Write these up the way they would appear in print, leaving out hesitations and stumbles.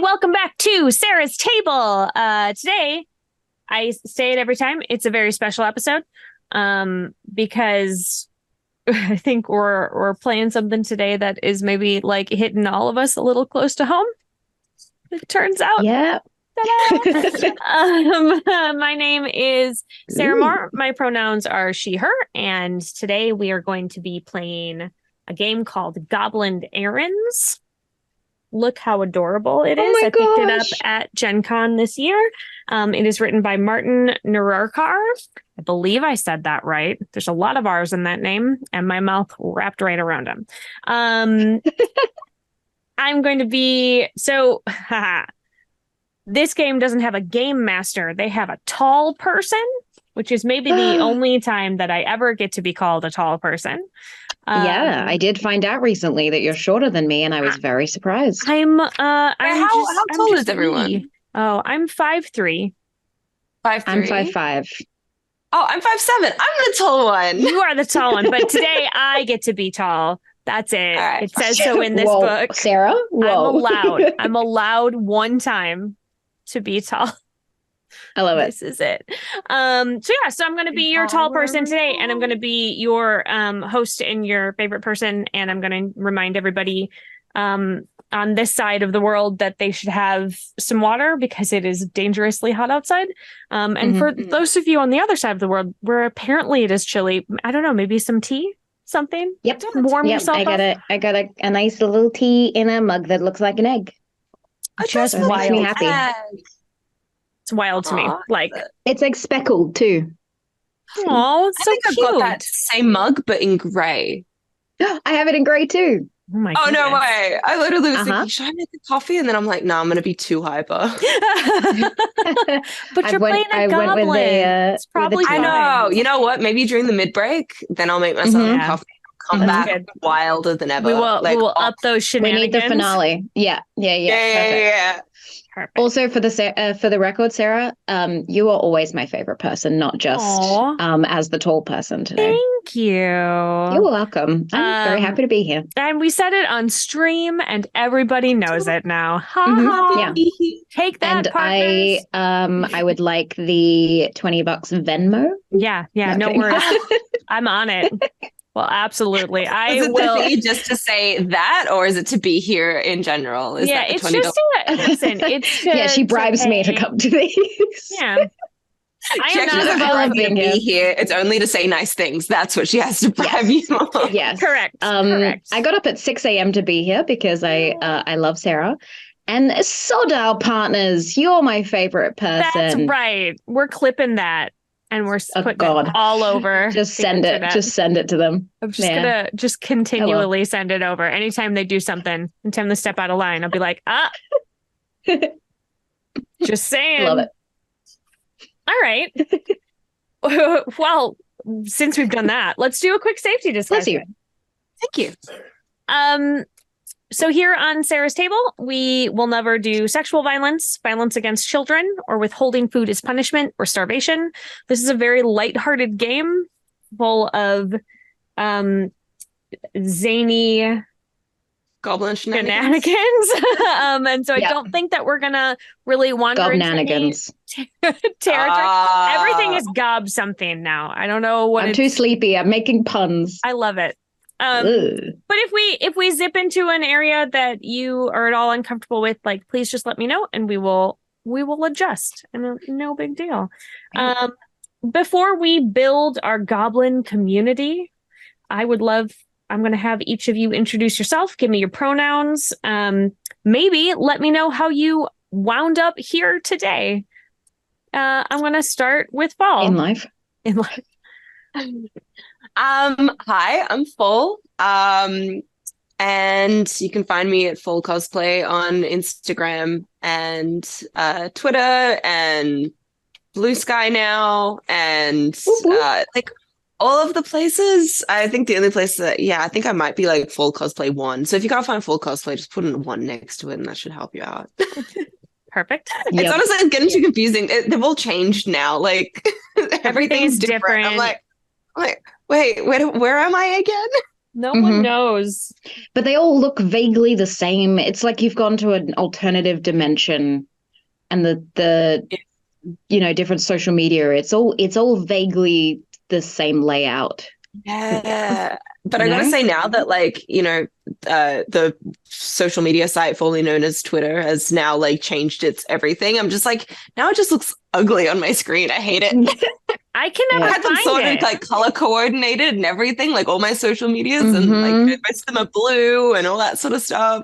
welcome back to Sarah's Table. Today, I say it every time, it's a very special episode because I think we're playing something today that is maybe like hitting all of us a little close to home. It turns out. Yeah. My name is Sarah Moore. My pronouns are she, her, and today we are going to be playing a game called Goblin Errands. Look how adorable it is. I picked it up at Gen Con this year. It is written by Martin Nerurkar. I believe I said that right. There's a lot of R's in that name, and my mouth wrapped right around him. I'm going to be... So, this game doesn't have a game master. They have a tall person, which is maybe the only time that I ever get to be called a tall person. Yeah, I did find out recently that you're shorter than me, and I was very surprised. How tall is everyone? Oh, I'm 5'3". 5'3"? I'm 5'5". Oh, I'm 5'7". I'm the tall one. You are the tall one, but today I get to be tall. That's it. Right. It says so in this book. Sarah? Whoa. I'm allowed one time to be tall. I love it. This is it. So I'm going to be your tall person today, and I'm going to be your host and your favorite person, and I'm going to remind everybody on this side of the world that they should have some water because it is dangerously hot outside. And for those of you on the other side of the world where apparently it is chilly, I don't know, maybe some tea, something. Yep. Warm yourself up. I got a nice little tea in a mug that looks like an egg. Just makes me happy. It's wild to me. Like it's like speckled too. Oh, it's so I think cute. I've got that same mug, but in grey. I have it in grey too. Oh my Oh, goodness. no way. I literally was thinking, should I make a coffee? And then I'm like, no, I'm going to be too hyper. But you're playing a goblin. It's probably I know. You know what? Maybe during the mid-break, then I'll make myself a coffee. Come back wilder than ever. We will up those shenanigans. We need the finale. Yeah. Perfect. Also, for the record, Sarah, you are always my favorite person, not just as the tall person today. Thank you. You're welcome. I'm very happy to be here. And we said it on stream, and everybody knows it now. Ha ha. Yeah. Take that, and partners. I would like the $20 Venmo. Yeah. No worries. I'm on it. Well, absolutely. Is it the fee just to say that, or is it to be here in general? Is that the it's $20? just to listen. It's to, she bribes me to come to these. Yeah, She actually doesn't bribe you to be here. It's only to say nice things. That's what she has to bribe you for. Yes, correct. Correct. I got up at 6 a.m. to be here because I love Sarah. And Sodal partners, you're my favorite person. That's right. We're clipping that. And we're putting it all over. Just send it. Just send it to them. I'm just gonna just continually send it over. Anytime they do something, anytime they step out of line, I'll be like, just saying. Love it. All right. Well, since we've done that, let's do a quick safety discussion. Thank you. So here on Sarah's Table, we will never do sexual violence, violence against children, or withholding food as punishment, or starvation. This is a very lighthearted game full of zany goblin shenanigans. And so I don't think that we're going to really wander into any territory. Everything is gob something now. I don't know what I'm too sleepy. I'm making puns. I love it. But if we zip into an area that you are at all uncomfortable with, like, please just let me know and we will adjust. And no big deal. Before we build our goblin community, I'm going to have each of you introduce yourself, give me your pronouns, maybe let me know how you wound up here today. I'm going to start with Fall. In life. Hi, I'm Full. And you can find me at Full Cosplay on Instagram and Twitter and Blue Sky now and like all of the places. I think the only place that I think I might be like Full Cosplay 1. So if you can't find Full Cosplay, just put in a 1 next to it and that should help you out. Perfect. It's honestly getting too confusing. They've all changed now. Like everything's different. I'm like, wait, where am I again? No one knows. But they all look vaguely the same. It's like you've gone to an alternative dimension, and the different social media. It's all vaguely the same layout. Yeah. But I gotta say now that the social media site formerly known as Twitter has now like changed its everything. I'm just like, now it just looks ugly on my screen. I hate it. I can never I had them find sorted it. like color coordinated and everything, like all my social medias, and like most of them are blue and all that sort of stuff.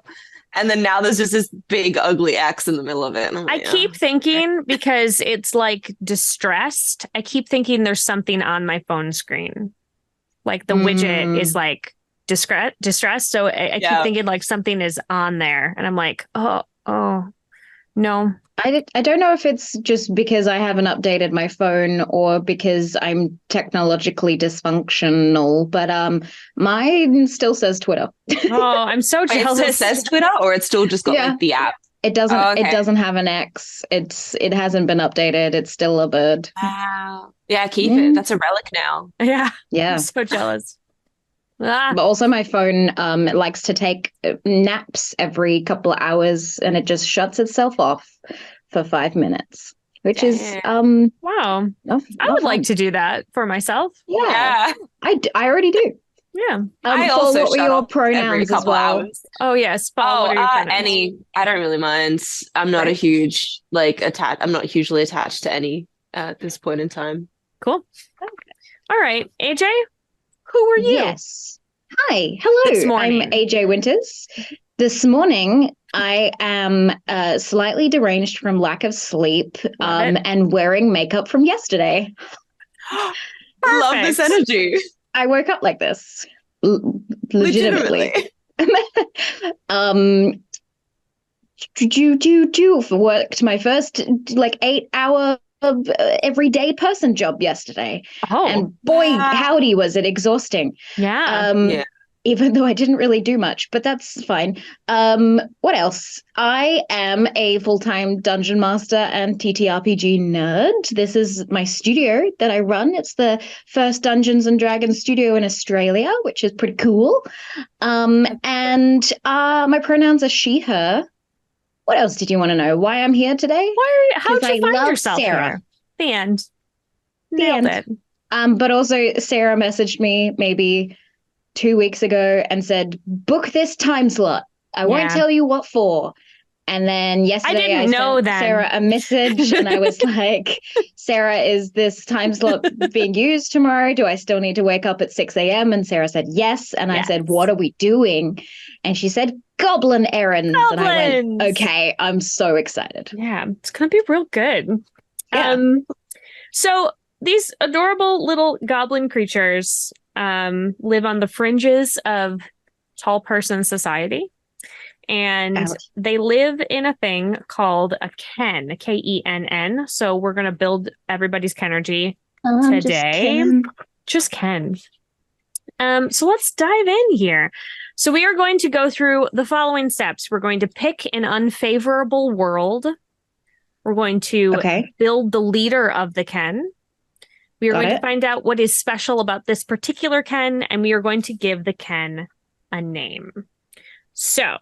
And then now there's just this big ugly X in the middle of it. And I'm I like, keep thinking because it's like distressed. I keep thinking there's something on my phone screen. Like the widget is like distressed. So I keep thinking like something is on there. And I'm like, oh, no. I don't know if it's just because I haven't updated my phone or because I'm technologically dysfunctional, but mine still says Twitter. Oh, I'm so Wait, jealous. it still says Twitter, or it's still just got like the app? It doesn't. Oh, okay. It doesn't have an X. It hasn't been updated. It's still a bird. Wow. Yeah, keep it. That's a relic now. Yeah. Yeah. I'm so jealous. But also my phone likes to take naps every couple of hours, and it just shuts itself off for 5 minutes, which is wow. I would like to do that for myself. Yeah. I already do. Yeah. I also what were your pronouns as well? Hours. Oh yes. Paul, what are your pronouns? Any. I don't really mind. I'm not a huge I'm not hugely attached to any at this point in time. Cool. Okay. All right, AJ, who are you? Yes. Hi. Hello. I'm AJ Winters. This morning, I am slightly deranged from lack of sleep and wearing makeup from yesterday. Love this energy. I woke up like this. Legitimately. Worked my first 8-hour everyday person job yesterday. And boy, howdy, was it exhausting. Yeah. Even though I didn't really do much, but that's fine. What else? I am a full-time dungeon master and TTRPG nerd. This is my studio that I run. It's the first Dungeons and Dragons studio in Australia, which is pretty cool. And my pronouns are she, her. What else did you want to know? Why I'm here today? How'd you find yourself Sarah. here? The end. Nailed it. But also Sarah messaged me maybe 2 weeks ago and said, book this time slot. I won't tell you what for. And then yesterday I sent Sarah a message and I was like, Sarah, is this time slot being used tomorrow? Do I still need to wake up at 6 a.m.? And Sarah said, yes. And I said, what are we doing? And she said, Goblin Errands. And I went, okay, I'm so excited. Yeah, it's going to be real good. Yeah. So these adorable little goblin creatures live on the fringes of tall person society. And they live in a thing called a Ken, Kenn. So we're going to build everybody's Kenergy today. Just Ken. So let's dive in here. So we are going to go through the following steps. We're going to pick an unfavorable world. We're going to build the leader of the Ken. We are going to find out what is special about this particular Ken, and we are going to give the Ken a name. So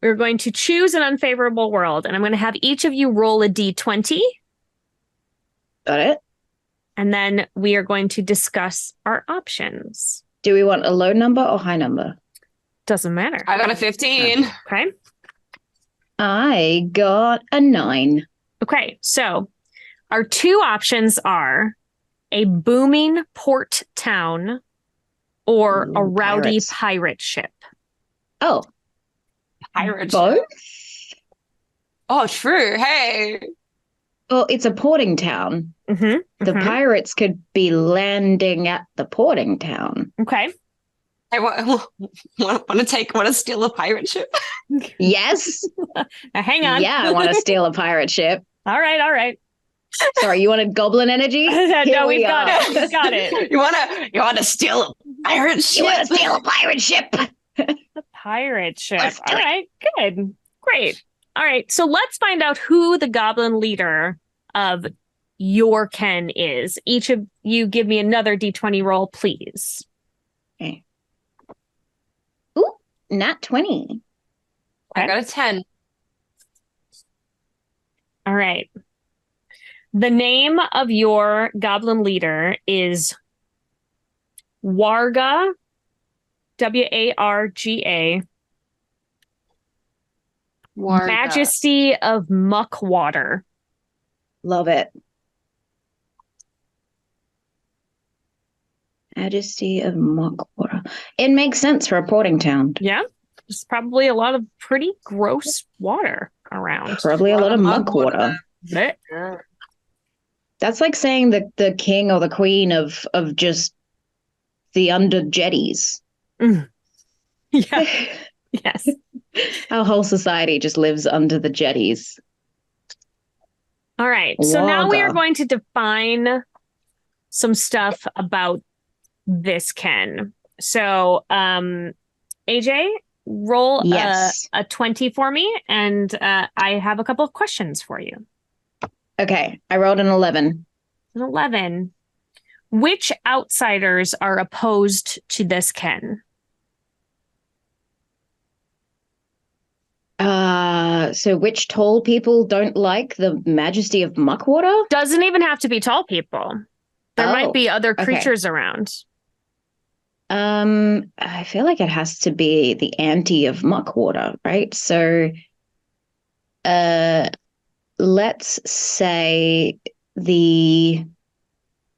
we're going to choose an unfavorable world, and I'm going to have each of you roll a d20. Got it. And then we are going to discuss our options. Do we want a low number or high number? Doesn't matter. I got a 15. Okay. I got a 9. Okay, so our two options are a booming port town or a rowdy pirate ship. Oh. Pirate both? Ship. Oh, true. Hey. Well, it's a porting town. The pirates could be landing at the porting town. Okay. I want to steal a pirate ship. Yes. Hang on. Yeah, I want to steal a pirate ship. All right. Sorry, you wanted goblin energy? No, we've got it. We've got it. You want to steal a pirate ship? You want to steal a pirate ship? The pirate ship. All right. Good. Great. All right. So let's find out who the goblin leader of your Ken is. Each of you give me another D20 roll, please. Okay. Ooh, nat 20. I got a 10. All right. The name of your goblin leader is Warga, Warga. Majesty of Muckwater. Love it. Majesty of Muckwater. It makes sense for a porting town. Yeah. There's probably a lot of pretty gross water around. Probably a lot of muckwater. Yeah. That's like saying the king or the queen of just the under jetties. Mm. Yeah. Yes. Our whole society just lives under the jetties. All right. So now we are going to define some stuff about this Ken. So, AJ, roll a 20 for me, and I have a couple of questions for you. Okay. I rolled an 11. An 11. Which outsiders are opposed to this Ken? So which tall people don't like the majesty of Muckwater? Doesn't even have to be tall people. There might be other creatures around. I feel like it has to be the anti of Muckwater, right? So, let's say the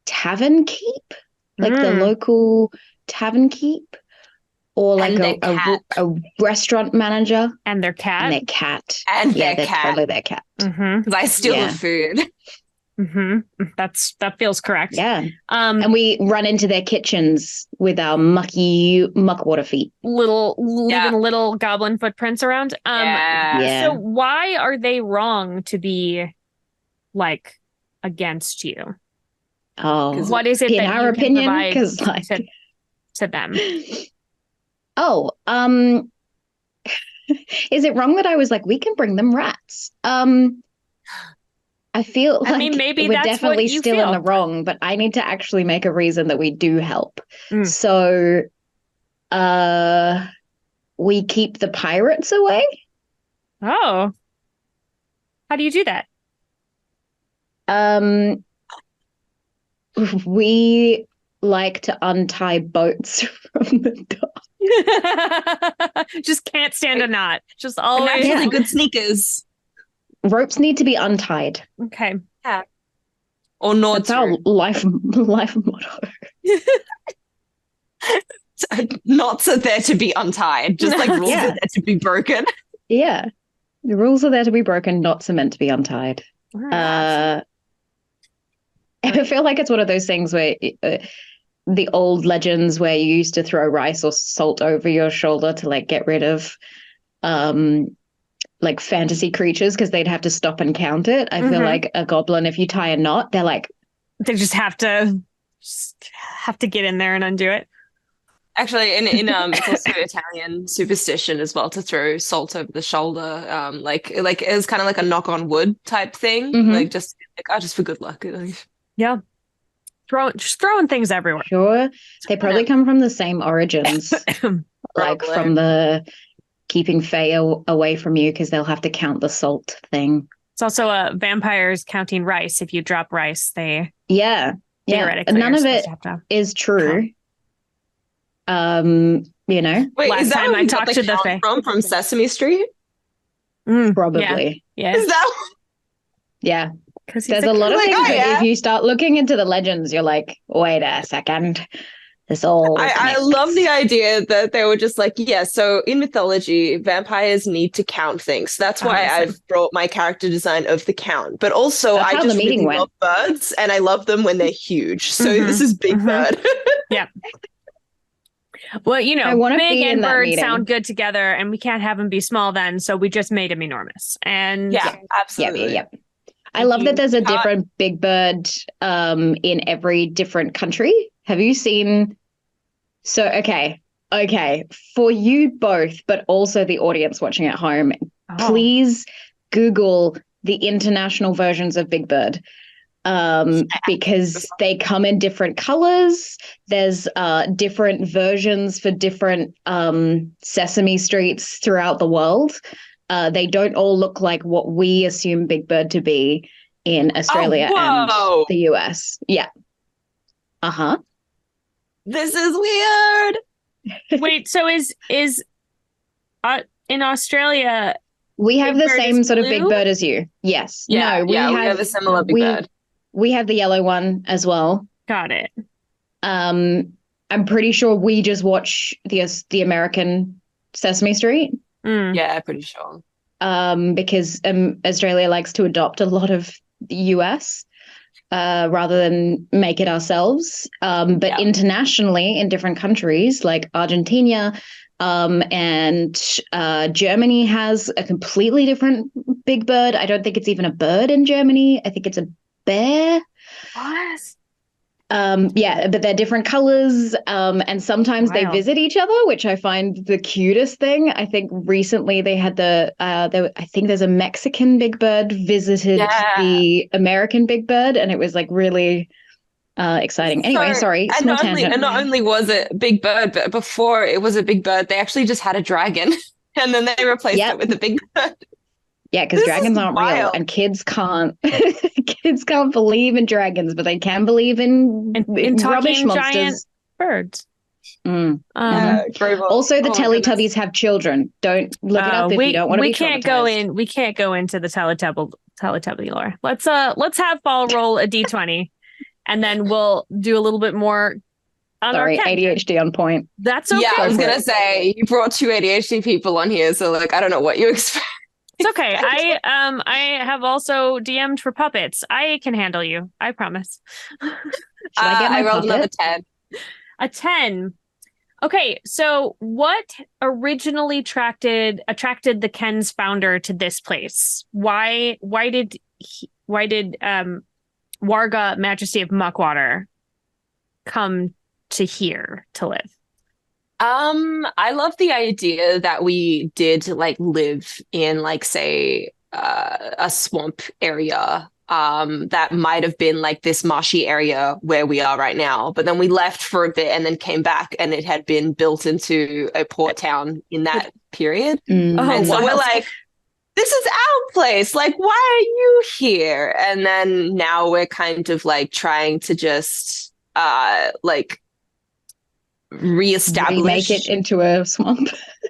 tavern keep, like the local tavern keep. Or like a restaurant manager. And their cat. And their cat. And their cat. Probably their cat. Because I steal the food. That feels correct. Yeah. And we run into their kitchens with our muckwater feet. Leaving little goblin footprints around. So why are they wrong to be like against you? Oh, what is it in our opinion? Because like to them. Oh, is it wrong that I was like, we can bring them rats? I feel like maybe we're definitely still in the wrong, but I need to actually make a reason that we do help. So, we keep the pirates away. Oh, how do you do that? We like to untie boats from the dock. Just can't stand a knot. Just always really good sneakers. Ropes need to be untied. Okay. Yeah. Or not. That's our life motto. Knots are there to be untied, just like rules are there to be broken. Yeah. The rules are there to be broken, knots are meant to be untied. I feel like it's one of those things where the old legends where you used to throw rice or salt over your shoulder to like get rid of like fantasy creatures because they'd have to stop and count it. I feel like a goblin, if you tie a knot, they just have to get in there and undo it. Actually, in it's also Italian superstition as well to throw salt over the shoulder. Like it's kind of like a knock on wood type thing. Like just for good luck. Yeah. Just throwing things everywhere. Sure. They probably come from the same origins. Like from the keeping Fae away from you because they'll have to count the salt thing. It's also vampires counting rice. If you drop rice, they... Yeah. None of it is true. You know? Wait, last time I talked to the Fae. From Sesame Street? Probably. Yeah. Is that... Yeah. There's a lot of things that if you start looking into the legends, you're like, wait a second. This all I love the idea that they were just like, so in mythology, vampires need to count things. That's why I've brought my character design of the count. But also, I just really love birds, and I love them when they're huge. So this is Big Bird. Yeah. Well, you know, big and bird sound good together, and we can't have them be small then, so we just made them enormous. And absolutely. Yeah. I love that there's a different big bird in every different country. Have you seen? So, okay. For you both, but also the audience watching at home, please Google the international versions of Big Bird. because they come in different colors. There's different versions for different Sesame Streets throughout the world. They don't all look like what we assume Big Bird to be in Australia and the US. Yeah. Uh-huh. This is weird. Wait, so is in Australia we have the same sort of Big Bird as you? Yes. Yeah, we have a similar Big Bird. We have the yellow one as well. Got it. I'm pretty sure we just watch the American Sesame Street. Yeah, pretty sure. Because Australia likes to adopt a lot of the US rather than make it ourselves. But internationally, in different countries like Argentina and Germany has a completely different Big Bird. I don't think it's even a bird in Germany. I think it's a bear. What? Yeah, but they're different colors, and sometimes they visit each other, which I find the cutest thing. I think recently they had I think there's a Mexican Big Bird visited the American Big Bird, and it was like really exciting. Anyway, sorry, small tangent. And not only was it Big Bird, but before it was a Big Bird, they actually just had a dragon, and then they replaced it with a Big Bird. Yeah, because dragons aren't real, and kids can't believe in dragons, but they can believe in rubbish monsters. Giant birds. Also, the Teletubbies have children. Don't look it up if you don't want to be traumatized. We can't go into the Teletubby lore. Let's have Fall roll a d20, and then we'll do a little bit more. Sorry, ADHD on point. That's okay. Yeah, I was gonna say you brought 2 ADHD people on here, so like I don't know what you expect. It's okay. I have also DM'd for puppets. I can handle you. I promise. I rolled another 10. A 10. Okay, so what originally attracted the Ken's founder to this place? Why did Warga, Majesty of Muckwater, come to here to live? I love the idea that we did like live in like say a swamp area that might have been like this marshy area where we are right now, but then we left for a bit and then came back and it had been built into a port town in that period. And so we're like, this is our place, like why are you here? And then now we're kind of like trying to just like remake it into a swamp.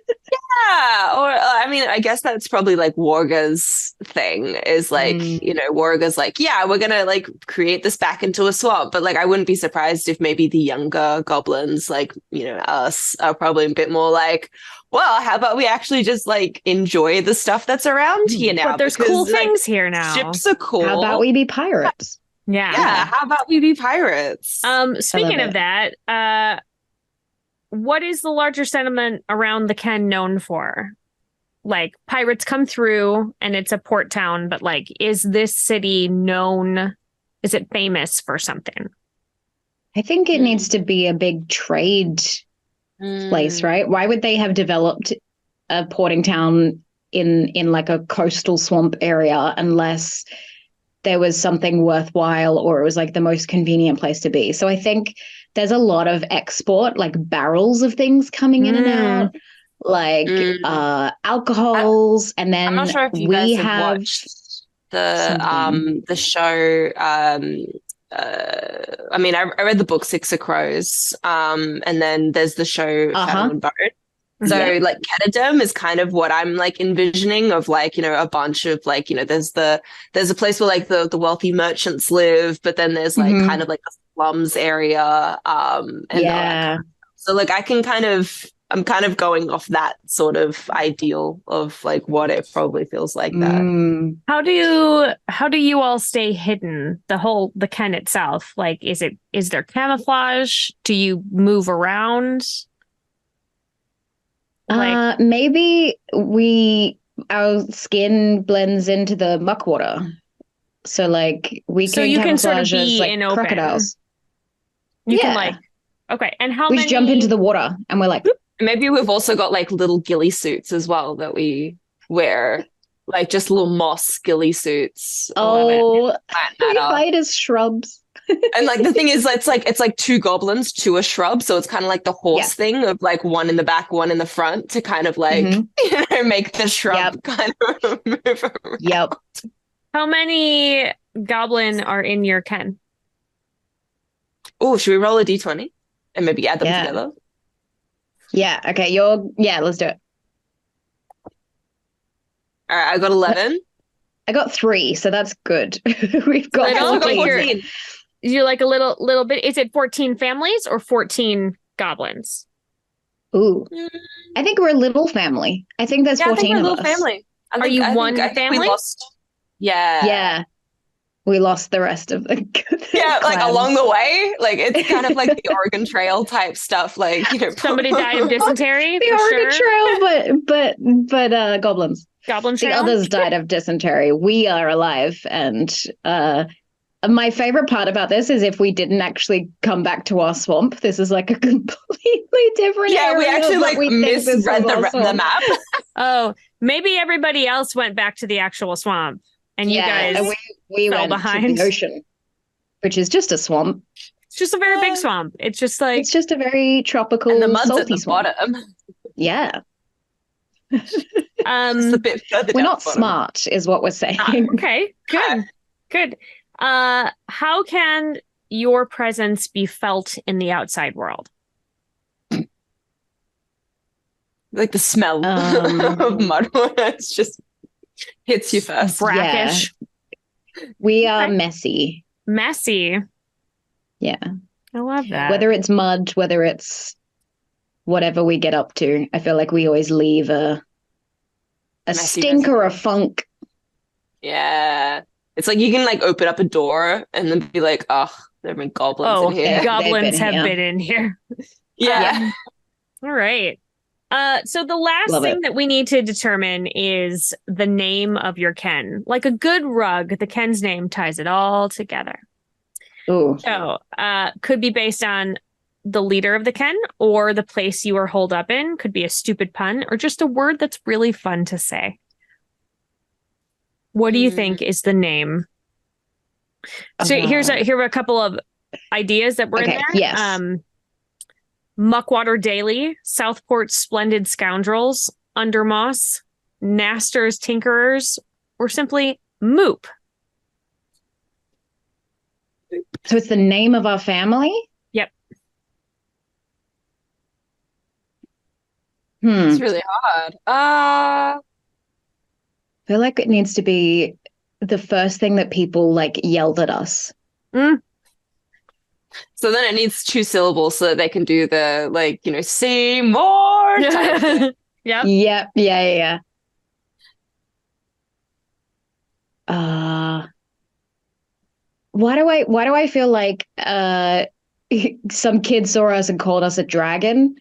Yeah, or I mean, I guess that's probably like Warga's thing is like, you know, Warga's like, yeah, we're gonna like create this back into a swamp, but like I wouldn't be surprised if maybe the younger goblins, like, you know, us, are probably a bit more like, well, how about we actually just like enjoy the stuff that's around here now? But there's cool things here now. Ships are cool. How about we be pirates? Yeah, how about we be pirates? Speaking of that, what is the larger settlement around the Ken known for? Like, pirates come through and it's a port town, but like, is this city known? Is it famous for something? I think it needs to be a big trade place, right? Why would they have developed a porting town in like a coastal swamp area unless there was something worthwhile or it was like the most convenient place to be? So I think there's a lot of export, like barrels of things coming in and out, like alcohols, and then I'm not sure if you guys have watched the show. I mean, I read the book Six of Crows, and then there's the show Shadow and Bone. So like Ketadum is kind of what I'm like envisioning of like, you know, a bunch of like, you know, there's a place where like the wealthy merchants live, but then there's like kind of like a slums area. So like I'm kind of going off that sort of ideal of like what it probably feels like that. How do you all stay hidden? The Ken itself, like is there camouflage? Do you move around? Like, maybe our skin blends into the muck water, so like we can you can camouflage sort of be as like in open. Crocodiles. You can like, okay, and how many? We jump into the water and we're like, maybe we've also got like little ghillie suits as well that we wear. Like just little moss ghillie suits. Oh, we fight as shrubs. And like the thing is, it's like two goblins to a shrub, so it's kind of like the horse thing of like one in the back, one in the front to kind of like make the shrub kind of move around. Yep. How many goblin are in your ken? Oh, should we roll a d20 and maybe add them together? Yeah. Okay. Let's do it. All right, I got 11. I got 3, so that's good. We've got 14. You're like a little bit. Is it 14 families or 14 goblins? Ooh, I think we're a little family. I think there's 14 of us. Family. Are you one family? We lost. Yeah. We lost the rest of the like along the way, like it's kind of like the Oregon Trail type stuff. Like somebody died of dysentery. The Oregon Trail, but goblins. Goblin Trail. The others died of dysentery. We are alive, and my favorite part about this is if we didn't actually come back to our swamp. This is like a completely different area. We actually like misread the map. Oh, maybe everybody else went back to the actual swamp. And you guys we fell went behind to the ocean, which is just a swamp. It's just a very big swamp. It's just like it's just a very tropical, and the mud's salty at the swamp. bottom. Yeah. Just a bit further we're not smart, is what we're saying. Okay, good. How can your presence be felt in the outside world? Like the smell of mud. It's just hits you first. Brackish. Yeah. We are messy. Messy. Yeah. I love that. Whether it's mud, whether it's whatever we get up to, I feel like we always leave a stink or a funk. Yeah. It's like you can like open up a door and then be like, oh, there have been goblins in here. Goblins have been in here. Yeah. All right. So the last thing that we need to determine is the name of your ken. Like a good rug, the ken's name ties it all together. Ooh. So could be based on the leader of the ken or the place you are holed up in. Could be a stupid pun or just a word that's really fun to say. What do you think is the name? So here are a couple of ideas that were in there. Yes. Muckwater Daily, Southport Splendid Scoundrels, Undermoss, Naster's Tinkerers, or simply Moop. So it's the name of our family? Yep. It's really hard. I feel like it needs to be the first thing that people like yelled at us. So then it needs 2 syllables so that they can do the like, see more. Yep. Yeah. Why do I feel like some kid saw us and called us a dragon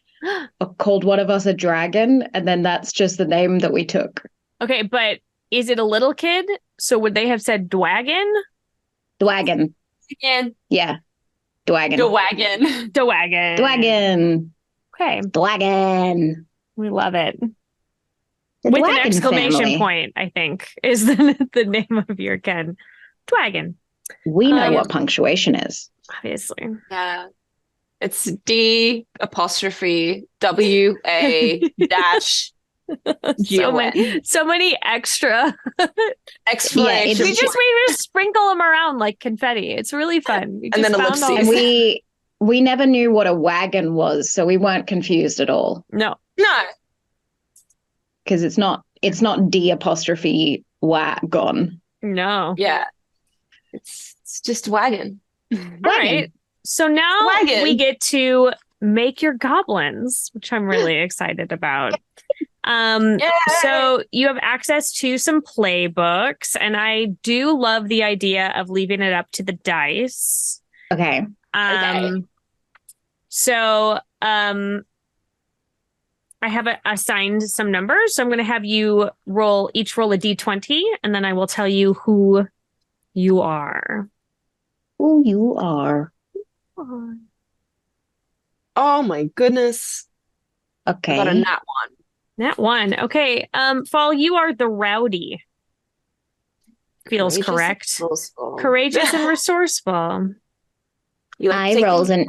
or called one of us a dragon, and then that's just the name that we took. Okay, but is it a little kid? So would they have said Dwagon? Dwagon. Again. Yeah. Dwagon. Okay. Dwagon. We love it. With an exclamation point, I think, is the name of your ken. Dwagon. We know what punctuation is. Obviously. Yeah. It's D apostrophe WA dash GON. So many extra explanations. We just sprinkle them around like confetti. It's really fun. And then ellipses. And we never knew what a wagon was, so we weren't confused at all. No. Because it's not D apostrophe wagon. No. Yeah. It's just wagon. All right. So now we get to make your goblins, which I'm really excited about. So you have access to some playbooks, and I do love the idea of leaving it up to the dice. Okay. So I have assigned some numbers, so I'm going to have you each roll a d20, and then I will tell you who you are. Who you are. Oh my goodness. Okay. I got a nat 1. Nat 1. Okay. Fall, you are the rowdy. feels correct. Courageous and resourceful. I rolled an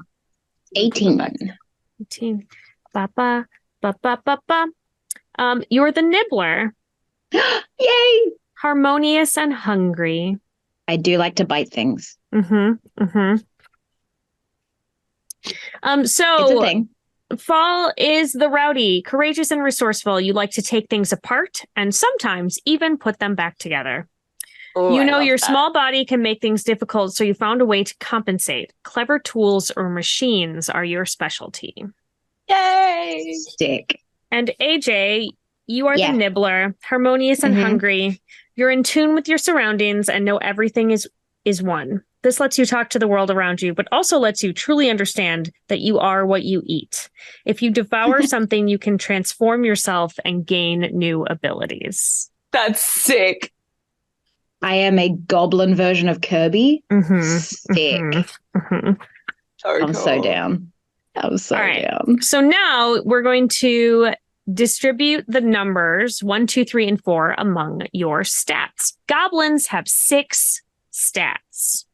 18. 18. Ba, ba, ba, ba, ba, ba. You're the nibbler. Yay! Harmonious and hungry. I do like to bite things. So it's a thing. Fall is the rowdy, courageous and resourceful. You like to take things apart and sometimes even put them back together. Oh, you know your small body can make things difficult, so you found a way to compensate. Clever tools or machines are your specialty. Yay! Sick. And AJ, you are the nibbler, harmonious and hungry. You're in tune with your surroundings and know everything is one. This lets you talk to the world around you, but also lets you truly understand that you are what you eat. If you devour something, you can transform yourself and gain new abilities. That's sick. I am a goblin version of Kirby. Sick. I'm so down. I'm so down. So now we're going to distribute the numbers 1, 2, 3, and 4 among your stats. Goblins have 6 stats.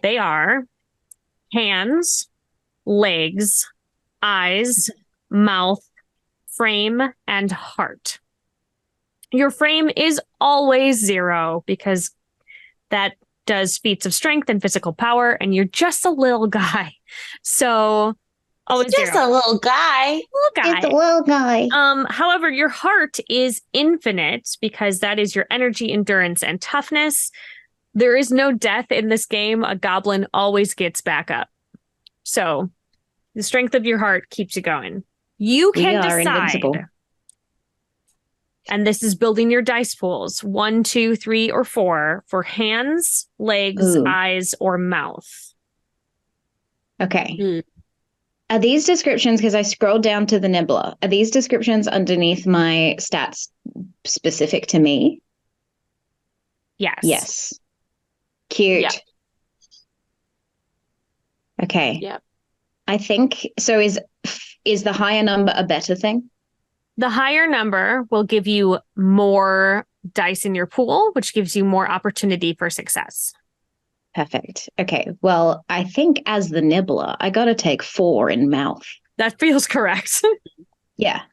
They are hands, legs, eyes, mouth, frame, and heart. Your frame is always 0 because that does feats of strength and physical power, and you're just a little guy. So always just 0. a little guy. It's a little guy. However, your heart is infinite because that is your energy, endurance, and toughness. There is no death in this game. A goblin always gets back up. So the strength of your heart keeps you going. You can decide. Invincible. And this is building your dice pools 1, 2, 3, or 4 for hands, legs, eyes, or mouth. Okay. Are these descriptions, because I scrolled down to the nibbler, are these descriptions underneath my stats specific to me? Yes. Yes. Cute. Yeah. Okay. Yeah. I think, so is the higher number a better thing? The higher number will give you more dice in your pool, which gives you more opportunity for success. Perfect. Okay. Well, I think as the nibbler, I got to take 4 in mouth. That feels correct. Yeah.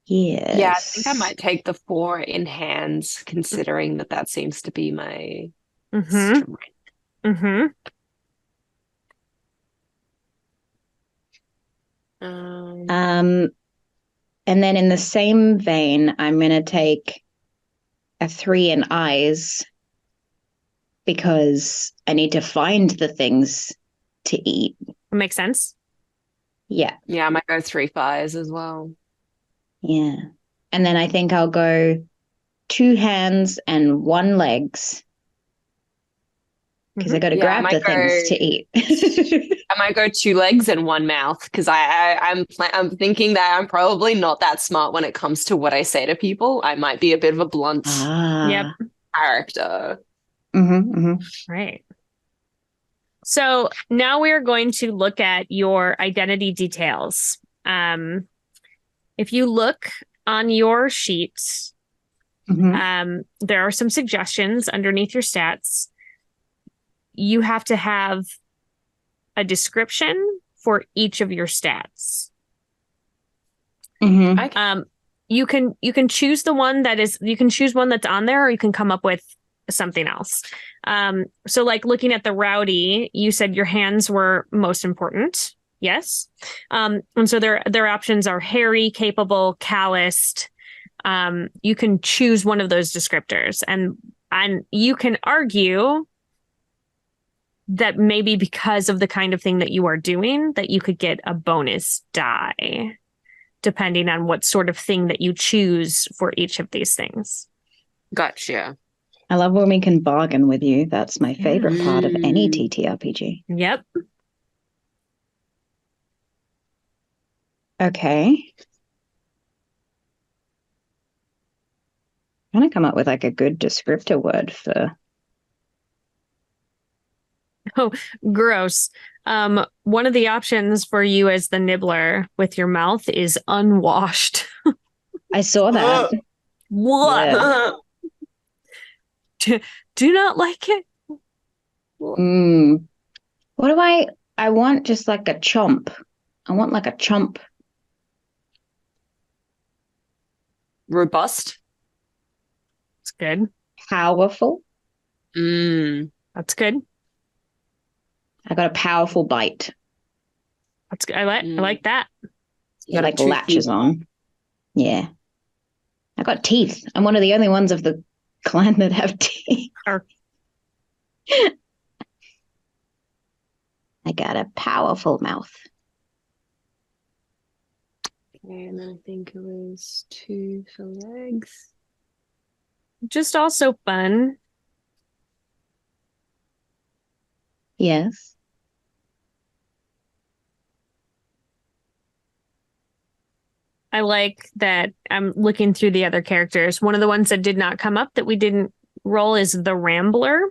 Yes. Yeah, I think I might take the 4 in hands, considering that seems to be my strength. And then in the same vein, I'm going to take a 3 in eyes because I need to find the things to eat. Makes sense. Yeah. Yeah, I might go 3 for eyes as well. Yeah. And then I think I'll go 2 hands and 1 legs. Because I got to grab the things to eat. I might go 2 legs and 1 mouth because I'm thinking that I'm probably not that smart when it comes to what I say to people. I might be a bit of a blunt character. Right. So now we are going to look at your identity details. If you look on your sheets, there are some suggestions underneath your stats. You have to have a description for each of your stats. You can choose the one that is, you can choose one that's on there, or you can come up with something else. So like looking at the rowdy, you said your hands were most important. Yes. And so their options are hairy, capable, calloused. You can choose one of those descriptors, and you can argue that maybe because of the kind of thing that you are doing, that you could get a bonus die, depending on what sort of thing that you choose for each of these things. Gotcha. I love when we can bargain with you. That's my favorite part of any TTRPG. Yep. Okay. I'm going to come up with like a good descriptor word for... Oh, gross. One of the options for you as the nibbler with your mouth is unwashed. I saw that. What? Yeah. Do not like it? What do I want just like a chomp. I want like a chomp. Robust. That's good. Powerful. That's good. I got a powerful bite. That's good. I like that. It like latches on. Yeah. I got teeth. I'm one of the only ones of the clan that have teeth. I got a powerful mouth. Okay, and then I think it was 2 for legs. Just also fun. Yes. I like that I'm looking through the other characters. One of the ones that did not come up that we didn't roll is the Rambler.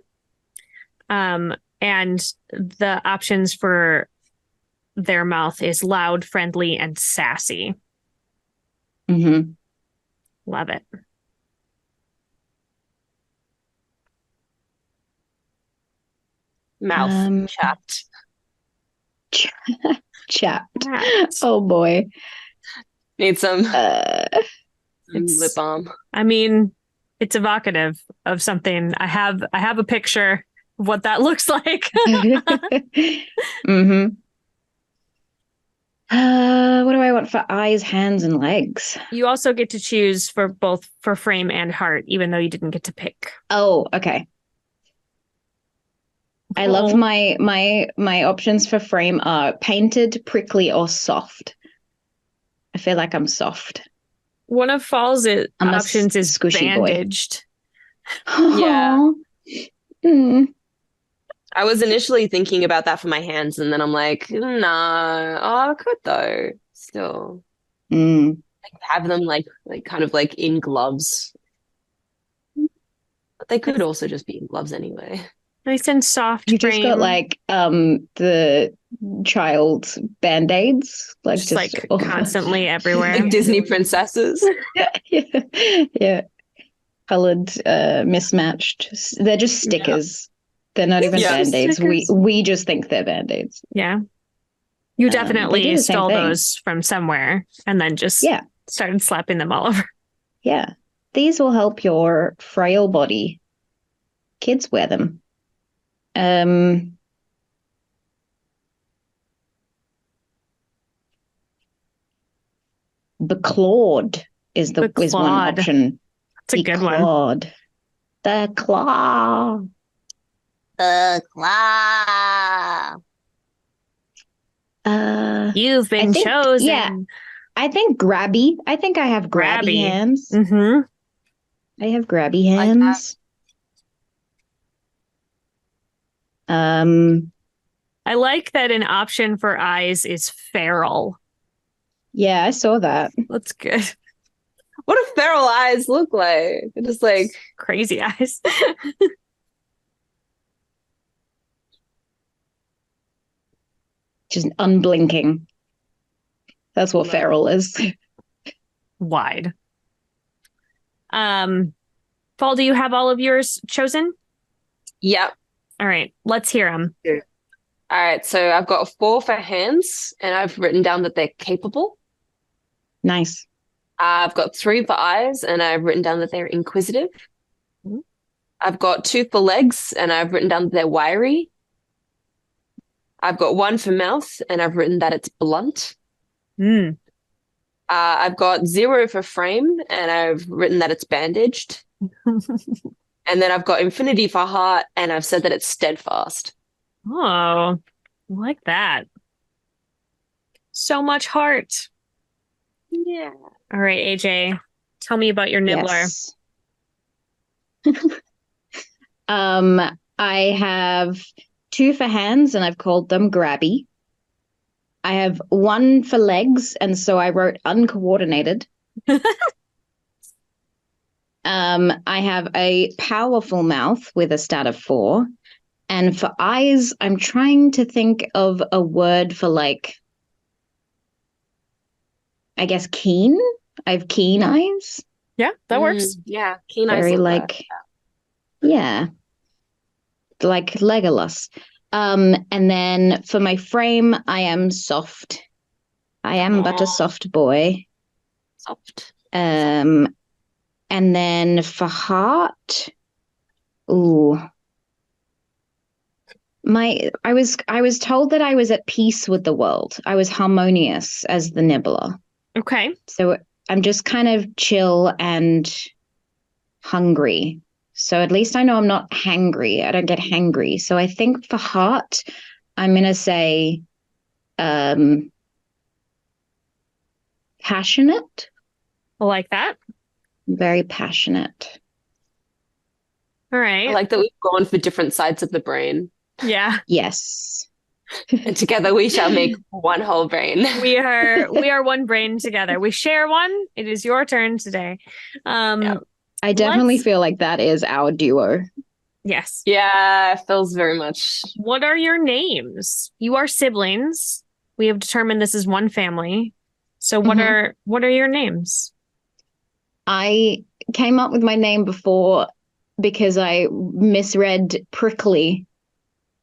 And the options for their mouth is loud, friendly, and sassy. Love it. Mouth chapped. Chapped. Oh boy. Need some lip balm. I mean, it's evocative of something. I have a picture of what that looks like. What do I want for eyes, hands, and legs? You also get to choose for both for frame and heart, even though you didn't get to pick. Oh, okay. I love my options for frame are painted, prickly, or soft. I feel like I'm soft. One of Fall's options is bandaged. Yeah. I was initially thinking about that for my hands, and then I'm like, nah. Oh, I could though. Still, like have them like kind of like in gloves. But they could also just be in gloves anyway. Nice and soft. You just got like the child's band-aids, like constantly everywhere, like Disney princesses. yeah, colored, mismatched. They're just stickers. They're not even band-aids. We just think they're band-aids. Yeah, you definitely stole those from somewhere and then just started slapping them all over. Yeah, these will help your frail body. Kids wear them. Beclawed is one option. That's a good one. The claw. The claw. You've been chosen. Yeah, I think grabby. I think I have grabby hands. I have grabby hands. I like that an option for eyes is feral. Yeah, I saw that. That's good. What do feral eyes look like? They're just like crazy eyes. Just unblinking. That's what feral is. Wide. Fall, do you have all of yours chosen? Yep. All right, let's hear them. All right, so I've got 4 for hands, and I've written down that they're capable. Nice. I've got 3 for eyes, and I've written down that they're inquisitive. I've got 2 for legs, and I've written down that they're wiry. I've got 1 for mouth, and I've written that it's blunt. I've got 0 for frame, and I've written that it's bandaged. And then I've got infinity for heart, and I've said that it's steadfast. Oh, I like that. So much heart. Yeah. All right, AJ, tell me about your nibbler. Yes. I have 2 for hands, and I've called them grabby. I have 1 for legs, and so I wrote uncoordinated. I have a powerful mouth with a stat of 4. And for eyes, I'm trying to think of a word for like, I guess, keen. I have keen eyes. Yeah, that works. Yeah, keen eyes. Very like, yeah, like Legolas. And then for my frame, I am soft. I am but a soft boy. Soft. And then for heart, ooh. I was told that I was at peace with the world. I was harmonious as the nibbler. Okay. So I'm just kind of chill and hungry. So at least I know I'm not hangry. I don't get hangry. So I think for heart, I'm gonna say passionate. I like that. Very passionate. All right. I like that we've gone for different sides of the brain. Yeah. Yes. And together we shall make one whole brain. We are one brain together. We share one. It is your turn today. I definitely feel like that is our duo. Yes. Yeah, it feels very much. What are your names? You are siblings. We have determined this is one family. So what are your names? I came up with my name before because I misread prickly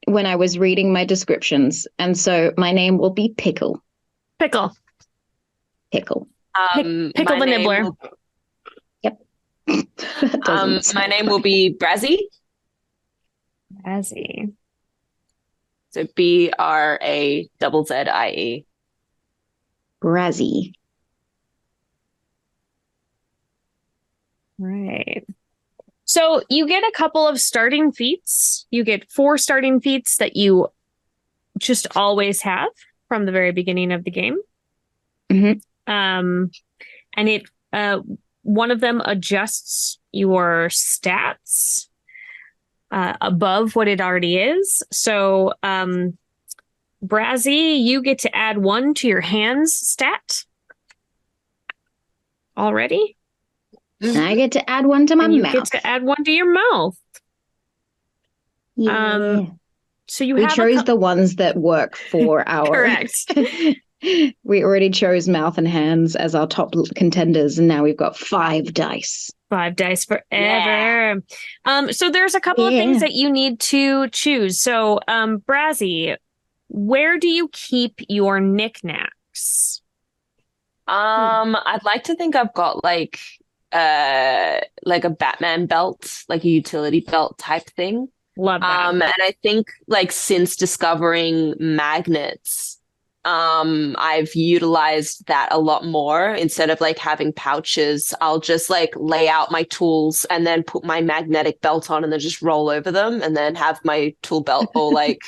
when I was reading my descriptions. And so my name will be Pickle. Pickle. Pickle. Pickle the Nibbler. Yep. My name will be Brazzy. Brazzy. So BRAZZIE. Brazzy. Right. So you get a couple of starting feats. You get 4 starting feats that you just always have from the very beginning of the game. And it one of them adjusts your stats above what it already is. So Brazzy, you get to add 1 to your hands stat already. I get to add 1 to my mouth. You get to add 1 to your mouth. Yeah. So we chose the ones that work for our. Correct. We already chose mouth and hands as our top contenders, and now we've got 5 dice. 5 dice forever. Yeah. So there's a couple of things that you need to choose. So, Brazzy, where do you keep your knickknacks? I'd like to think I've got like a Batman belt, like a utility belt type thing. Love that. And I think like since discovering magnets, I've utilized that a lot more. Instead of like having pouches, I'll just like lay out my tools and then put my magnetic belt on and then just roll over them and then have my tool belt all like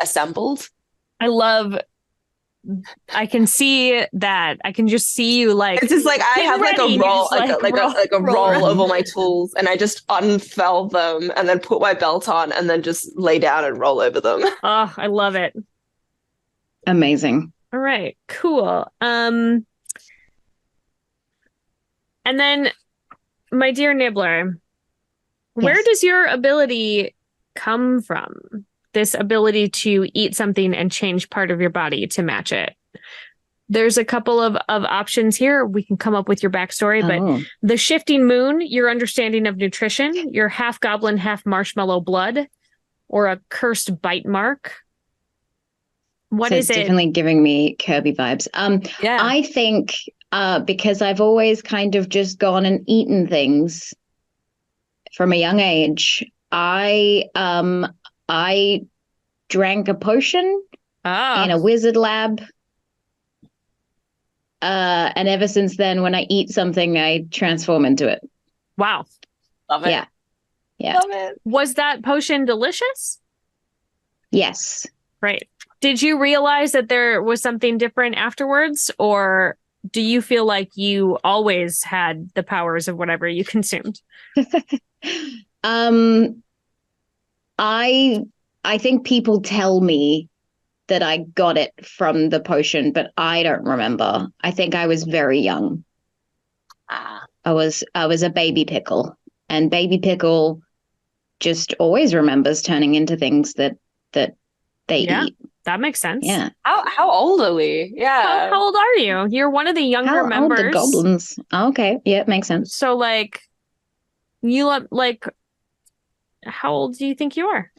assembled. I can see that. I can just see you like. It's just like I have like a roll, like a roll over my tools, and I just unfurl them and then put my belt on and then just lay down and roll over them. Oh, I love it. Amazing. All right, cool. And then, my dear Nibbler, where does your ability come from? This ability to eat something and change part of your body to match it. There's a couple of options here. We can come up with your backstory, but the shifting moon, your understanding of nutrition, your half goblin, half marshmallow blood, or a cursed bite mark. What is it? It's definitely giving me Kirby vibes. I think because I've always kind of just gone and eaten things from a young age, I drank a potion in a wizard lab. And ever since then, when I eat something, I transform into it. Wow. Love it. Yeah. Love it. Was that potion delicious? Yes. Right. Did you realize that there was something different afterwards? Or do you feel like you always had the powers of whatever you consumed? I think people tell me that I got it from the potion, but I don't remember. I think I was very young. I was a baby pickle, and baby pickle just always remembers turning into things that they eat. That makes sense. Yeah. How old are we? Yeah. How old are you? You're one of the younger members. How old the goblins? Oh, okay. Yeah, makes sense. So like how old do you think you are?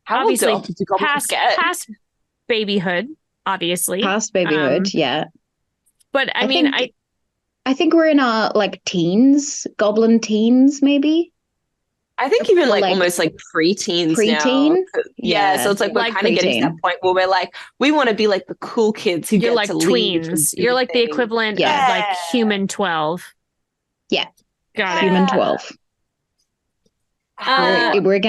How obviously old do goblins get? Past babyhood, obviously. Past babyhood, yeah. But I think we're in our like teens, goblin teens, maybe. I think even like almost like preteens now. Yeah, so it's like we're kind of getting to that point where we're like, we want to be like the cool kids who get like to tweens. You're like the equivalent of like human 12. Yeah. Got it. Human 12. We're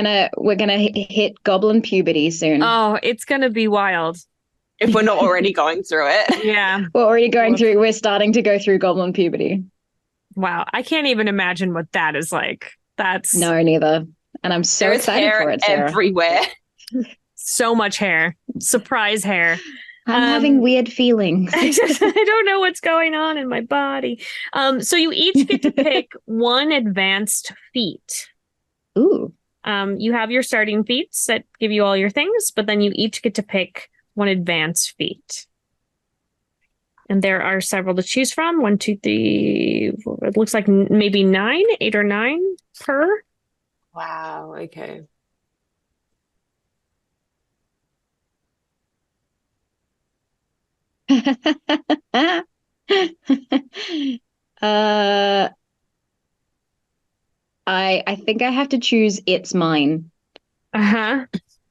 gonna hit goblin puberty soon. Oh, it's gonna be wild. If we're not already going through it. Yeah. We're starting to go through goblin puberty. Wow. I can't even imagine what that is like. No, neither. And I'm so excited for it, Sarah. Everywhere. So much hair. Surprise hair. I'm having weird feelings. I don't know what's going on in my body. So you each get to pick one advanced feat. Ooh. You have your starting feats that give you all your things, but then you each get to pick one advanced feat. And there are several to choose from. 1, 2, 3, 4, it looks like maybe 8 or 9 per. Wow, okay. I think I have to choose It's Mine. Uh-huh.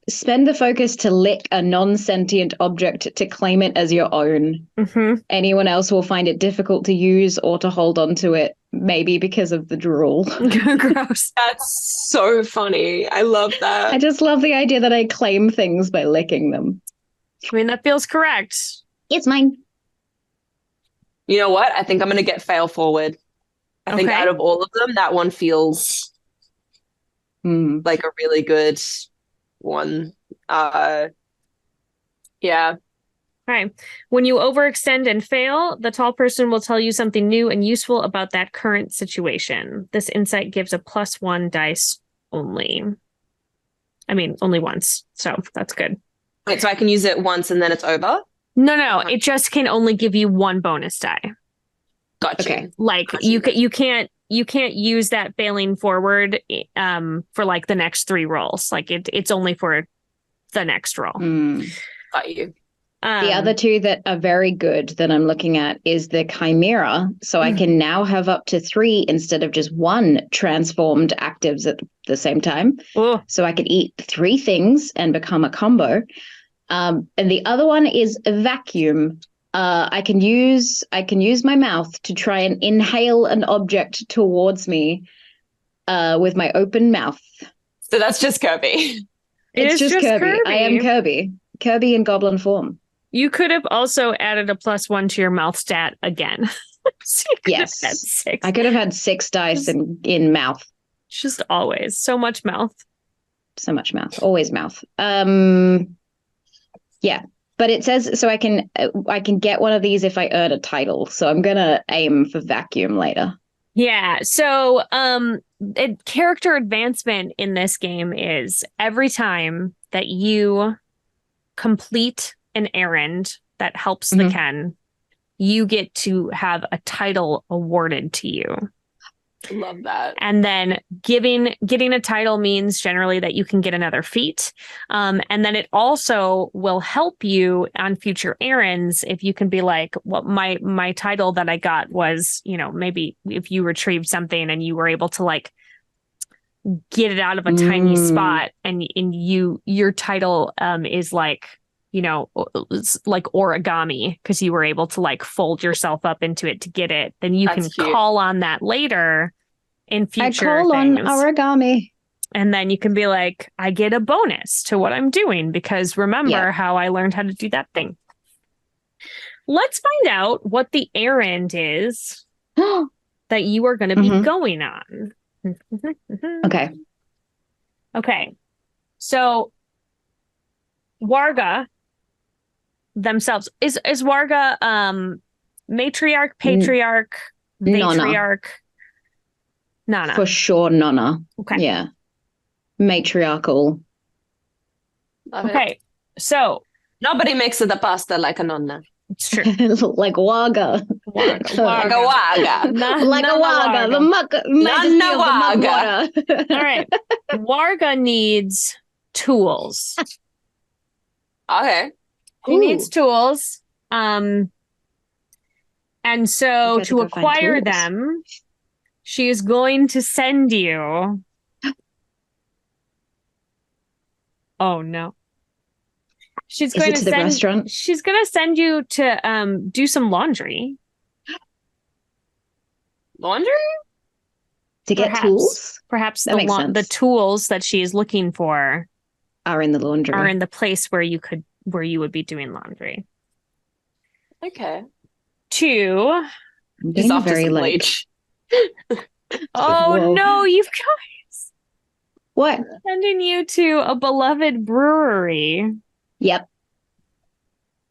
Spend the focus to lick a non-sentient object to claim it as your own. Mm-hmm. Anyone else will find it difficult to use or to hold on to it, maybe because of the drool. Gross. That's so funny. I love that. I just love the idea that I claim things by licking them. I mean, that feels correct. It's mine. You know what? I think I'm going to get fail forward. I think out of all of them, that one feels like a really good one. Yeah. Okay. When you overextend and fail, the tall person will tell you something new and useful about that current situation. This insight gives a +1 dice only. I mean, only once. So that's good. Wait, so I can use it once and then it's over? No. It just can only give you 1 bonus die. Gotcha. Okay. Like you can't use that failing forward for like the next 3 rolls. Like it's only for the next roll. Got you. The other 2 that are very good that I'm looking at is the Chimera. So I can now have up to 3 instead of just 1 transformed actives at the same time. Ooh. So I could eat 3 things and become a combo. And the other one is a vacuum. I can use my mouth to try and inhale an object towards me with my open mouth. So that's just Kirby. It's just Kirby. I am Kirby. Kirby in goblin form. You could have also added a +1 to your mouth stat again. So yes. I could have had 6 dice in mouth. Just always. So much mouth. So much mouth. Always mouth. Yeah. But it says so I can get one of these if I earn a title. So I'm gonna aim for vacuum later. Yeah. So character advancement in this game is every time that you complete an errand that helps the Ken, you get to have a title awarded to you. Love that. And then getting a title means generally that you can get another feat. And then it also will help you on future errands if you can be like, well, my title that I got was, maybe if you retrieved something and you were able to like get it out of a tiny spot and your title is like, it's like origami because you were able to like fold yourself up into it to get it. Then you can call on that later in future. I call on origami. And then you can be like, I get a bonus to what I'm doing because remember how I learned how to do that thing. Let's find out what the errand is that you are going to be going on. Okay. So Warga themselves is Warga matriarch, patriarch, matriarch? Nana. For sure, Nana. Okay. Yeah. Matriarchal. Love it. So nobody makes the pasta like a nonna. It's true. Like Wagga. Like a Wagga. Like a Wagga. The majesty of the mud water. All right. Warga needs tools. Okay. He needs tools. And so to acquire them, she is going to send you. Oh no. She's going to the restaurant. She's going to send you to do some laundry. Laundry? To get tools? Perhaps the tools that she is looking for are in the laundry. Are in the place where you would be doing laundry. Okay. 2. She's off very late. Oh no, you guys. What? Sending you to a beloved brewery. Yep.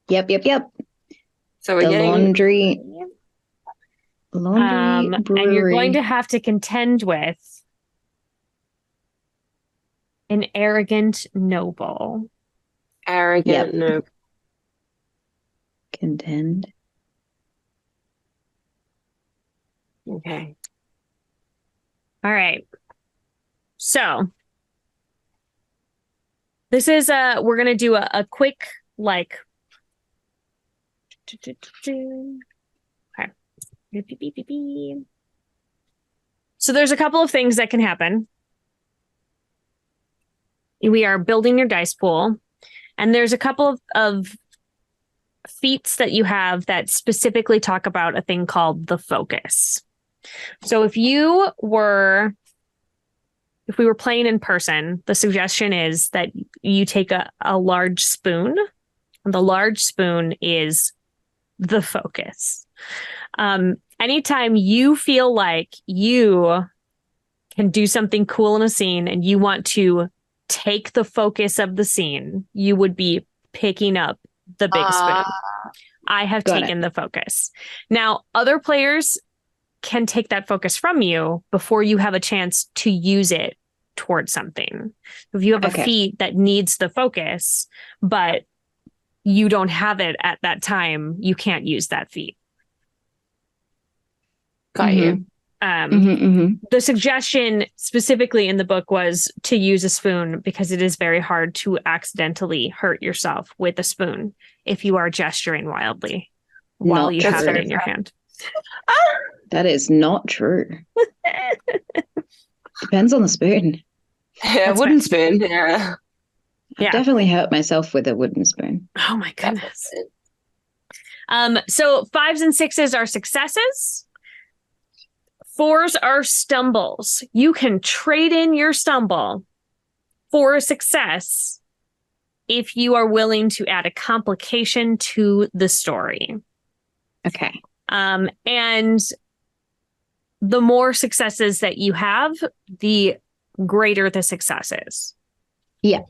So we're getting laundry brewery. And you're going to have to contend with an arrogant noble. Arrogant noble. Contend. Okay. All right. So this is we're gonna do a quick like okay. So there's a couple of things that can happen. We are building your dice pool, and there's a couple of feats that you have that specifically talk about a thing called the focus. So if we were playing in person, the suggestion is that you take a large spoon, and the large spoon is the focus. Anytime you feel like you can do something cool in a scene and you want to take the focus of the scene, you would be picking up the big spoon. I have taken the focus. Now, other players can take that focus from you before you have a chance to use it towards something. If you have a feat that needs the focus, but you don't have it at that time, you can't use that feat. Got you. The suggestion specifically in the book was to use a spoon because it is very hard to accidentally hurt yourself with a spoon if you are gesturing wildly while you have it in your hand. That is not true. Depends on the spoon. Yeah, wooden spoon. Yeah. I've definitely hurt myself with a wooden spoon. Oh my goodness. So 5s and 6s are successes. 4s are stumbles. You can trade in your stumble for a success if you are willing to add a complication to the story. Okay. And the more successes that you have, the greater the successes. Yeah.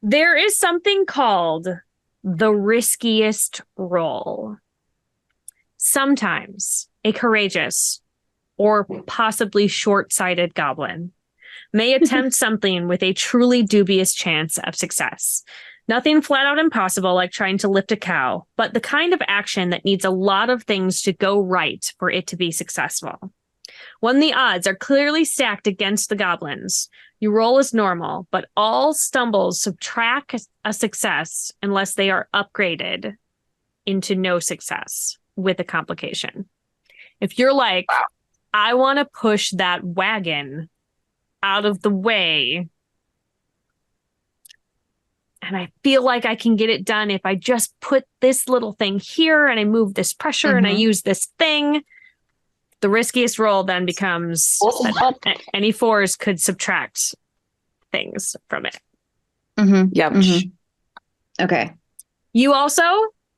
There is something called the riskiest roll. Sometimes a courageous or possibly short-sighted goblin may attempt something with a truly dubious chance of success. Nothing flat out impossible like trying to lift a cow, but the kind of action that needs a lot of things to go right for it to be successful. When the odds are clearly stacked against the goblins, you roll as normal, but all stumbles subtract a success unless they are upgraded into no success with a complication. If you're like, I want to push that wagon out of the way, and I feel like I can get it done if I just put this little thing here and I move this pressure and I use this thing, the riskiest roll then becomes any 4s could subtract things from it. Yep. Okay. You also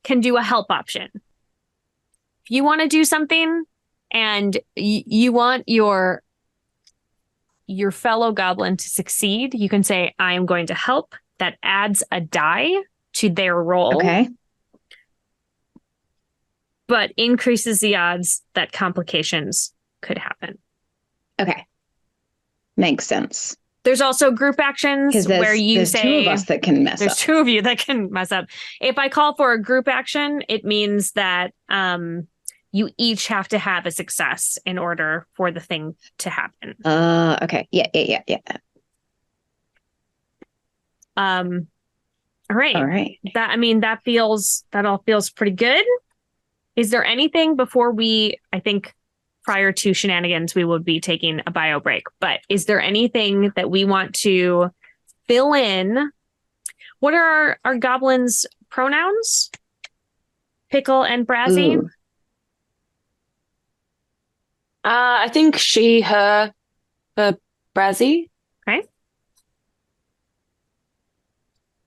can do a help option. If you want to do something and you want your fellow goblin to succeed, you can say, I am going to help. That adds a die to their roll. Okay. But increases the odds that complications could happen. Okay. Makes sense. There's also group actions where you say two of us that can mess up. There's two of you that can mess up. If I call for a group action, it means that you each have to have a success in order for the thing to happen. Okay. Yeah. All right. That all feels pretty good. Is there anything before I think prior to shenanigans, we would be taking a bio break, but is there anything that we want to fill in? What are our goblins' pronouns? Pickle and Brazzy? Ooh. I think she, her Brazzy. Okay.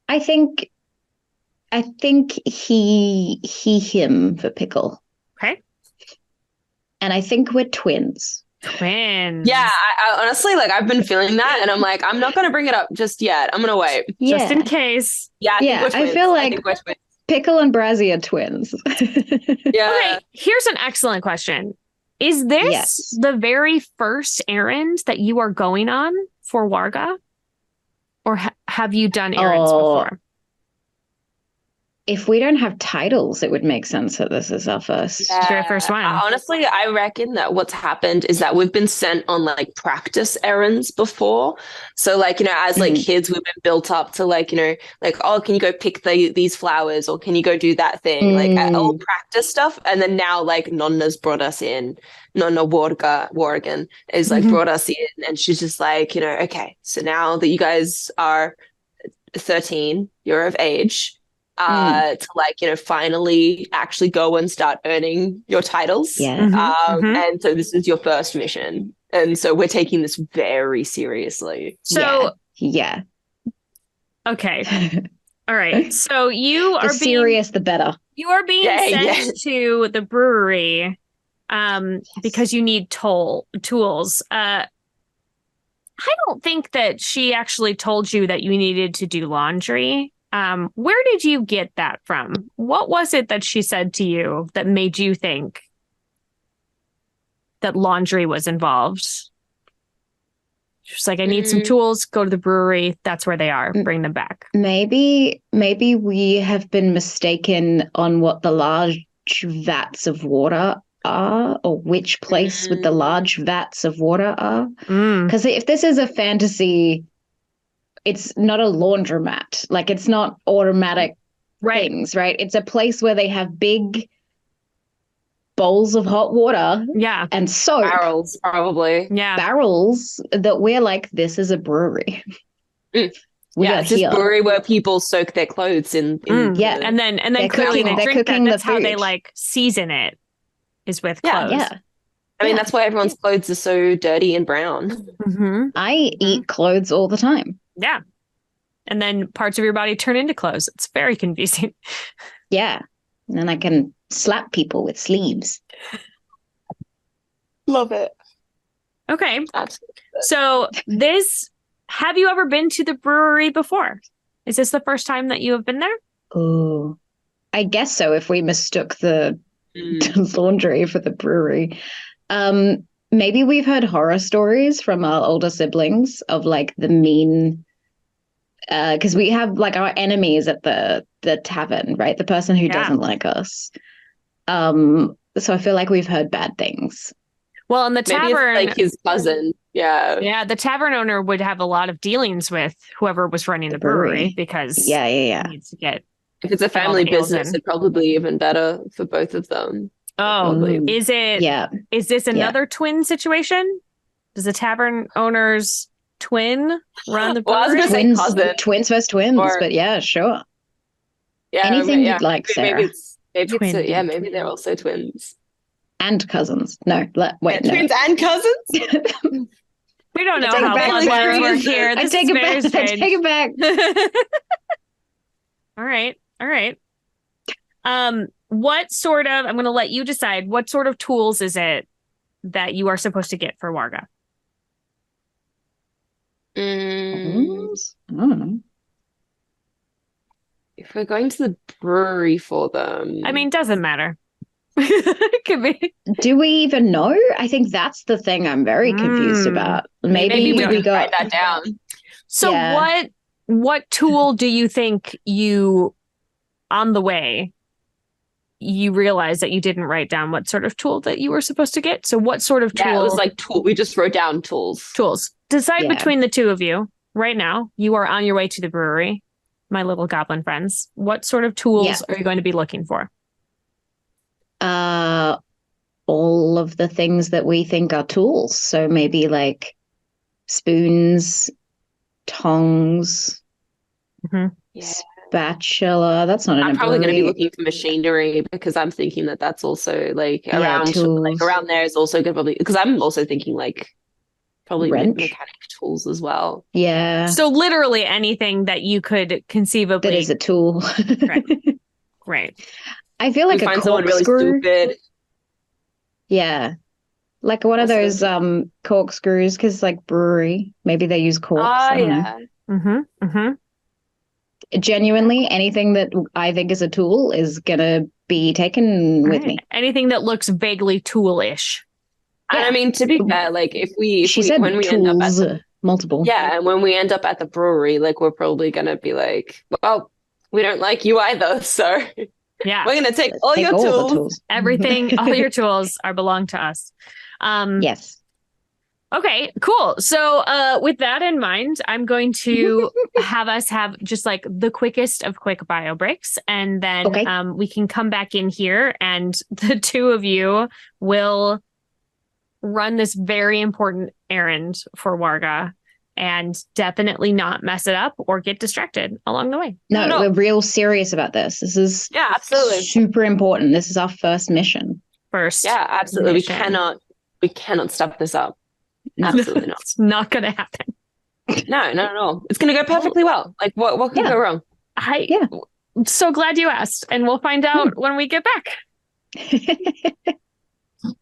I think he, him for Pickle. Okay. And I think we're twins. Twins. Yeah, I honestly, I've been feeling that, and I'm like, I'm not going to bring it up just yet. I'm going to wait. Yeah. Just in case. Yeah, I feel like Pickle and Brazzy are twins. Yeah. Okay, here's an excellent question. Is this the very first errand that you are going on for Warga? Or have you done errands before? If we don't have titles, it would make sense that this is our first. Very first one. Honestly, I reckon that what's happened is that we've been sent on practice errands before. So as kids, we've been built up to oh, can you go pick these flowers, or can you go do that thing? All practice stuff. And then now Nonna's brought us in. Nonna Wargan is brought us in, and she's just okay, so now that you guys are 13, you're of age. To finally actually go and start earning your titles. Yeah. And so this is your first mission. And so we're taking this very seriously. So yeah. Okay. All right. So you are serious the better. You are being sent to the brewery because you need tools. I don't think that she actually told you that you needed to do laundry. Where did you get that from? What was it that she said to you that made you think that laundry was involved? She's like, I need some tools, go to the brewery. That's where they are. Bring them back. Maybe we have been mistaken on what the large vats of water are, or which place with the large vats of water are. Because if this is a fantasy, it's not a laundromat. It's not automatic things, right? It's a place where they have big bowls of hot water. Yeah. And soap. Barrels, probably. Yeah. Barrels that we're this is a brewery. It's this brewery where people soak their clothes in yeah. And then clearly they drink that. That's how they season it, is with clothes. Yeah. I mean, that's why everyone's clothes are so dirty and brown. I eat clothes all the time. Yeah. And then parts of your body turn into clothes. It's very confusing. Yeah. And then I can slap people with sleeves. Love it. Okay. Absolutely. So have you ever been to the brewery before? Is this the first time that you have been there? Oh, I guess so, if we mistook the laundry for the brewery. Maybe we've heard horror stories from our older siblings of the mean, because we have our enemies at the tavern, right? The person who doesn't like us. So I feel we've heard bad things. Well, in the tavern, maybe it's his cousin. Yeah. Yeah, the tavern owner would have a lot of dealings with whoever was running the brewery because he needs to get. If it's a family business, it's probably even better for both of them. Oh, is it? Yeah. Is this another twin situation? Does the tavern owner's twin run the brewery? Well, I was going to say cousin. Twins versus twins, but yeah, sure. Yeah, anything you'd like, Sarah. Maybe they're also twins. And cousins. No, wait, no. Twins and cousins? We don't know how bloodlines work here. I take it back. All right. What sort of, I'm going to let you decide, what sort of tools is it that you are supposed to get for Warga? I don't know. If we're going to the brewery for them. I mean, doesn't matter. It could be. Do we even know? I think that's the thing I'm very confused about. Maybe we go write that down. So what tool do you think you on the way you realized that you didn't write down what sort of tool that you were supposed to get? So what sort of tool? Yeah, it was like tool. We just wrote down tools. Tools. Decide between the two of you right now. You are on your way to the brewery, my little goblin friends. What sort of tools are you going to be looking for? All of the things that we think are tools. So maybe like spoons, tongs, spatula. That's not. I'm probably going to be looking for machinery because I'm thinking that that's also like around around there is also going to probably because I'm also thinking like probably mechanic tools as well. Yeah. So literally anything that you could conceivably that is a tool. Right. I feel like we find someone really stupid. Yeah. Like one of those corkscrews, because like brewery, maybe they use corks. Oh, yeah. Genuinely, anything that I think is a tool is gonna be taken with me. Anything that looks vaguely toolish. And I mean, to be fair, like if we when we end up at multiple. Yeah, and when we end up at the brewery, like we're probably gonna be like, well, we don't like you either, so yeah, we're gonna take all your tools. Everything, all your tools belong to us. Yes. Okay, cool. So with that in mind, I'm going to have us have just like the quickest of quick bio breaks. And then we can come back in here and the two of you will run this very important errand for Warga and definitely not mess it up or get distracted along the way. No, we're real serious about this. This is absolutely super important. This is our first mission. Yeah, absolutely. Mission. We cannot stop this up. Absolutely not. It's not going to happen. No, not at all. It's going to go perfectly well. Like what could go wrong? I'm so glad you asked, and we'll find out when we get back. Okay, bye.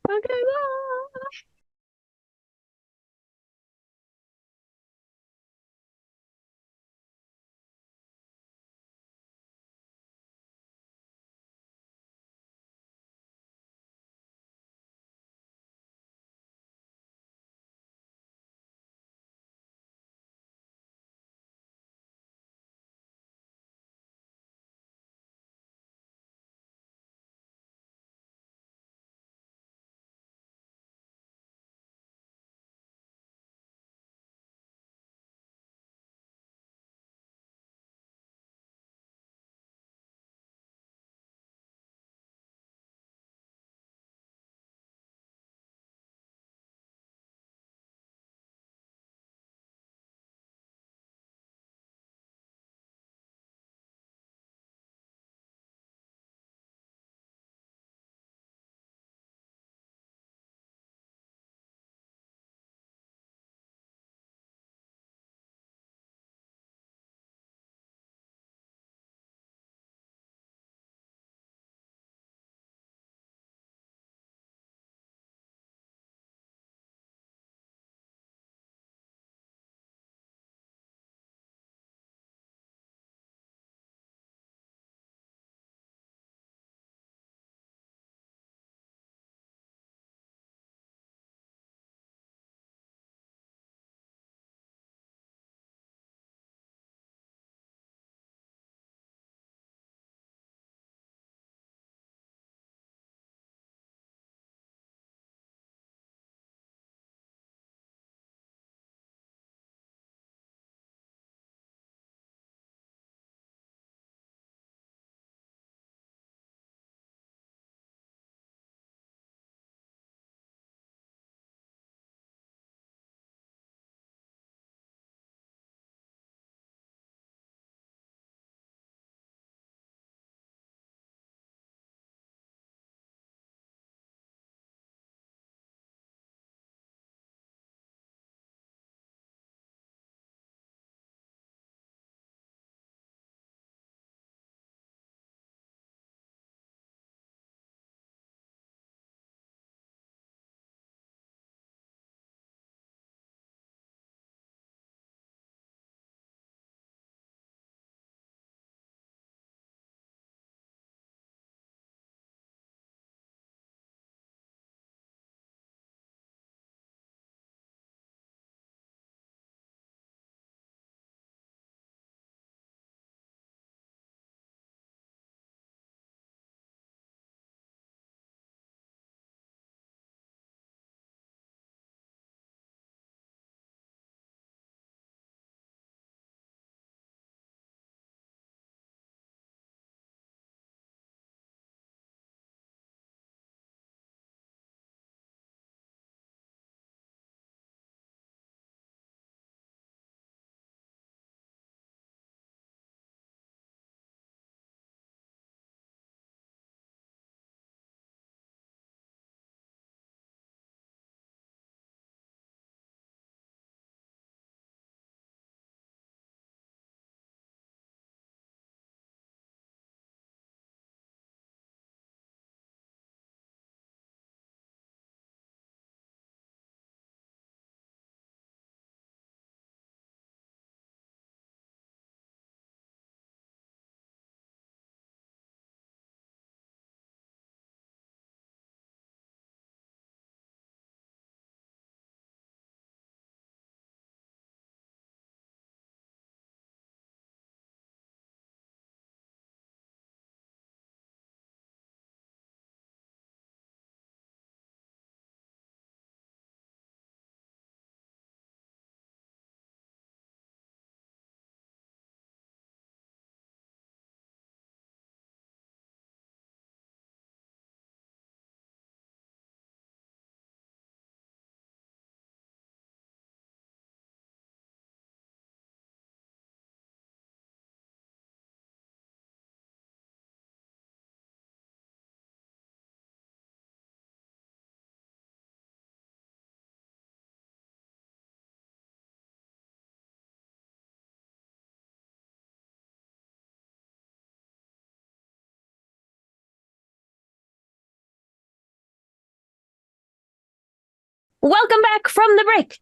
Welcome back from the break.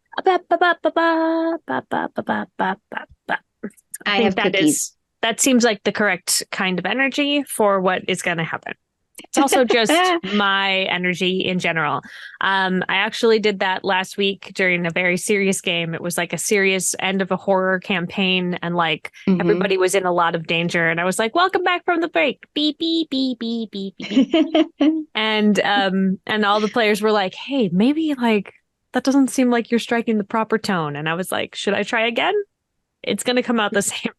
I have cookies. That seems like the correct kind of energy for what is going to happen. It's also just my energy in general. I actually did that last week during a very serious game. It was like a serious end of a horror campaign, and like everybody was in a lot of danger. And I was like, "Welcome back from the break." Beep beep beep beep beep beep. And all the players were like, "Hey, maybe like that doesn't seem like you're striking the proper tone." And I was like, "Should I try again?" It's going to come out the same.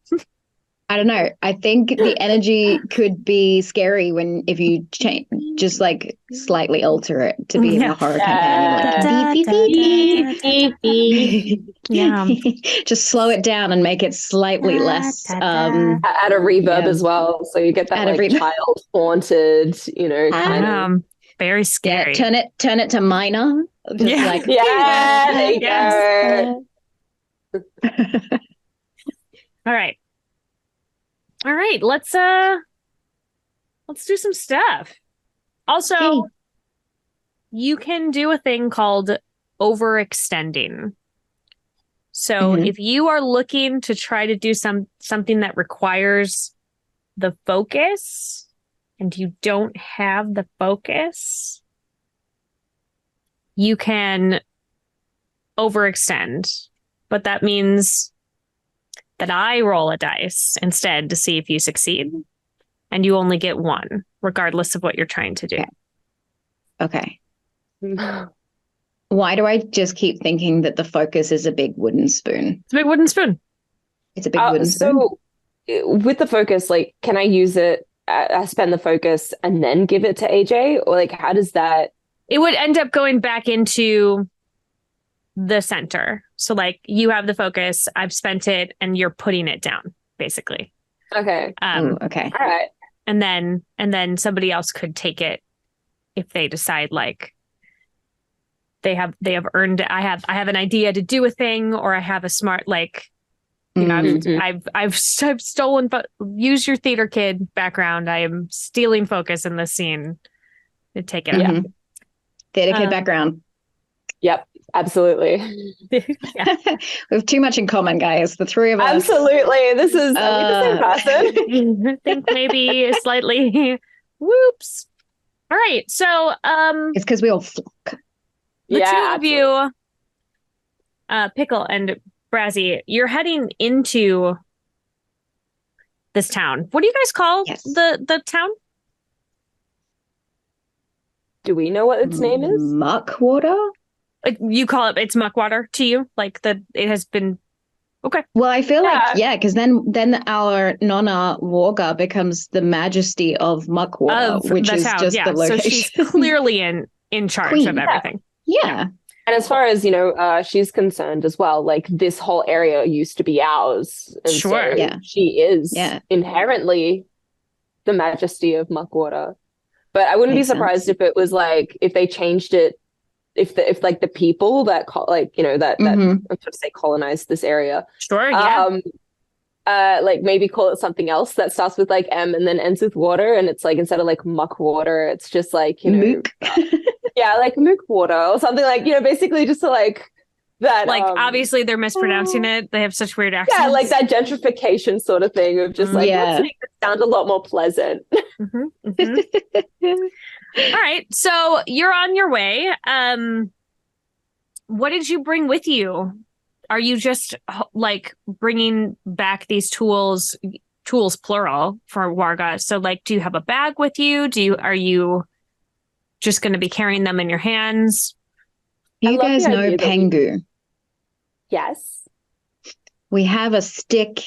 I don't know. I think the energy could be scary if you change, just like slightly alter it to be in a horror campaign. Like beep, beep, beep, beep. Yeah. Just slow it down and make it slightly less. Add a reverb as well, so you get that like child haunted, kind of very scary. Yeah, turn it to minor. Just like there you go. All right, let's do some stuff. Also, you can do a thing called overextending. So if you are looking to try to do something that requires the focus and you don't have the focus, you can overextend. But that means that I roll a dice instead to see if you succeed. And you only get one, regardless of what you're trying to do. Okay. Why do I just keep thinking that the focus is a big wooden spoon? It's a big wooden spoon. It's a big wooden spoon. So with the focus, like, can I use it, spend the focus and then give it to AJ? Or like, how does that? It would end up going back into the center. So like you have the focus, I've spent it, and you're putting it down, basically. Okay. Okay. All right. And then somebody else could take it if they decide like they have earned it. I have an idea to do a thing, or I have a smart I've stolen, but use your theater kid background. I am stealing focus in this scene to take it out. Theater kid background. Yep. Absolutely. We have too much in common, guys. The three of us. Absolutely. This is the same person. I think maybe slightly. Whoops. All right. So it's because we all flock. The two of you, Pickle and Brazzy, you're heading into this town. What do you guys call the town? Do we know what its name is? Muckwater? You call it's Muckwater to you? Like that it has been okay. Well, I feel like because then our Nonna Warga becomes the Majesty of Muckwater, which is town. just the location. So she's clearly in charge of everything. Yeah. And as far as she's concerned as well, like this whole area used to be ours. And sure. So she is inherently the Majesty of Muckwater. But I wouldn't be surprised if it was like if they changed it. If like the people that that I'm trying to say colonized this area, like maybe call it something else that starts with like M and then ends with water, and it's like instead of like muck water, it's just like mook. like mook water or something like basically just to like that. Like obviously they're mispronouncing it. They have such weird accents. Yeah, like that gentrification sort of thing of just like let's make it sound a lot more pleasant. All right, so you're on your way. What did you bring with you? Are you just like bringing back these tools plural for Warga? So like, do you have a bag with you? Are you just going to be carrying them in your hands? You guys know Pengu? Yes. We have a stick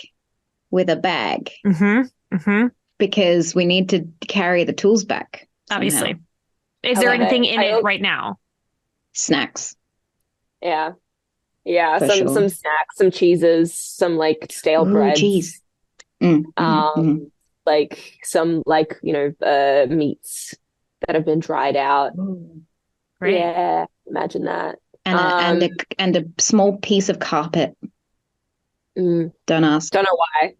with a bag because we need to carry the tools back. Obviously. Somehow. Is there anything in it right now? Snacks. Yeah. Some snacks, some cheeses, some like stale bread. Cheese. Like some like meats that have been dried out. Great. Yeah, imagine that. And a small piece of carpet. Don't ask. Don't know why.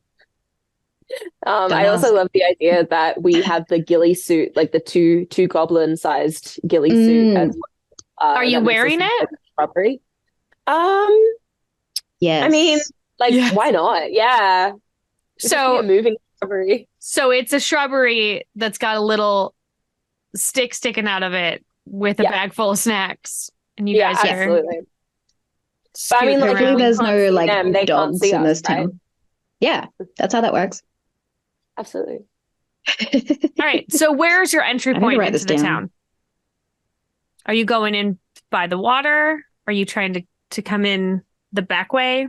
I also love the idea that we have the ghillie suit, like the two goblin-sized ghillie suit. As are you wearing it? shrubbery. Yes. I mean, why not? Yeah. So a moving shrubbery. So it's a shrubbery that's got a little stick sticking out of it with a bag full of snacks, and you guys are absolutely. But I mean, hopefully there's no like dogs in this town. Right? Yeah, that's how that works. Absolutely. All right. So where's your entry point into the town? Are you going in by the water? Are you trying to come in the back way?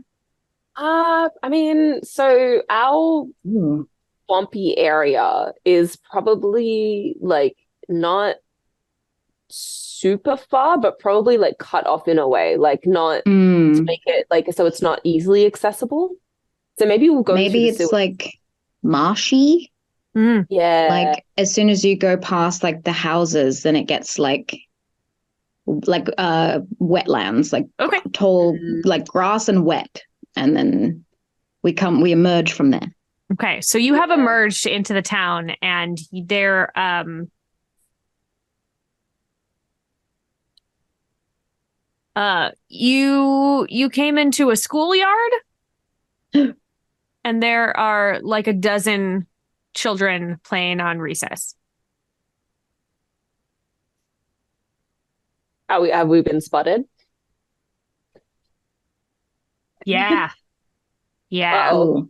I mean, so our swampy area is probably like not super far, but probably like cut off in a way, like not to make it like so it's not easily accessible. So maybe we'll go. Maybe it's like marshy. Yeah. Like as soon as you go past like the houses, then it gets like wetlands, like tall, like grass and wet, and then we emerge from there. Okay, so you have emerged into the town, and there you came into a schoolyard and there are like a dozen children playing on recess. Have we been spotted? Yeah. Yeah. Uh-oh.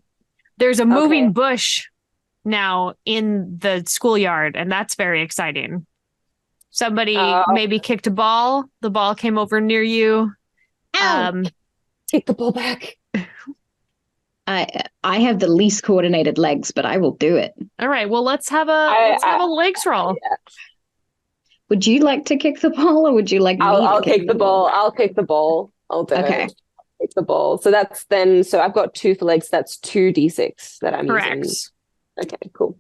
There's a moving bush now in the schoolyard, and that's very exciting. Somebody maybe kicked a ball. The ball came over near you. Take the ball back. I have the least coordinated legs, but I will do it. All right. Well, let's have a legs roll. Yeah. Would you like to kick the ball, or would you like me I'll kick the ball? I'll kick the ball. I'll do it. Kick the ball. So that's then. So I've got 2 for legs. That's 2d6 that I'm using. Okay, cool.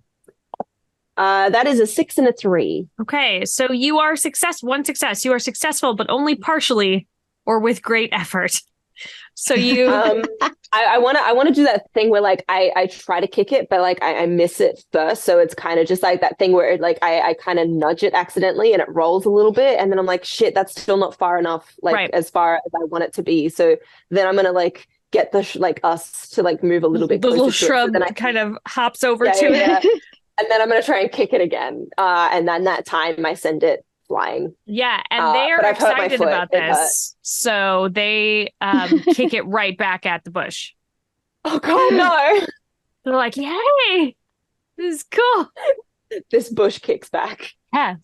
That is a 6 and a 3. Okay, so you are one success. You are successful, but only partially or with great effort. So you, I want to do that thing where like I try to kick it, but like I miss it first. So it's kind of just like that thing where it, like I kind of nudge it accidentally and it rolls a little bit, and then I'm like, shit, that's still not far enough, like as far as I want it to be. So then I'm gonna like get the us to like move a little bit. The closer little to shrub it. So then kind of hops over to it. And then I'm going to try and kick it again. And then that time I send it flying. Yeah. And they are excited about this. So they kick it right back at the bush. Oh, God, no. They're like, yay. This is cool. This bush kicks back. Yeah.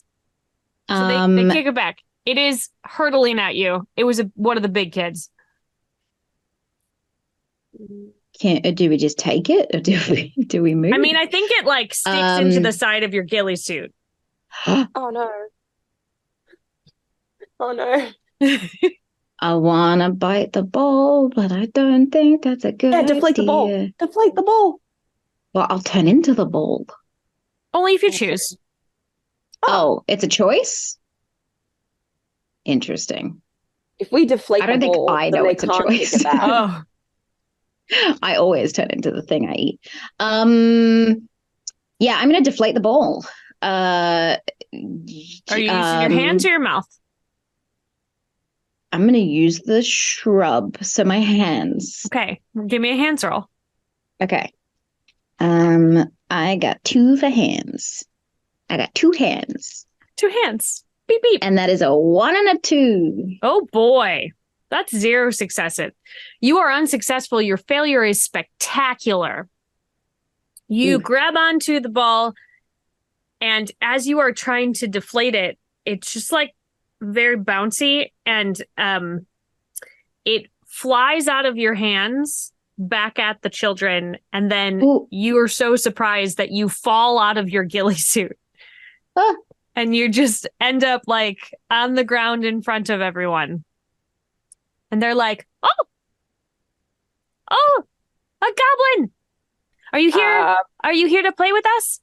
So they kick it back. It is hurtling at you. It was one of the big kids. Do we just take it, or do we move? I mean, I think it like sticks into the side of your ghillie suit. Oh no! Oh no! I wanna bite the ball, but I don't think that's a good idea. Deflate the ball. Deflate the ball. Well, I'll turn into the ball. Only if you choose. Oh, it's a choice. Interesting. If we deflate, I don't think I know it's a choice. Oh. I always turn into the thing I eat. Yeah, I'm going to deflate the ball. Are you using your hands or your mouth? I'm going to use the shrub, so my hands. Okay, give me a hands roll. Okay. I got 2 for hands. I got 2 hands. 2 hands. Beep, beep. And that is a 1 and a 2. Oh, boy. That's 0 successes. You are unsuccessful. Your failure is spectacular. You grab onto the ball, and as you are trying to deflate it, it's just like very bouncy, and it flies out of your hands back at the children, and then you are so surprised that you fall out of your ghillie suit. And you just end up like on the ground in front of everyone. And they're like, oh, a goblin. Are you here? Are you here to play with us?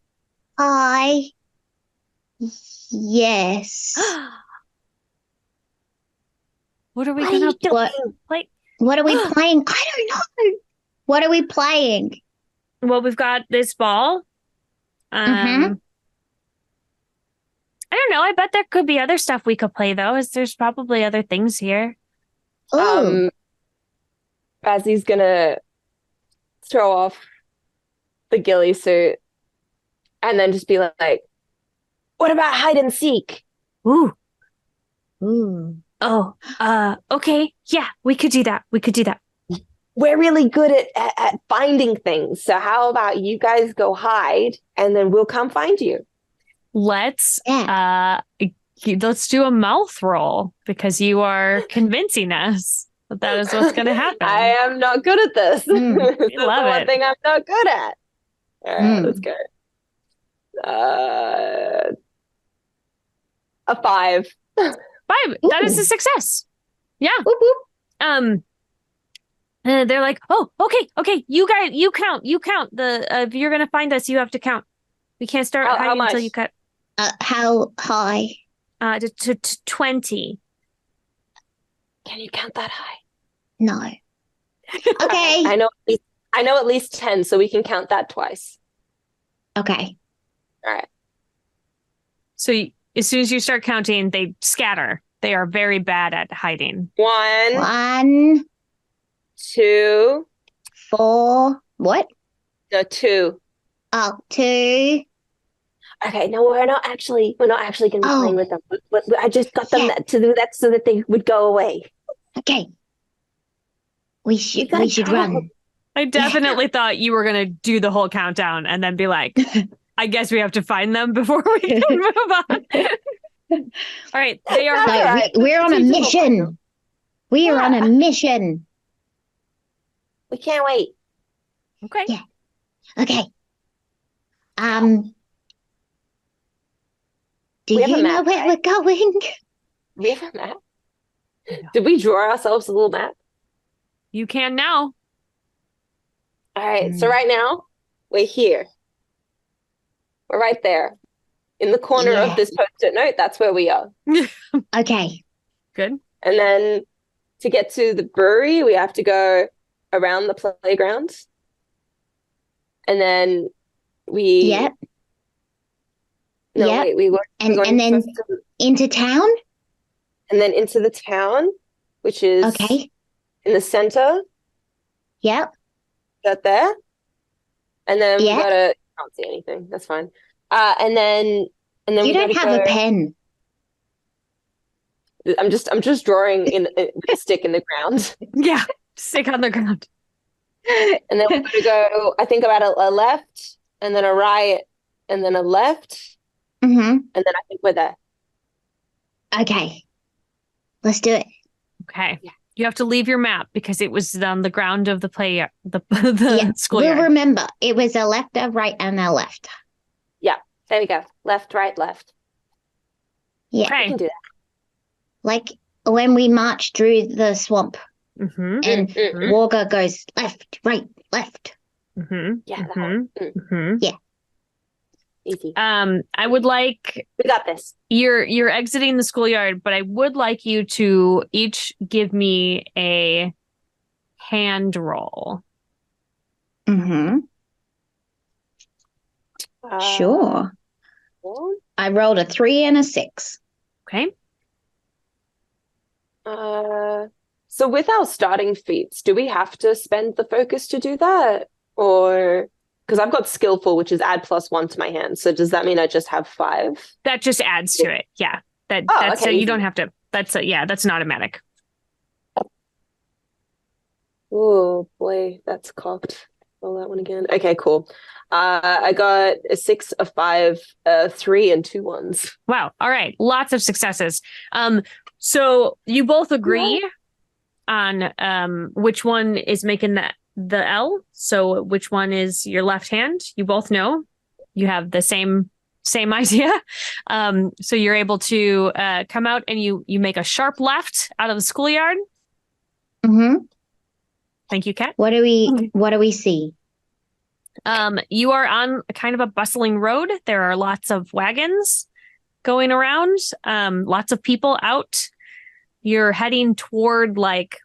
Yes. What are we going to play? What are we playing? I don't know. What are we playing? Well, we've got this ball. I don't know. I bet there could be other stuff we could play, though, as there's probably other things here. Oh. Bazzy's gonna throw off the ghillie suit and then just be like, what about hide and seek? Ooh. Ooh. Oh, okay. Yeah, we could do that. We could do that. We're really good at finding things. So how about you guys go hide and then we'll come find you? Let's do a mouth roll because you are convincing us that is what's going to happen. I am not good at this. This is the one thing I'm not good at. All right, let's go. A 5. 5. Ooh. That is a success. Yeah. Whoop, whoop. They're like, oh, okay. You guys, you count. If you're gonna find us, you have to count. We can't start hiding until you cut. How high? To 20. Can you count that high? No. Okay. I know at least 10, so we can count that twice. Okay. All right. So as soon as you start counting, they scatter. They are very bad at hiding. 1, 2, 4. What? No, 2. Oh, 2. Okay, no, we're not actually going to be playing with them. But I just got them to do that so that they would go away. Okay. We should run. I definitely thought you were going to do the whole countdown and then be like, I guess we have to find them before we can move on. All right, they are. No, we're on a mission. We are on a mission. We can't wait. Okay. Yeah. Okay. Do you know where we're going? We have a map. Did we draw ourselves a little map? You can now. All right. So right now, we're here. We're right there. In the corner of this post-it note, that's where we are. Okay. Good. And then to get to the brewery, we have to go around the playground. And then we... Yep. No, wait, we were and then into town? And then into the town, which is in the center. Yep. That there. And then we gotta... I can't see anything. That's fine. And then you don't have a pen. I'm just drawing in a stick in the ground. Yeah, stick on the ground. And then we're gonna go, I think, about a left, and then a right, and then a left. Mm-hmm. And then I think we're there. Okay. Let's do it. Okay. Yeah. You have to leave your map because it was on the ground of the schoolyard. We'll remember. It was a left, a right, and a left. Yeah. There we go. Left, right, left. Yeah. Okay. We can do that. Like when we march through the swamp and Walker goes left, right, left. Mm-hmm. Yeah. Yeah. Easy. I would like... We got this. You're exiting the schoolyard, but I would like you to each give me a hand roll. Mm-hmm. Sure. I rolled a 3 and a 6. Okay. So with our starting feats, do we have to spend the focus to do that? Or... Because I've got skillful, which is add +1 to my hand. So does that mean I just have 5? That just adds to it. Yeah. That's okay, so you don't have to. That's an automatic. Oh boy, that's cocked. Roll that one again. Okay, cool. I got a 6, a 5, a 3, and 2 ones. Wow. All right. Lots of successes. So you both agree on which one is making the L. So which one is your left hand? You both know. You have the same idea. So you're able to come out and you make a sharp left out of the schoolyard. Mm-hmm. Thank you, Kat. What do we see? You are on kind of a bustling road. There are lots of wagons going around, lots of people out. You're heading toward like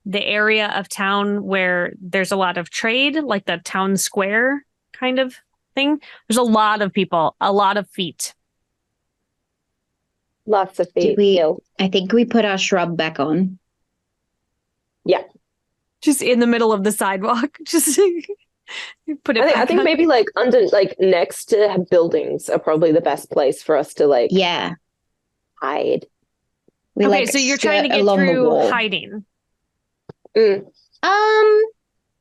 the area of town where there's a lot of trade, like the town square kind of thing. There's a lot of people, a lot of feet. Lots of feet. I think we put our shrub back on. Yeah. Just in the middle of the sidewalk. Just put it I think maybe like under, like next to buildings are probably the best place for us to like hide. Okay, so you're trying to get through hiding.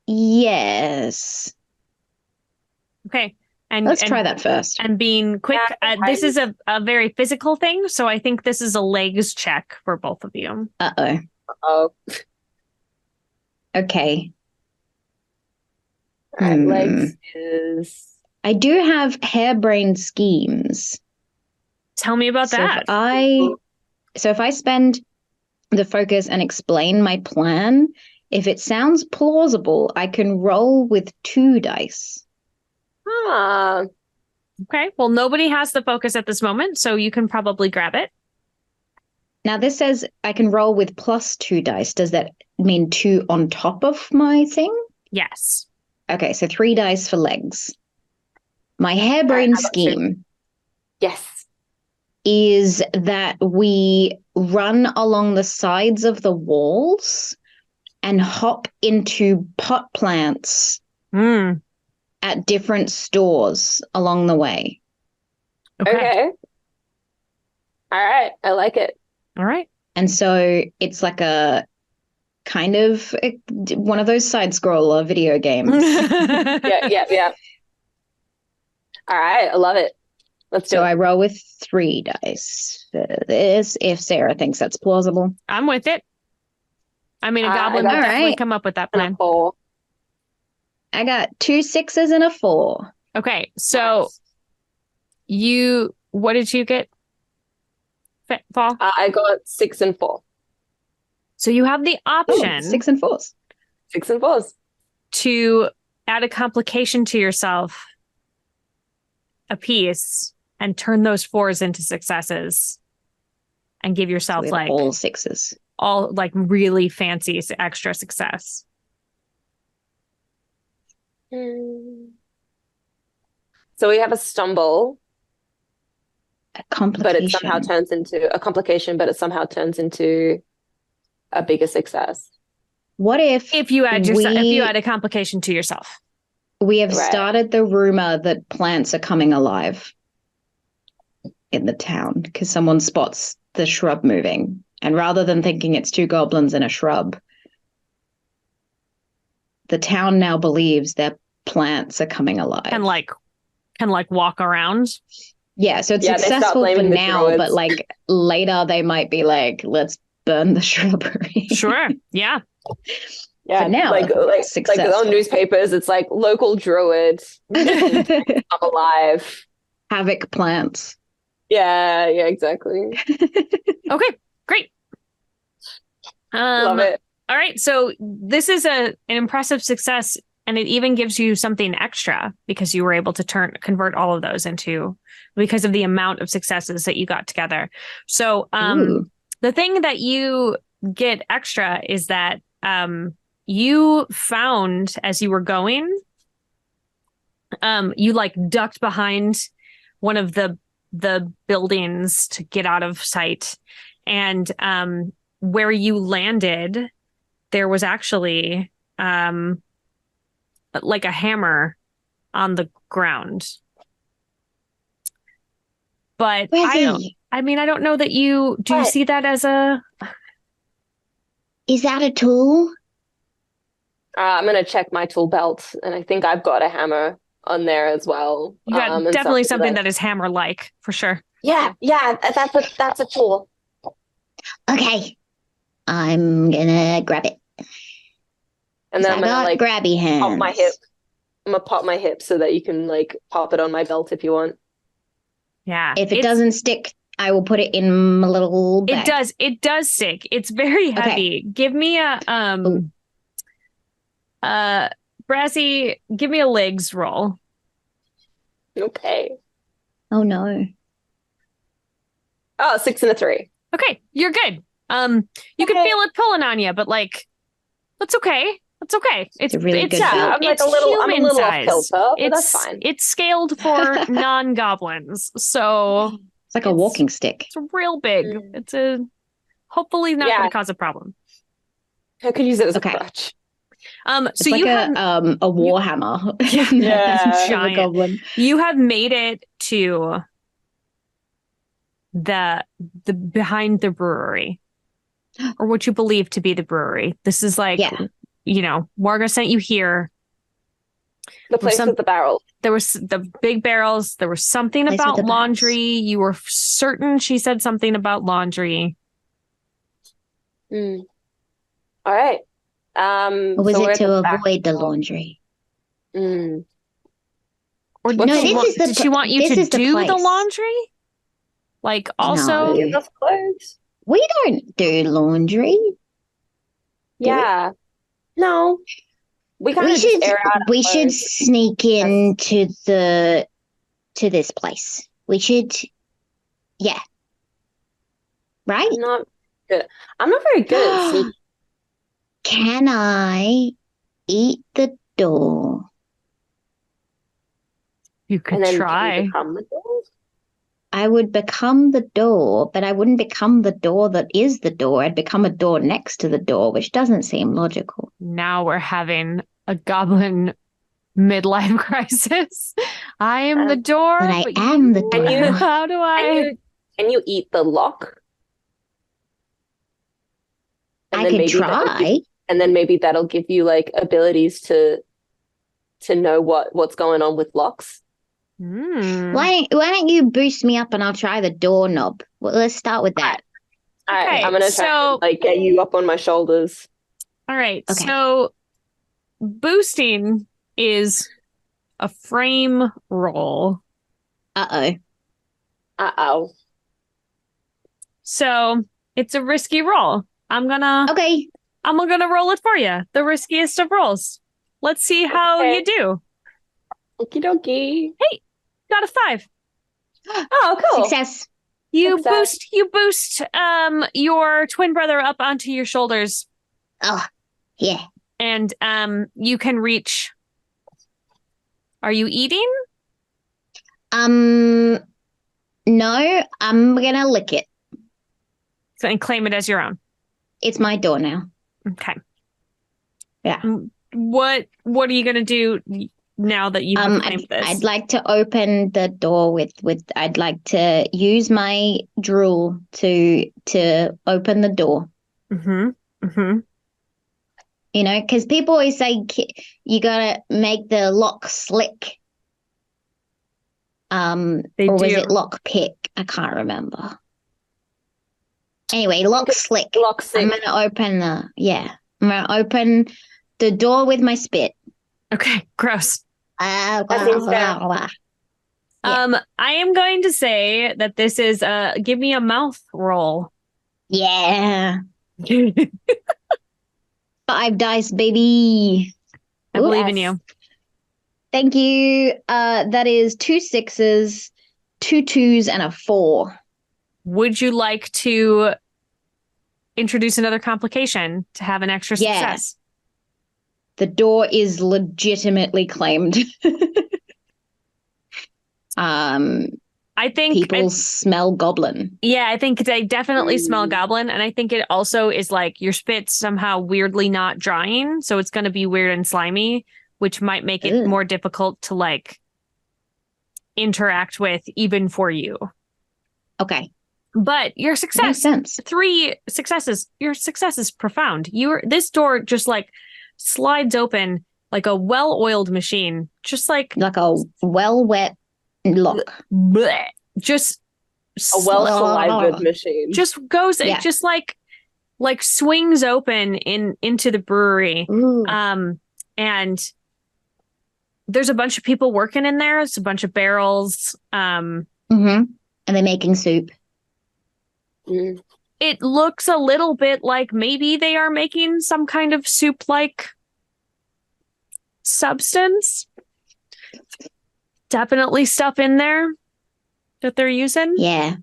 Yes. Okay. Let's try that first. And being quick. This is a very physical thing, so I think this is a legs check for both of you. Uh-oh. Okay. All right, legs is... I do have harebrained schemes. Tell me about that. So if I spend the focus and explain my plan, if it sounds plausible, I can roll with 2 dice. Okay. Well, nobody has the focus at this moment, so you can probably grab it. Now, this says I can roll with plus 2 dice. Does that mean 2 on top of my thing? Yes. Okay, so 3 dice for legs. My harebrained scheme. Yes. Is that we run along the sides of the walls and hop into pot plants at different stores along the way. Okay. All right. I like it. All right. And so it's like a kind of one of those side scroller video games. Yeah. All right. I love it. Let's do it. So I roll with 3 dice for this, if Sarah thinks that's plausible. I'm with it. I mean, a goblin would definitely come up with that plan. I got 2 6s and a 4. Okay, so what did you get, Paul? I got 6 and 4. So you have the option 6 and 4s. 6 and 4s. To add a complication to yourself a piece and turn those 4s into successes and give yourself like all 6s. All like really fancy extra success. So we have a stumble. A complication. But it somehow turns into a complication, but it somehow turns into a bigger success. What if you add a complication to yourself? We have started the rumor that plants are coming alive in the town because someone spots the shrub moving. And rather than thinking it's 2 goblins in a shrub, the town now believes their plants are coming alive. Can walk around. Yeah, so it's successful for now, but like later they might be like, let's burn the shrubbery. Sure. Yeah. Yeah, but now, like on newspapers, it's like local druid come alive. Havoc plants. Yeah, exactly. Okay, great. Love it. All right, so this is an impressive success, and it even gives you something extra because you were able to convert all of those because of the amount of successes that you got together. So the thing that you get extra is that you found as you were going, you like ducked behind one of the buildings to get out of sight. And where you landed, there was actually like a hammer on the ground. But I don't know that you see that as a... Is that a tool? I'm going to check my tool belt, and I think I've got a hammer on there as well. You got definitely something that is hammer-like, for sure. Yeah, that's a tool. Okay. I'm going to grab it. And then I'm going to grabby hands. Pop my hip. I'm going to pop my hip so that you can like pop it on my belt if you want. Yeah. If it doesn't stick, I will put it in my little bag. It does stick. It's very heavy. Okay. Give me Brassy, give me a legs roll. Okay. Oh no. Oh, 6 and a 3. Okay, you're good. You can feel it pulling on you, but like that's okay. That's okay. It's a really good I'm like a little off kilter, but that's fine. It's scaled for non-goblins, so it's like a walking stick. It's real big. It's hopefully not going to cause a problem. I could use it as a Okay. crutch. So It's like you a war hammer. Yeah. Giant. Goblin. You have made it to the behind the brewery, or what you believe to be the brewery. This is like, Morga sent you here. The place with the barrel. There was the big barrels. There was something about laundry. Barrels. You were certain she said something about laundry. All right. Or was it to avoid the laundry? Or did she want you to do the laundry? Like, also give us clothes. We don't do laundry. Yeah. No. We kind of just air out. We should sneak into to this place. We should, yeah. Right? I'm not very good at sneaking. Can I eat the door? You could try. Become the door? I would become the door, but I wouldn't become the door that is the door. I'd become a door next to the door, which doesn't seem logical. Now we're having a goblin midlife crisis. I am the door. But I am the door. How do I? Can you eat the lock? I could try. And then maybe that'll give you like abilities to know what's going on with locks. Why don't you boost me up and I'll try the doorknob? Well, let's start with that. All right, I'm gonna try to like get you up on my shoulders. All right, okay. So boosting is a frame roll. Uh-oh. So it's a risky roll. I'm gonna roll it for you. The riskiest of rolls. Let's see how you do. Okie dokie. Hey, got a 5. Oh, cool. Success. You boost your twin brother up onto your shoulders. Oh, yeah. And you can reach. Are you eating? No, I'm gonna lick it. So, and claim it as your own. It's my door now. Okay. Yeah. What are you gonna do now that you have claimed this? I'd like to open the door with I'd like to use my drool to open the door. You know, because people always say you gotta make the lock slick. Or was it lock pick? I can't remember. Anyway, lock slick. Lock slick. I'm gonna open the door with my spit. Okay, gross. Yeah. I am going to say that this is give me a mouth roll. Yeah. 5 dice, baby. I believe in you. Thank you. That is 2 6s, 2 2s, and a 4. Would you like to introduce another complication to have an extra success? The door is legitimately claimed. I think people smell goblin. Yeah, I think they definitely smell goblin. And I think it also is like your spit's somehow weirdly not drying. So it's going to be weird and slimy, which might make it more difficult to like interact with even for you. Okay. But your success, makes sense. 3 successes, your success is profound. This door just like slides open like a well-oiled machine, just like a well-wet lock. Bleh, just a well-salivated machine. Just goes, it just like swings open into the brewery. And there's a bunch of people working in there. It's a bunch of barrels. And they're making soup. It looks a little bit like maybe they are making some kind of soup-like substance. Definitely stuff in there that they're using. Yeah.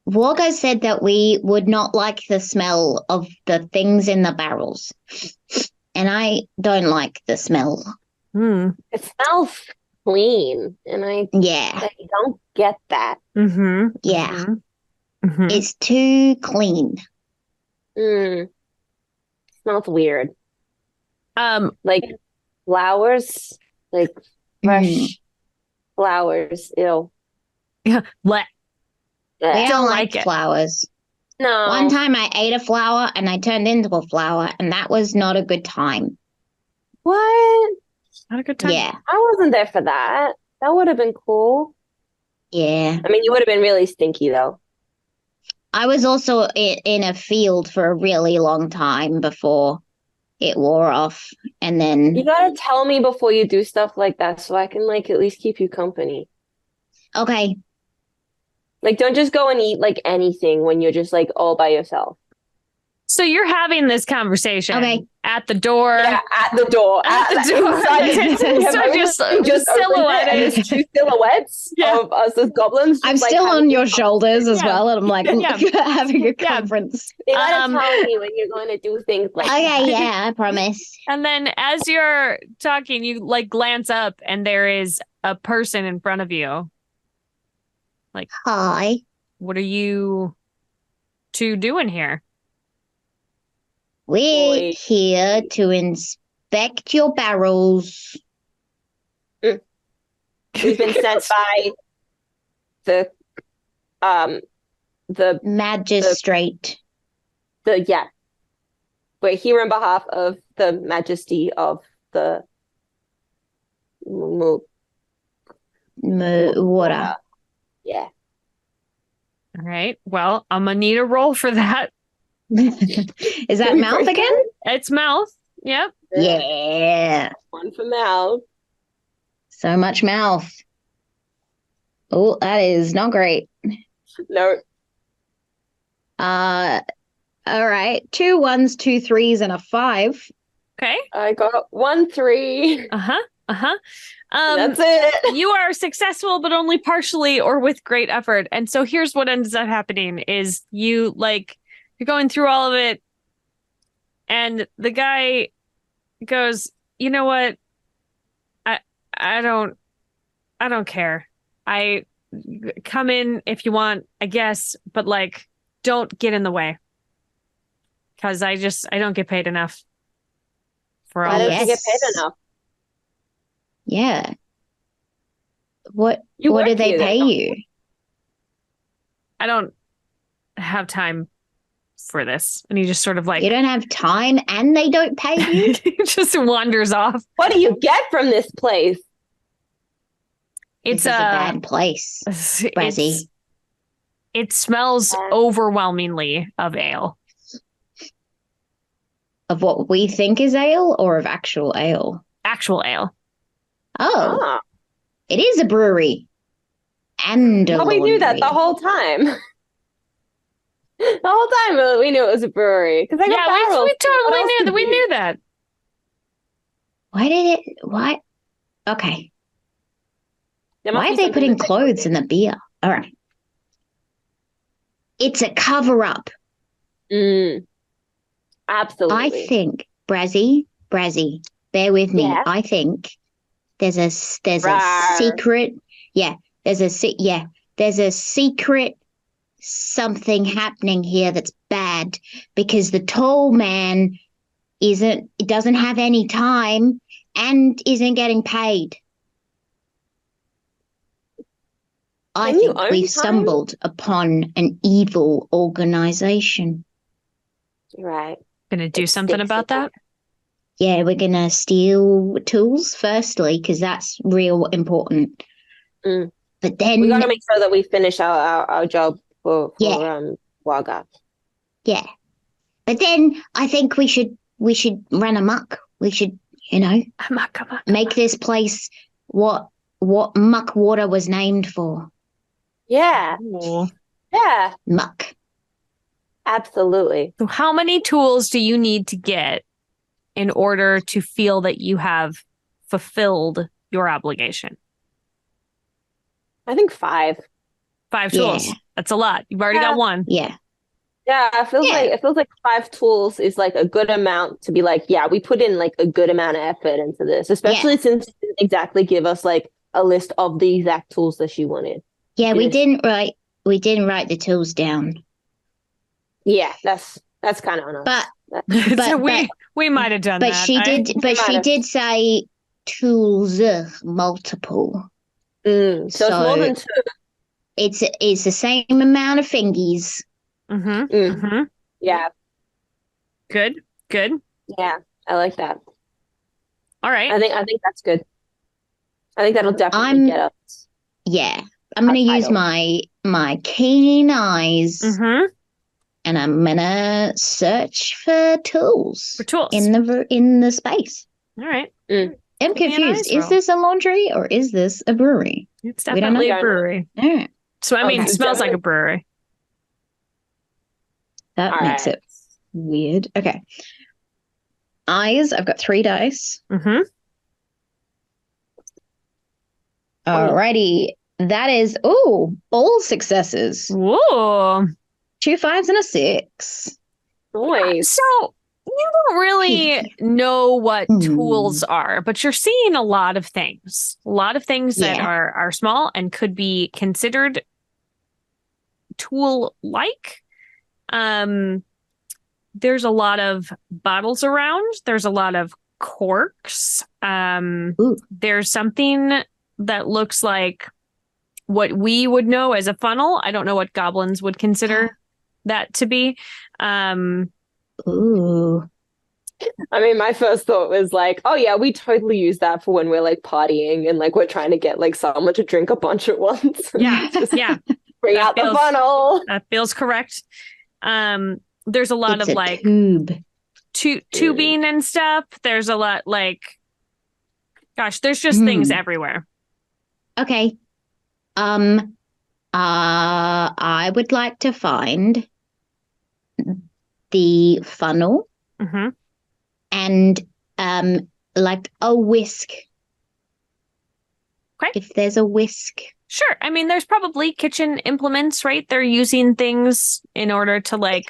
Wargo said that we would not like the smell of the things in the barrels. And I don't like the smell. It smells clean. And I don't get that. Yeah. It's too clean. Smells weird. Like flowers, like fresh flowers. Ew. Yeah. We don't like flowers. No. One time I ate a flower and I turned into a flower, and that was not a good time. What? Not a good time? Yeah. I wasn't there for that. That would have been cool. Yeah. I mean, you would have been really stinky, though. I was also in a field for a really long time before it wore off, and then... You gotta tell me before you do stuff like that so I can, like, at least keep you company. Okay. Like, don't just go and eat, like, anything when you're just, like, all by yourself. So you're having this conversation at the door. Yeah, at the door. At the door. So just silhouetted. There's two silhouettes of us as goblins. I'm still on your shoulders as well, and I'm like having a conference. You gotta tell me when you're going to do things like that. Yeah, I promise. And then as you're talking, you like glance up and there is a person in front of you. Like, hi. What are you two doing here? We're here to inspect your barrels. We've been sent by the magistrate. We're here on behalf of the majesty of the water. Yeah. All right. Well, I'm gonna need a roll for that. Is that mouth again? It's mouth. Yep. Yeah. One for mouth. So much mouth. Oh, that is not great. No. All right. 2 1s, 2 3s, and a 5. Okay. I got 1 3. That's it. You are successful, but only partially or with great effort. And so here's what ends up happening is you're going through all of it. And the guy goes, you know what? I don't care. I come in if you want, I guess, but like, don't get in the way. Cause I don't get paid enough for all this. Why don't you get paid enough? Yeah. What do they pay you? I don't have time for this. And he just sort of like... You don't have time and they don't pay you? He just wanders off. What do you get from this place? It's a bad place, Brazzy. It smells overwhelmingly of ale. Of what we think is ale or of actual ale? Actual ale. Oh. It is a brewery. And a laundry. We knew that the whole time. The whole time we knew it was a brewery. Because we totally knew that. We knew that. Why? Okay. Why are they putting clothes in the beer? All right. It's a cover-up. Absolutely. I think, Brazzy, bear with me. Yeah. I think there's a secret. Yeah, there's a secret something happening here that's bad because the tall man doesn't have any time and isn't getting paid. I think we've stumbled upon an evil organization. Right. Gonna do something about that? Yeah, we're gonna steal tools firstly because that's real important. But then we gotta make sure that we finish our job for Waga. Yeah. But then I think we should run amok. We should, amok. Make this place what muck water was named for. Yeah. Ooh. Yeah. Muck. Absolutely. So how many tools do you need to get in order to feel that you have fulfilled your obligation? I think 5. 5 tools. Yeah. That's a lot. You've already got 1. Yeah. Yeah, it feels like 5 tools is like a good amount to be like, yeah, we put in like a good amount of effort into this, especially since you didn't exactly give us like a list of the exact tools that she wanted. Yeah, we didn't write the tools down. Yeah, that's kind of on us. But We might have done that. She did say tools multiple. So it's more than two. It's the same amount of fingies. Yeah. Good. Yeah, I like that. All right. I think that's good. I think that'll definitely get us. Yeah. I'm going to use my keen eyes. And I'm going to search for tools. In the space. All right. I'm confused. Is this a laundry or is this a brewery? It's definitely a brewery. All right. So, it smells like a brewery. That makes it weird. Okay. Eyes. I've got 3 dice. Alrighty. That is, all successes. Whoa. 2 5s and a 6. Nice. So you don't really know what tools are, but you're seeing a lot of things. A lot of things that are small and could be considered tool-like. There's a lot of bottles around. There's a lot of corks. There's something that looks like what we would know as a funnel. I don't know what goblins would consider that to be. Ooh. I mean, my first thought was like, oh yeah, we totally use that for when we're like partying and like we're trying to get like someone to drink a bunch at once. Yeah. Bring out the funnel. That feels correct. There's a lot of like tubing and stuff. There's a lot like, gosh, there's just things everywhere. Okay. I would like to find the funnel and like a whisk. Okay. If there's a whisk. Sure. I mean, there's probably kitchen implements, right? They're using things in order to like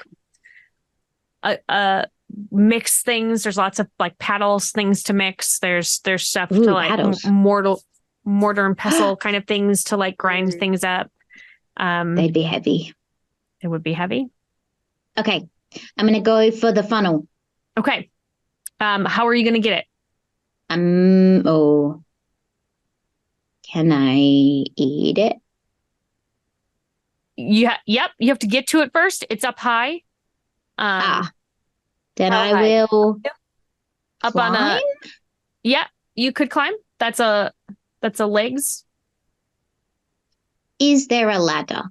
mix things. There's lots of like paddles, things to mix. There's stuff to like mortar and pestle kind of things to like grind things up. They'd be heavy. It would be heavy. Okay. I'm going to go for the funnel. Okay. How are you going to get it? Can I eat it? Yep. You have to get to it first. It's up high. Then I will up climb? on a. Yeah, you could climb. That's a legs. Is there a ladder?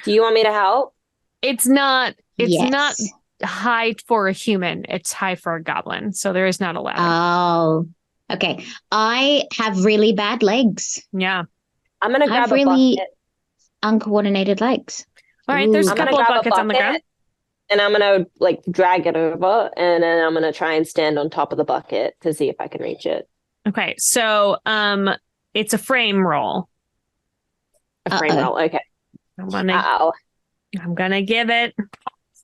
Do you want me to help? It's not high for a human. It's high for a goblin. So there is not a ladder. Oh, okay. I have really bad legs. Yeah. I'm going to grab a bucket. Uncoordinated legs. All right. There's a couple of buckets on the ground. And I'm going to like drag it over and then I'm going to try and stand on top of the bucket to see if I can reach it. Okay. So it's a frame roll. A frame roll. Okay. I'm gonna give it.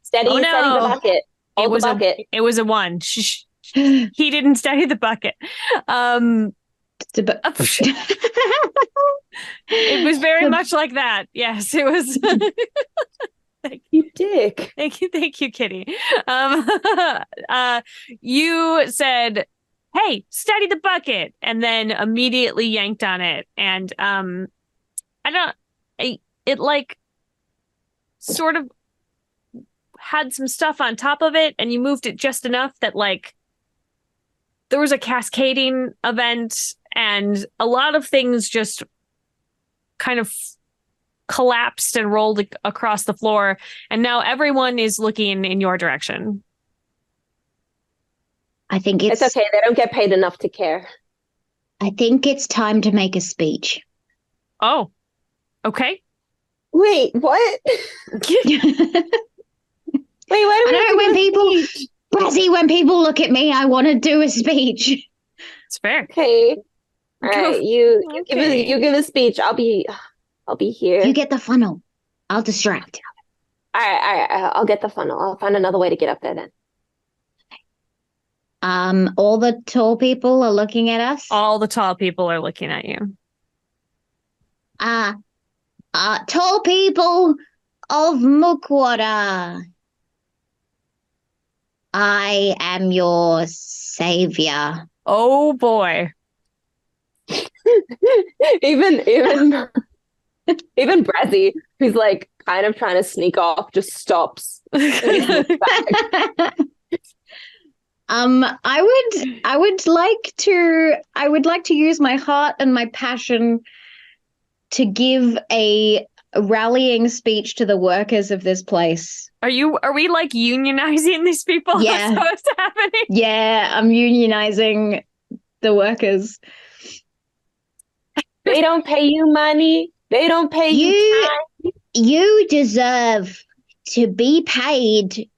Steady the bucket. It was a 1. He didn't steady the bucket. It was very much like that. Yes, it was. Thank you, Dick. Thank you, Kitty. You said, "Hey, steady the bucket," and then immediately yanked on it, and it like sort of had some stuff on top of it, and you moved it just enough that like there was a cascading event, and a lot of things just kind of collapsed and rolled across the floor, and now everyone is looking in your direction. I think it's okay. They don't get paid enough to care. I think it's time to make a speech. Oh, okay. Wait, what? Wait, why do when people look at me, I want to do a speech. It's fair. Okay. All right, you give a speech. I'll be here. You get the funnel. I'll distract. All right. I'll get the funnel. I'll find another way to get up there then. All the tall people are looking at us. All the tall people are looking at you. Tall people of Mukwater. I am your savior. Oh boy. even Brazzy, who's like kind of trying to sneak off, just stops. I would like to use my heart and my passion to give a rallying speech to the workers of this place. Are we like unionizing these people? Yeah. That's what's happening. Yeah, I'm unionizing the workers. They don't pay you money. They don't pay you time. You deserve to be paid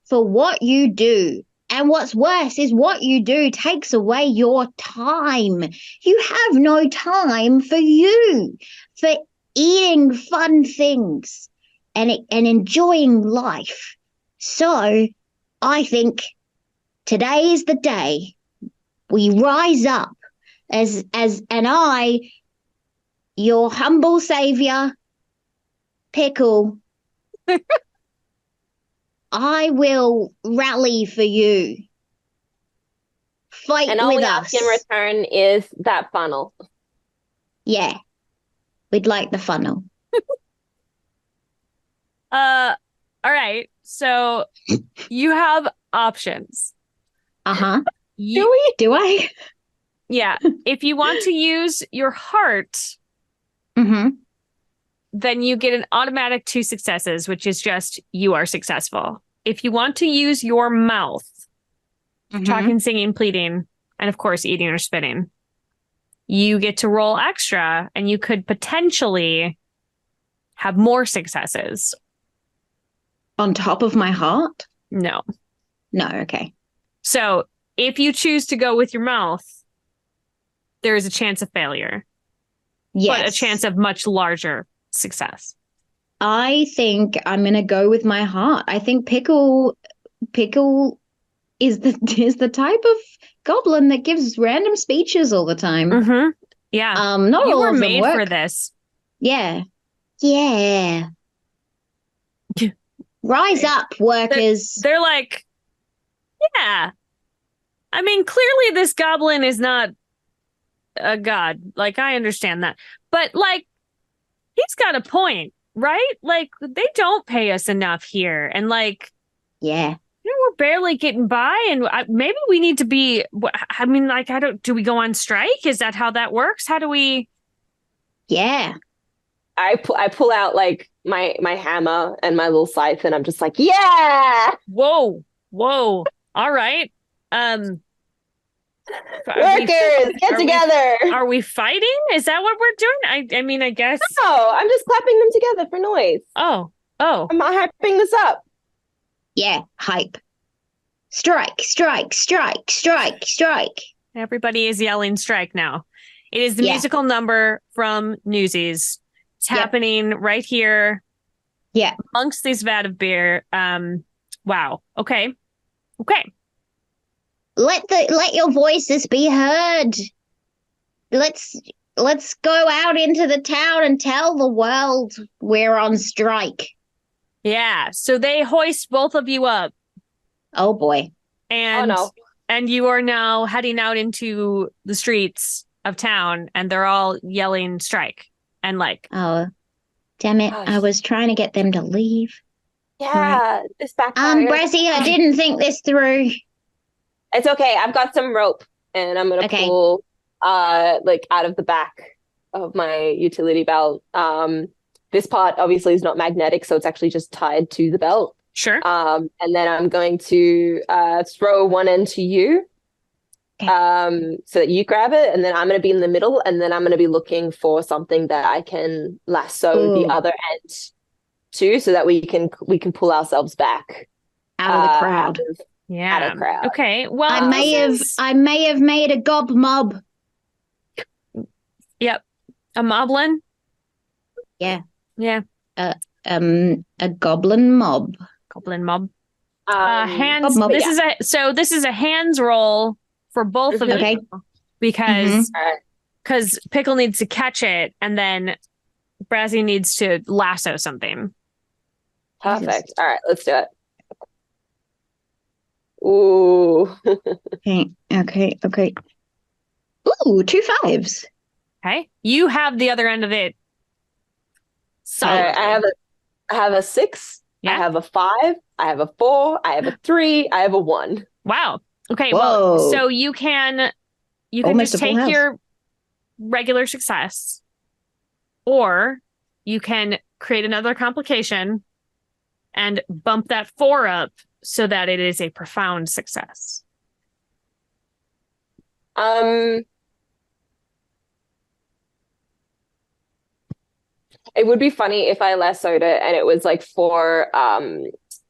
for what you do. And what's worse is what you do takes away your time. You have no time for you, for eating fun things and enjoying life. So I think today is the day we rise up as your humble savior, Pickle, I will rally for you. Fight with us. And all we ask in return is that funnel. Yeah. We'd like the funnel. All right. So you have options. Uh-huh. Do I? Yeah. If you want to use your heart, then you get an automatic 2 successes, which is just you are successful. If you want to use your mouth, talking, singing, pleading, and of course eating or spitting, you get to roll extra and you could potentially have more successes. On top of my heart? No. No, okay. So if you choose to go with your mouth, there is a chance of failure. Yes. But a chance of much larger success. I think I'm going to go with my heart. I think Pickle is the type of goblin that gives random speeches all the time. Yeah. Not you all were of them made work. for this. Yeah. Yeah. Rise up, workers. They're like, yeah. I mean, clearly this goblin is not a god. Like, I understand that. But, like, he's got a point, right? Like, they don't pay us enough here. And, like, yeah. We're barely getting by. And maybe we need to be, I mean, like, do we go on strike? Is that how that works? How do we? Yeah. I pull out, like, my hammer and my little scythe, and I'm just like, yeah! Whoa. All right. Workers, get together. Are we fighting? Is that what we're doing? I mean, I guess. No, I'm just clapping them together for noise. Oh. I'm hyping this up. Yeah, hype. Strike. Everybody is yelling strike now. It is the musical number from Newsies. It's happening right here. Yeah. Amongst this vat of beer. Wow. Okay. Let your voices be heard. Let's go out into the town and tell the world we're on strike. Yeah. So they hoist both of you up. Oh boy. And and you are now heading out into the streets of town, and they're all yelling strike. And like, oh, damn it. I was trying to get them to leave. Yeah, this backfired. Brazzy, I didn't think this through. It's okay. I've got some rope, and I'm gonna pull like out of the back of my utility belt. This part obviously is not magnetic, so it's actually just tied to the belt. Sure. And then I'm going to throw one end to you. So that you grab it, and then I'm going to be in the middle, and then I'm going to be looking for something that I can lasso the other end to, so that we can pull ourselves back out of the crowd. Out of crowd. Okay. Well, I may have made a gob mob. Yep. A moblin. Yeah. A goblin mob. Goblin mob. Hands. Mob, this is a hands roll for both of you, because Pickle needs to catch it, and then Brazzy needs to lasso something. Perfect. All right, let's do it. Ooh. Okay. Ooh, 2 5s. Okay. You have the other end of it. Solid. I have a 6. Yeah. I have a 5. I have a 4. I have a 3. I have a 1. Wow. Okay. Whoa. Well, so you can just take your regular success, or you can create another complication and bump that 4 up so that it is a profound success. It would be funny if I lassoed it and it was like for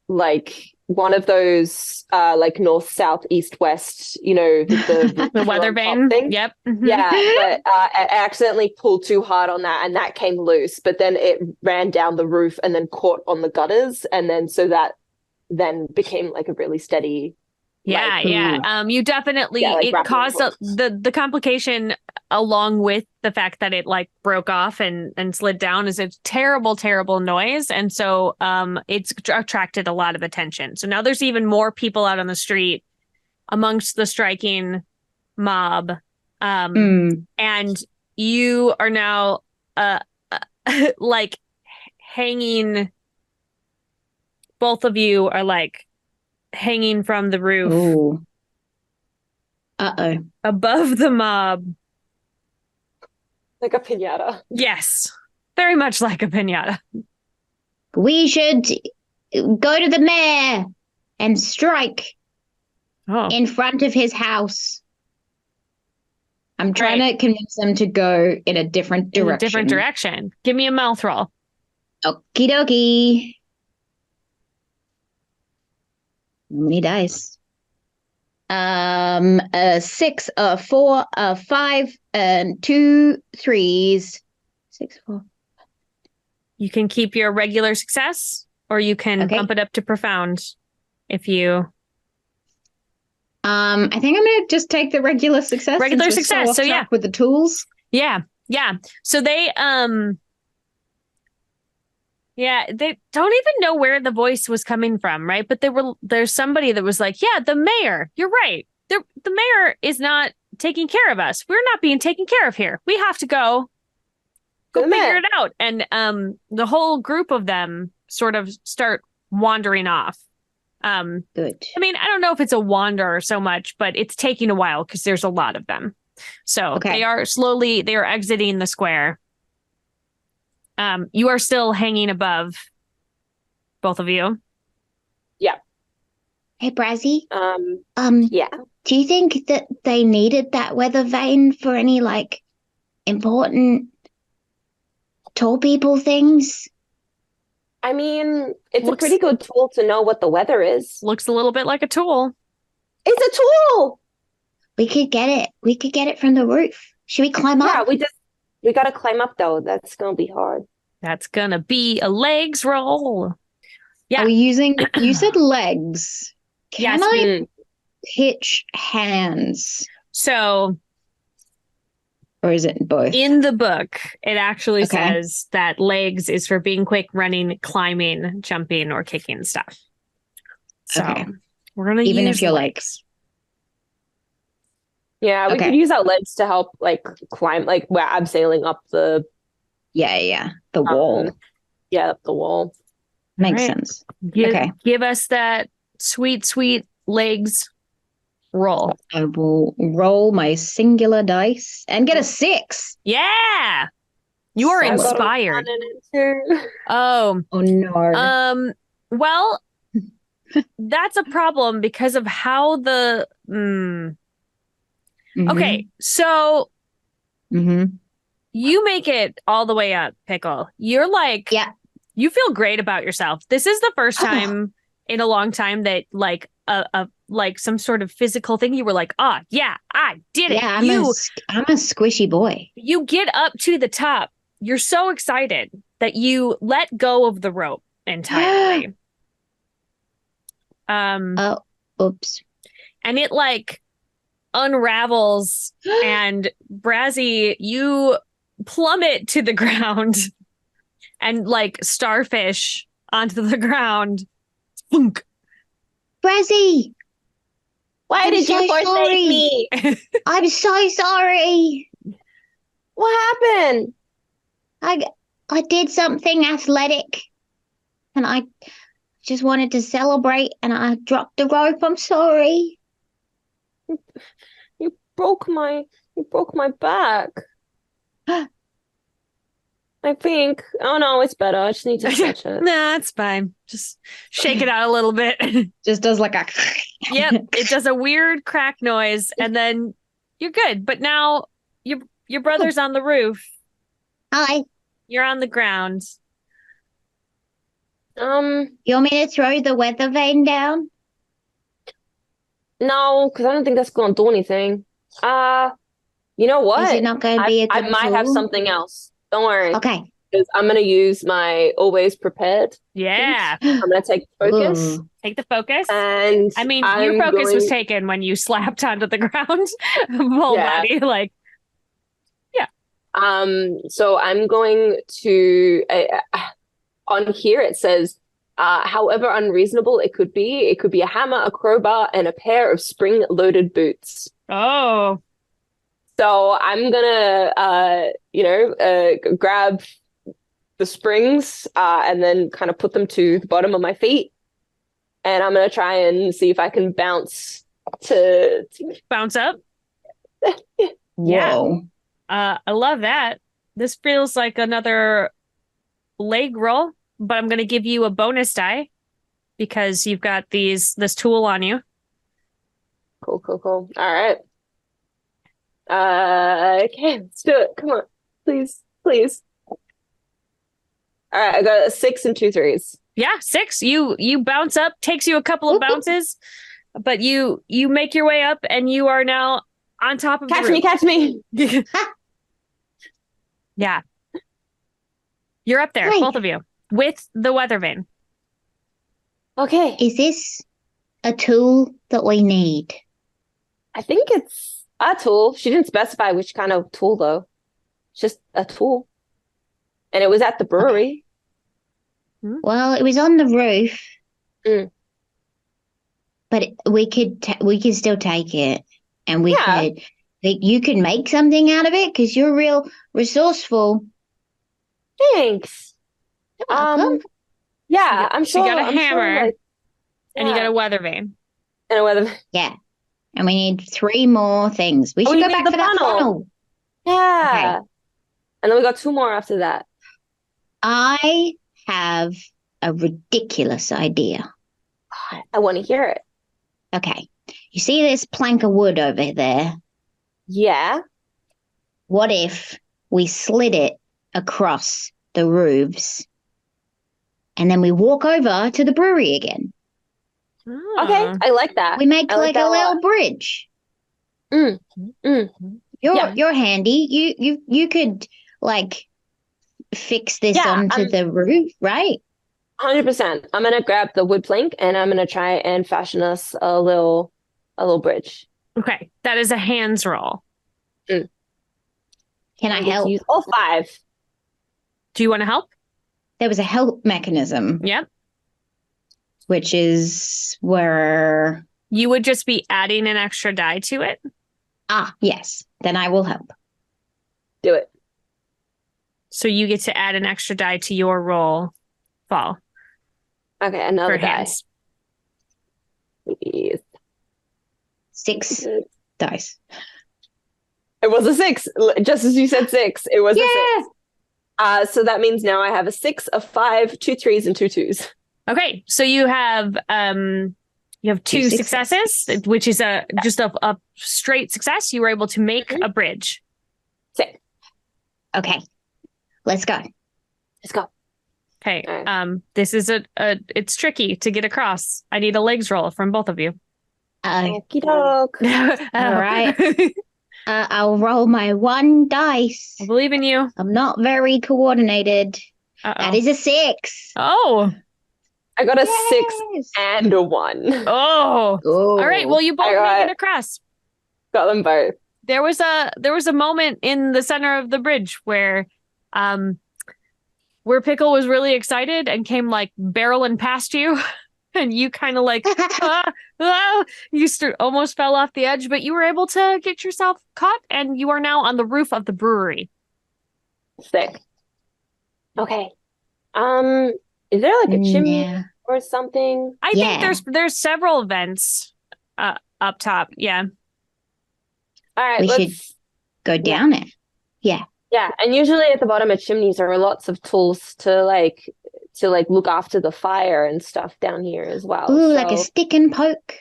like one of those like north, south, east, west, you know, the weather vane thing. Yep. Mm-hmm. Yeah, but I accidentally pulled too hard on that and that came loose, but then it ran down the roof and then caught on the gutters, and then so that then became like a really steady. Yeah, you definitely it caused the complication, along with the fact that it like broke off and slid down, is a terrible noise, and so it's attracted a lot of attention. So now there's even more people out on the street amongst the striking mob, and you are now like hanging. Both of you are like hanging from the roof. Ooh. Uh-oh. Above the mob. Like a piñata. Yes. Very much like a piñata. We should go to the mayor and strike in front of his house. I'm trying to convince them to go in a different direction. Give me a mouth roll. Okie dokie. How many dice? A 6, a 4, a 5, and 2 3s. 6, 4. You can keep your regular success, or you can bump it up to profound if you. I think I'm gonna just take the regular success. Regular success. So yeah, with the tools. Yeah. So they yeah, they don't even know where the voice was coming from, right? But there's somebody that was like, yeah, the mayor, you're right. The mayor is not taking care of us. We're not being taken care of here. We have to go figure it out. And the whole group of them sort of start wandering off. Good. I mean, I don't know if it's a wander so much, but it's taking a while because there's a lot of them. So they are exiting the square. You are still hanging above, both of you. Yeah. Hey, Brazzy. Yeah. Do you think that they needed that weather vane for any like important tall people things? I mean, it's a pretty good tool to know what the weather is. Looks a little bit like a tool. It's a tool. We could get it. We could get it from the roof. Should we climb up? Yeah, we got to climb up, though. That's going to be hard. That's going to be a legs roll. Yeah. Are we using... You said legs. Can I pitch hands? So... Or is it both? In the book, it actually says that legs is for being quick, running, climbing, jumping, or kicking stuff. So we're going to use even if your legs. Yeah, we could use our legs to help, like, climb, like, where I'm sailing up the... Yeah, the wall. Yeah, up the wall. Makes sense. Give us that sweet, sweet legs roll. I will roll my singular dice and get a 6. Yeah! You are inspired. Oh no. Well, that's a problem because of how the... Okay, so you make it all the way up, Pickle. You're like, you feel great about yourself. This is the first time in a long time that like like some sort of physical thing, you were like, I did it. Yeah, I'm a squishy boy. You get up to the top. You're so excited that you let go of the rope entirely. Oh, oops. And it like unravels and Brazzy, you plummet to the ground and like starfish onto the ground. Brazzy, Why did you forsake me? I'm so sorry. What happened? I did something athletic, and I just wanted to celebrate, and I dropped the rope. I'm sorry. You broke my back. I think. Oh no, it's better. I just need to stretch it. Nah, it's fine. Just shake it out a little bit. Just does like a. Yep, it does a weird crack noise, and then you're good. But now your brother's on the roof. Hi. You're on the ground. You want me to throw the weather vane down? No, because I don't think that's going to do anything. You know what? Is it not going to be a good I might have something else. Don't worry. Okay. Because I'm going to use my always prepared. Yeah. I'm going to take the focus. Ooh. Take the focus. And I mean, your focus was taken when you slapped onto the ground. Whole body, like. Yeah. So I'm going to on here it says, however unreasonable it could be a hammer, a crowbar, and a pair of spring-loaded boots. Oh. So I'm gonna, grab the springs and then kind of put them to the bottom of my feet, and I'm gonna try and see if I can bounce to bounce up. Whoa! I love that. This feels like another leg roll, but I'm gonna give you a bonus die because you've got this tool on you. Cool. All right. Okay, let's do it. Come on, please. All right, I got a 6 and 2 3s. Yeah, 6. You bounce up. Takes you a couple of bounces, but you make your way up, and you are now on top of Catch me! Yeah, you're up there, both of you, with the weather vane. Okay, is this a tool that we need? I think it's a tool. She didn't specify which kind of tool, though. It's just a tool. And it was at the brewery. Okay. Well, it was on the roof. But we could still take it. And you could make something out of it because you're real resourceful. Thanks. Yeah, I'm sure. You got a hammer, and you got a weather vane. And a weather vane. Yeah. And we need 3 more things. We should go back for that funnel. Yeah. Okay. And then we got 2 more after that. I have a ridiculous idea. I want to hear it. Okay. You see this plank of wood over there? Yeah. What if we slid it across the roofs and then we walk over to the brewery again? Okay, I like that. We make like a little bridge. You're handy. You could like fix this onto the roof, right? 100%. I'm gonna grab the wood plank and I'm gonna try and fashion us a little bridge. Okay, that is a hands roll. Can I help? Use all 5. Do you want to help? There was a help mechanism. Yep. Which is where you would just be adding an extra die to it. Yes. Then I will help. Do it. So you get to add an extra die to your roll, Fall. Okay, another die. Please. 6 dice. It was a 6. Just as you said 6, it was a 6. So that means now I have a 6, a 5, 2 3s, and 2 2s. Okay, so you have 2 successes, which is just a straight success. You were able to make a bridge. Sick. Okay, let's go. Okay, this is it's tricky to get across. I need a legs roll from both of you. Okie doke. All right. I'll roll my 1 dice. I believe in you. I'm not very coordinated. That is a 6. Oh. I got a 6 and a 1. Oh. All right. Well, you both make it across. Got them both. There was a moment in the center of the bridge where Pickle was really excited and came like barreling past you. and you kind of like, you almost fell off the edge, but you were able to get yourself caught, and you are now on the roof of the brewery. Sick. Okay. Is there like a chimney or something? I think there's several vents up top. Yeah. All right, we should go down it. Yeah. Yeah, and usually at the bottom of chimneys there are lots of tools to look after the fire and stuff down here as well. Ooh, like a stick and poke.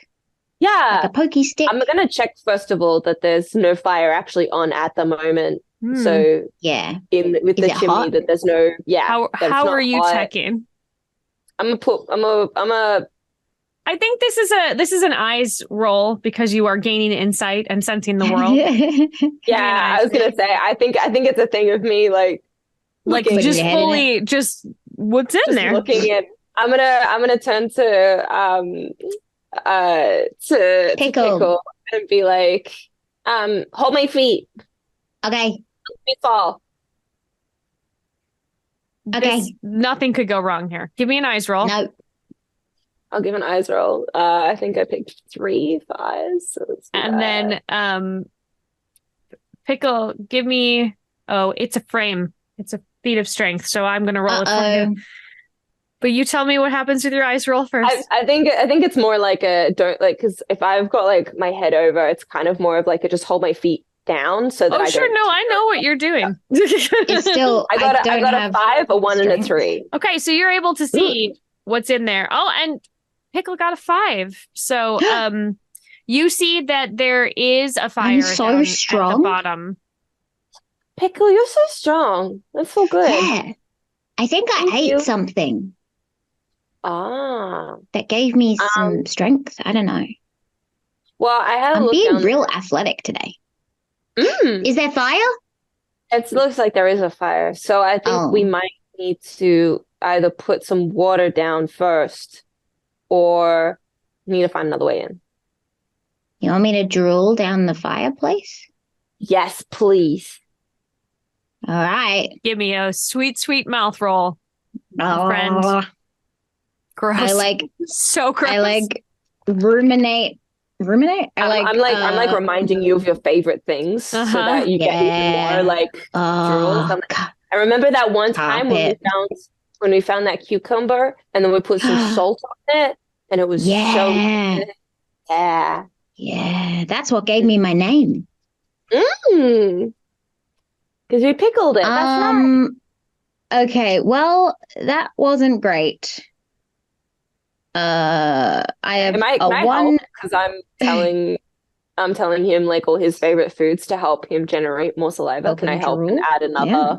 Yeah. Like a pokey stick. I'm gonna check first of all that there's no fire actually on at the moment. So yeah, with the chimney hot? That there's no How are you checking? I think this is an eyes roll because you are gaining insight and sensing the world. Yeah, I was gonna say I think it's a thing of me like just fully just what's in there. Looking in. I'm gonna turn to Pickle and be like, hold my feet. Okay. Let me fall. Okay. Nothing could go wrong here. Give me an eyes roll. No. I'll give an eyes roll. I think I picked 3 5s. So and then Pickle, give me it's a frame. It's a feat of strength, so I'm gonna roll it for you. But you tell me what happens with your eyes roll first. I think it's more like because if I've got like my head over, it's kind of more of like just hold my feet down so that I know what you're doing. It's still I got a 5, a 1, and a 3. Okay, so you're able to see what's in there. Oh, and Pickle got a 5. So you see that there is a fire down strong at the bottom. Pickle, you're so strong. That's so good. Yeah. I think I ate something. That gave me some strength. I don't know. Well, I had a look. I'm being real athletic today. Is there fire? It looks like there is a fire. So I think we might need to either put some water down first or need to find another way in. You want me to drool down the fireplace? Yes, please. All right. Give me a sweet, sweet mouth roll, friend. Gross. So gross. I like ruminate. I'm like reminding you of your favorite things so that you get even more like drools. I remember that one time when we found that cucumber and then we put some salt on it and it was so good. Yeah, that's what gave me my name. Because we pickled it. That's right. Okay, well, that wasn't great. I have one because I'm telling him like all his favorite foods to help him generate more saliva. Can I help and add another? Yeah.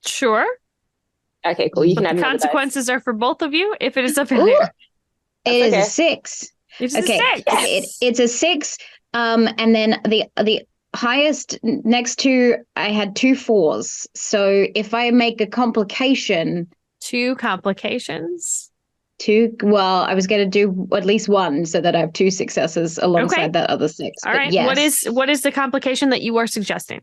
Sure. Okay, cool. You can add the consequences are for both of you if it is a failure. It is a 6. It's a 6. Yes. It's a 6. And then the highest next to I had 2 4s. So if I make a complication, 2 complications. 2. Well, I was going to do at least 1 so that I have 2 successes alongside that other 6. All right. Yes. What is the complication that you are suggesting?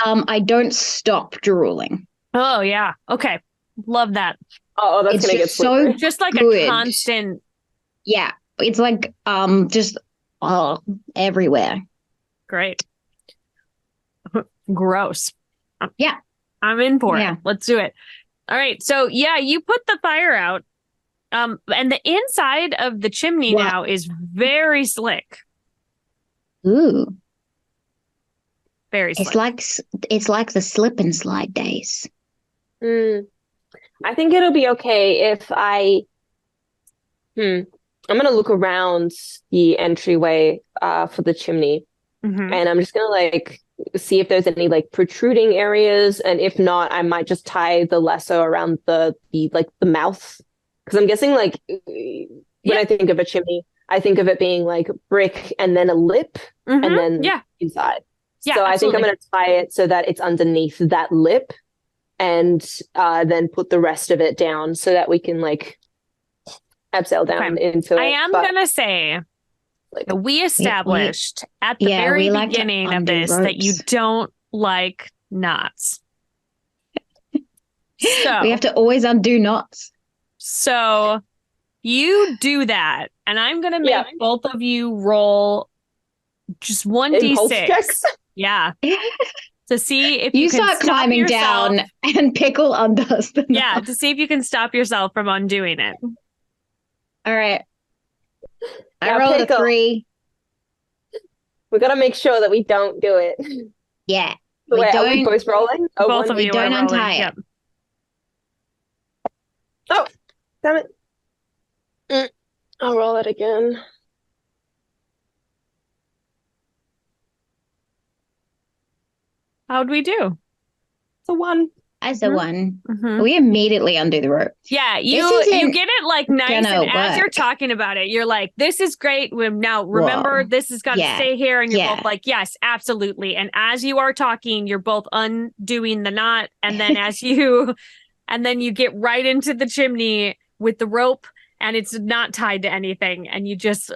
I don't stop drooling. Oh yeah. Okay. Love that. Oh, that's gonna get so just like good. A constant. Yeah, it's like just everywhere. Great. Gross. Yeah, I'm in for it. Let's do it. All right. So you put the fire out. And the inside of the chimney now is very slick. Ooh. Very slick. It's like the slip and slide days. I think it'll be okay if I'm gonna look around the entryway for the chimney. And I'm just gonna like see if there's any like protruding areas, and if not, I might just tie the lasso around the mouth. Because I'm guessing, like, when I think of a chimney, I think of it being, like, brick and then a lip and then inside. Yeah, so I think I'm going to tie it so that it's underneath that lip and then put the rest of it down so that we can, like, abseil down into it. I am going to say that we established at the very beginning of this that you don't like knots. So we have to always undo knots. So You do that, and I'm gonna make both of you roll just 1d6. Yeah. To see if you can start climbing down and Pickle undoes the knot. Yeah, to see if you can stop yourself from undoing it. All right. I rolled a 3. We gotta make sure that we don't do it. Yeah. Are we both rolling? Oh, both of you don't untie it. Yep. Oh, damn it. I'll roll it again. How'd we do? It's a 1. As a 1. Mm-hmm. We immediately undo the rope. Yeah, you get it like nice, and as you're talking about it, you're like, this is great. Now remember, this has got to stay here, and you're both like, yes, absolutely. And as you are talking, you're both undoing the knot, and then and then you get right into the chimney with the rope, and it's not tied to anything, and you just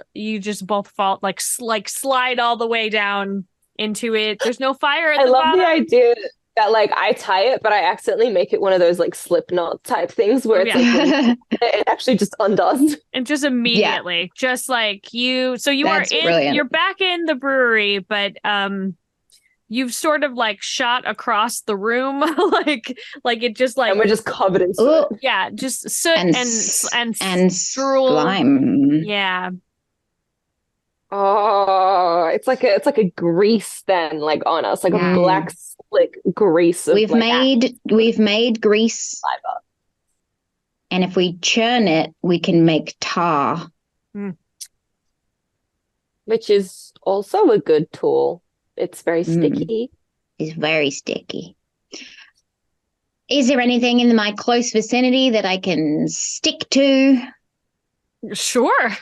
both fall like slide all the way down into it. There's no fire at the bottom. I love the idea that like I tie it, but I accidentally make it one of those like slip knot type things where it's like it actually just undoes. And just immediately, just like you. So you're back in the brewery, but you've sort of like shot across the room, like it just like, and we're just covered in soot. Yeah, just soot and drool. Slime. Yeah. Oh, it's like a grease then, like on us, like a black slick grease. We've made grease, and if we churn it, we can make tar, which is also a good tool. It's very sticky. It's very sticky. Is there anything in my close vicinity that I can stick to? Sure.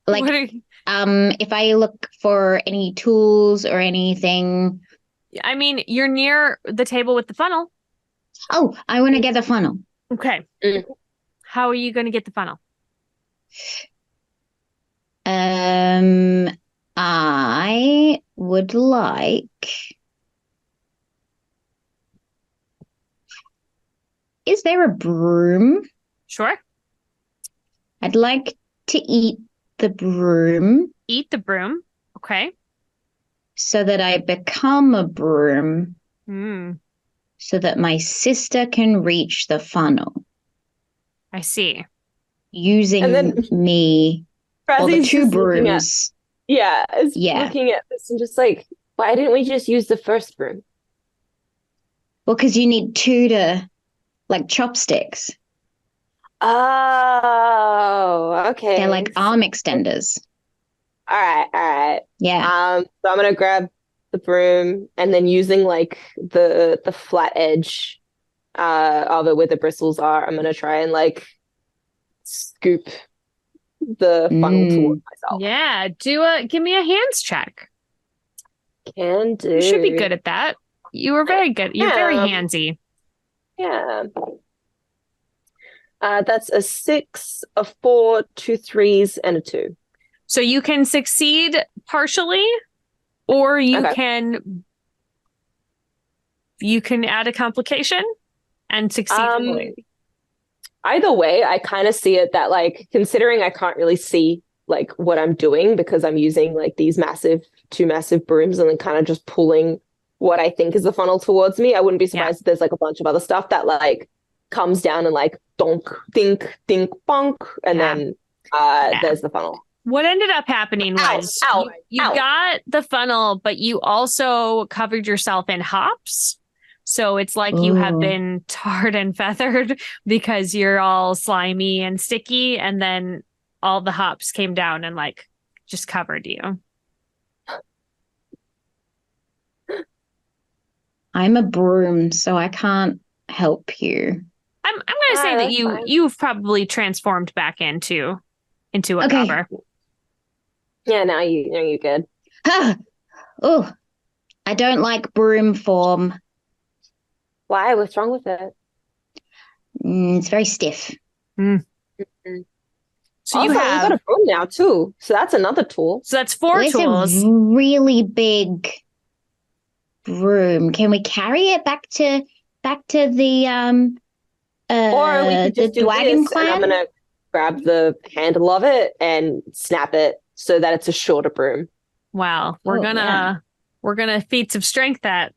Like. If I look for any tools or anything. I mean, you're near the table with the funnel. Oh, I want to get the funnel. Okay. How are you going to get the funnel? I would like. Is there a broom? Sure. I'd like to eat the broom. Eat the broom. Okay. So that I become a broom. So that my sister can reach the funnel. I see. Using me or the 2 brooms. Looking at this and just like, why didn't we just use the first broom? Well, because you need 2 to like chopsticks. Oh, okay. They're like arm extenders. All right. Yeah. So I'm gonna grab the broom and then using like the flat edge of it where the bristles are, I'm gonna try and like scoop the funnel towards myself. Yeah, give me a hands check. Can do. You should be good at that. You were very good. You're very handsy. Yeah. That's a 6, a 4, 2 3s, and a 2. So you can succeed partially, or you can add a complication and succeed fully. Either way, I kind of see it that like, considering I can't really see like what I'm doing because I'm using like these two massive brooms and then kind of just pulling what I think is the funnel towards me. I wouldn't be surprised if there's like a bunch of other stuff that like comes down and like donk, dink, bonk, and then there's the funnel. What ended up happening was you got the funnel, but you also covered yourself in hops. So it's like you have been tarred and feathered because you're all slimy and sticky, and then all the hops came down and like just covered you. I'm a broom, so I can't help you. I'm going to say that you've probably transformed back into a gobber. Yeah, now you're good. Oh, I don't like broom form. Why? What's wrong with it? It's very stiff. So also, you've got a broom now too. So that's another tool. So that's 4 tools. A really big broom. Can we carry it back to the or we could just the Dragon Clan? grab the handle of it and snap it so that it's a shorter broom. Wow. We're gonna feats of strength that.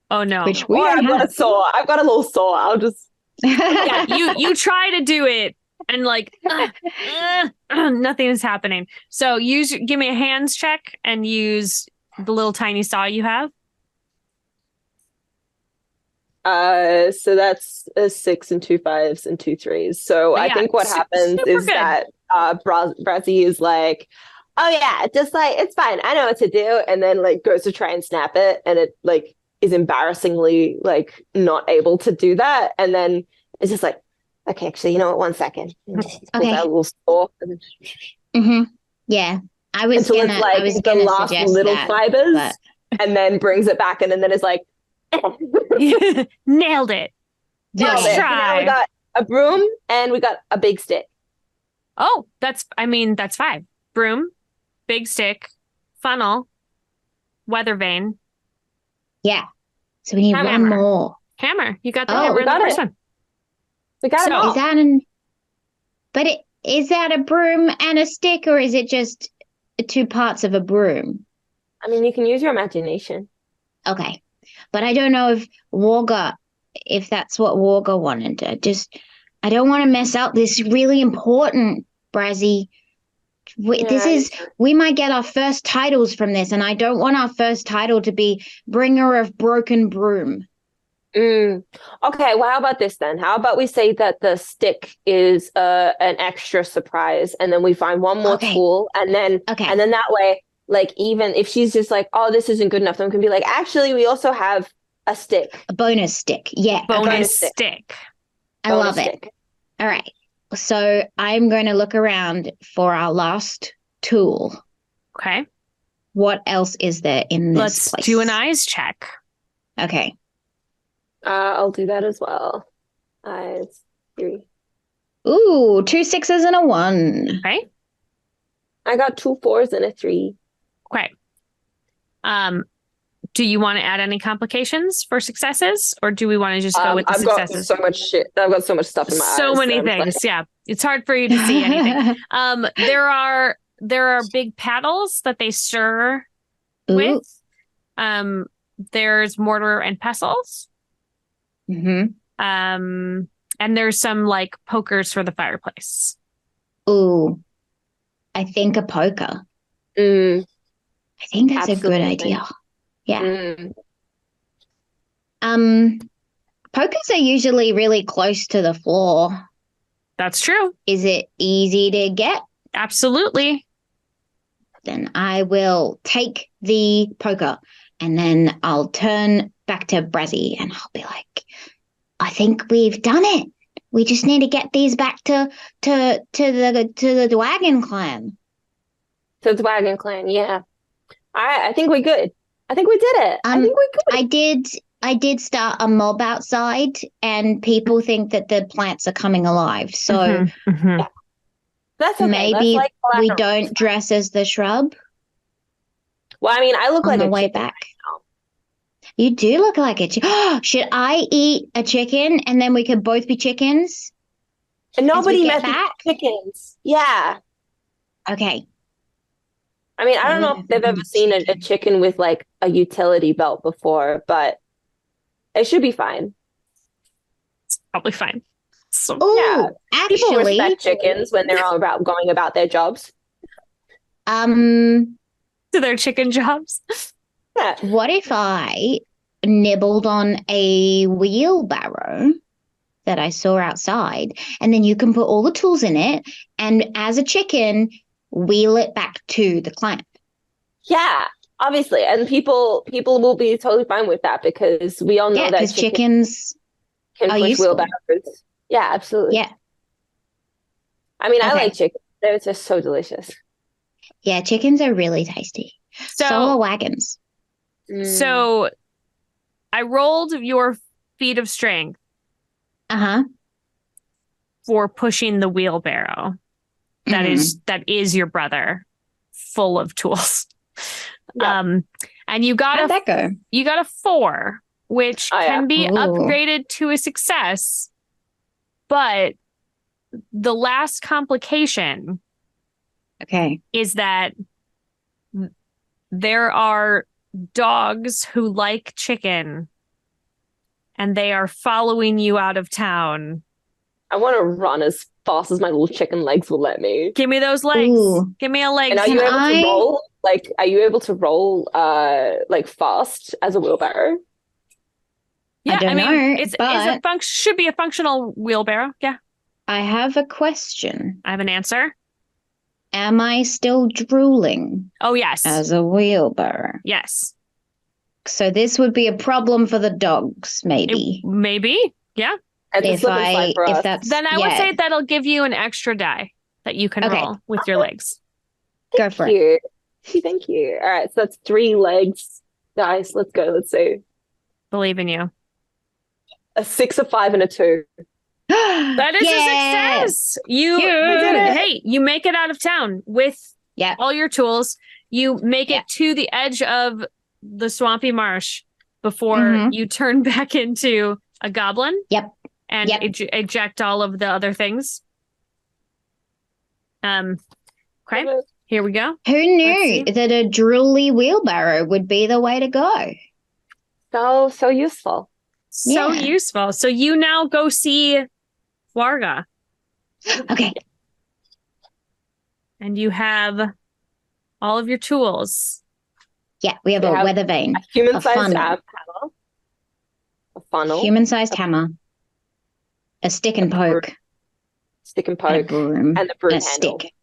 Oh no. Which we I've got a saw. I've got a little saw. I'll just you try to do it and like nothing is happening. So give me a hands check and use the little tiny saw you have. So that's a 6 and 2 5s and 2 3s. So I think what happens is good. That Brazzy is like, oh yeah, just like, it's fine, I know what to do, and then like goes to try and snap it, and it like is embarrassingly like not able to do that, and then it's just like, okay, actually, you know what, 1 second. Okay. That little saw. Yeah. I was gonna the last little that, fibers, but... and then brings it back, and then it's like nailed it. Let's try. Now we got a broom and we got a big stick. Oh, that's 5. Broom, big stick, funnel, weather vane. Yeah. So we need one more. Hammer. You got the hammer in the first one. We got it. Is that a broom and a stick, or is it just 2 parts of a broom? I mean, you can use your imagination. Okay. But I don't know if that's what Warga wanted. I don't want to mess up this really important, Brazzy. We might get our first titles from this, and I don't want our first title to be Bringer of Broken Broom. Okay, well, how about this then? How about we say that the stick is an extra surprise, and then we find one more tool, and then that way, like, even if she's just like, oh, this isn't good enough, then we can be like, actually, we also have a stick. A bonus stick. Yeah. Bonus stick. I love it. All right. So I'm going to look around for our last tool. Okay. What else is there in this place? Let's do an eyes check. Okay. I'll do that as well. Eyes 3. Ooh, 2 6s and a 1. Okay. I got 2 4s and a 3. Okay. Do you want to add any complications for successes, or do we want to just go with the successes? I've got so much shit. I've got so much stuff in my eyes. So many things. Like... Yeah. It's hard for you to see anything. There are big paddles that they stir with. There's mortar and pestles. Mm-hmm. And there's some like pokers for the fireplace. Ooh. I think a poker. I think that's a good idea. Yeah. Pokers are usually really close to the floor. That's true. Is it easy to get? Absolutely. Then I will take the poker, and then I'll turn back to Brazzy, and I'll be like, I think we've done it. We just need to get these back to the Wagon Clan. To the Wagon Clan, yeah. All right, I think we're good. I think we did it. I think we're good. I did start a mob outside, and people think that the plants are coming alive. So yeah. That's okay. Maybe that's like we don't dress as the shrub. Well, I mean, I look like a way back. You do look like a chicken. Should I eat a chicken, and then we could both be chickens? And nobody met chickens. Yeah. Okay. I mean, I don't know if they've ever seen a chicken with like a utility belt before, but it should be fine. It's probably fine. So, yeah, actually, people respect chickens when they're all about going about their jobs. To their chicken jobs. Yeah. What if I nibbled on a wheelbarrow that I saw outside, and then you can put all the tools in it, and as a chicken, wheel it back to the client? Yeah, obviously, and people will be totally fine with that, because we all know that chickens can push wheelbarrows. Yeah, absolutely. Yeah. I mean, I like chickens. They're just so delicious. Yeah, chickens are really tasty. So are wagons. So I rolled your feat of strength. For pushing the wheelbarrow. That is your brother, full of tools. Yeah. And you got How'd that go? You got a 4, which can be upgraded to a success, but the last complication is that there are dogs who like chicken and they are following you out of town. I want to run as fast as my little chicken legs will let me. Give me those legs. Ooh. Give me a leg. And are you able to roll? Like, are you able to roll like fast as a wheelbarrow? Yeah, I mean, should be a functional wheelbarrow. Yeah. I have a question. I have an answer. Am I still drooling? Oh, yes. As a wheelbarrow? Yes. So this would be a problem for the dogs, maybe. Maybe, yeah. If that's then I would say that'll give you an extra die that you can roll with your legs. Go for it. Thank you. All right, so that's 3 legs. Guys, let's go. Let's see. Believe in you. A 6, a 5, and a 2. That is a success. You did it. Hey, you make it out of town with all your tools. You make it to the edge of the swampy marsh before you turn back into a goblin. Yep. And eject all of the other things. Okay, here we go. Who knew that a drooly wheelbarrow would be the way to go? So useful. So useful. So you now go see Warga. Okay. And you have all of your tools. Yeah, we have a weather vane. A human-sized hammer. A funnel. Human-sized hammer. A stick and poke. Stick and poke. And the broom handle. Stick.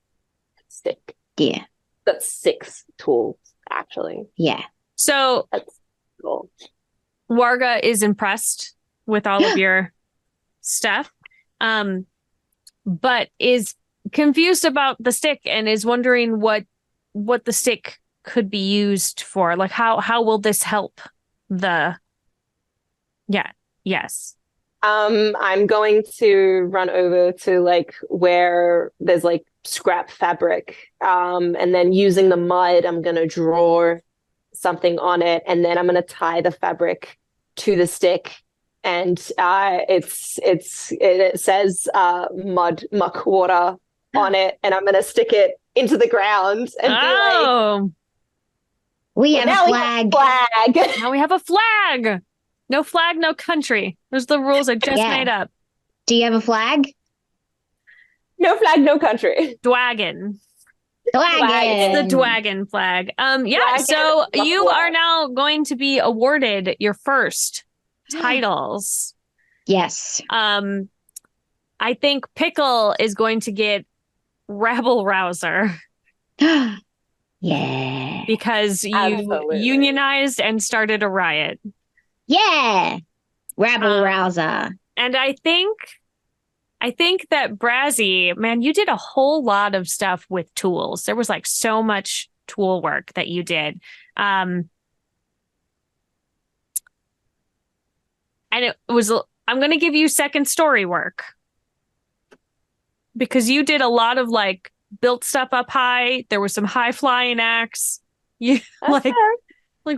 Stick. Yeah. That's 6 tools, actually. Yeah. So that's cool. Warga is impressed with all of your stuff, but is confused about the stick and is wondering what the stick could be used for. Like, how will this help the... Yeah. Yes. I'm going to run over to like where there's like scrap fabric, and then using the mud, I'm going to draw something on it, and then I'm going to tie the fabric to the stick, and it says muck water on it, and I'm going to stick it into the ground and be like, we have a flag. Now we have a flag. No flag, no country. Those are the rules I just made up. Do you have a flag? No flag, no country. Dwagon. It's the Dwagon flag. So you are now going to be awarded your first titles. Yes. I think Pickle is going to get Rabble Rouser. Yeah. Because you unionized and started a riot. Yeah. Rabble Rouser. And I think that Brazzy, man, you did a whole lot of stuff with tools. There was like so much tool work that you did. And it was, I'm going to give you second story work because you did a lot of like built stuff up high. There was some high flying acts. You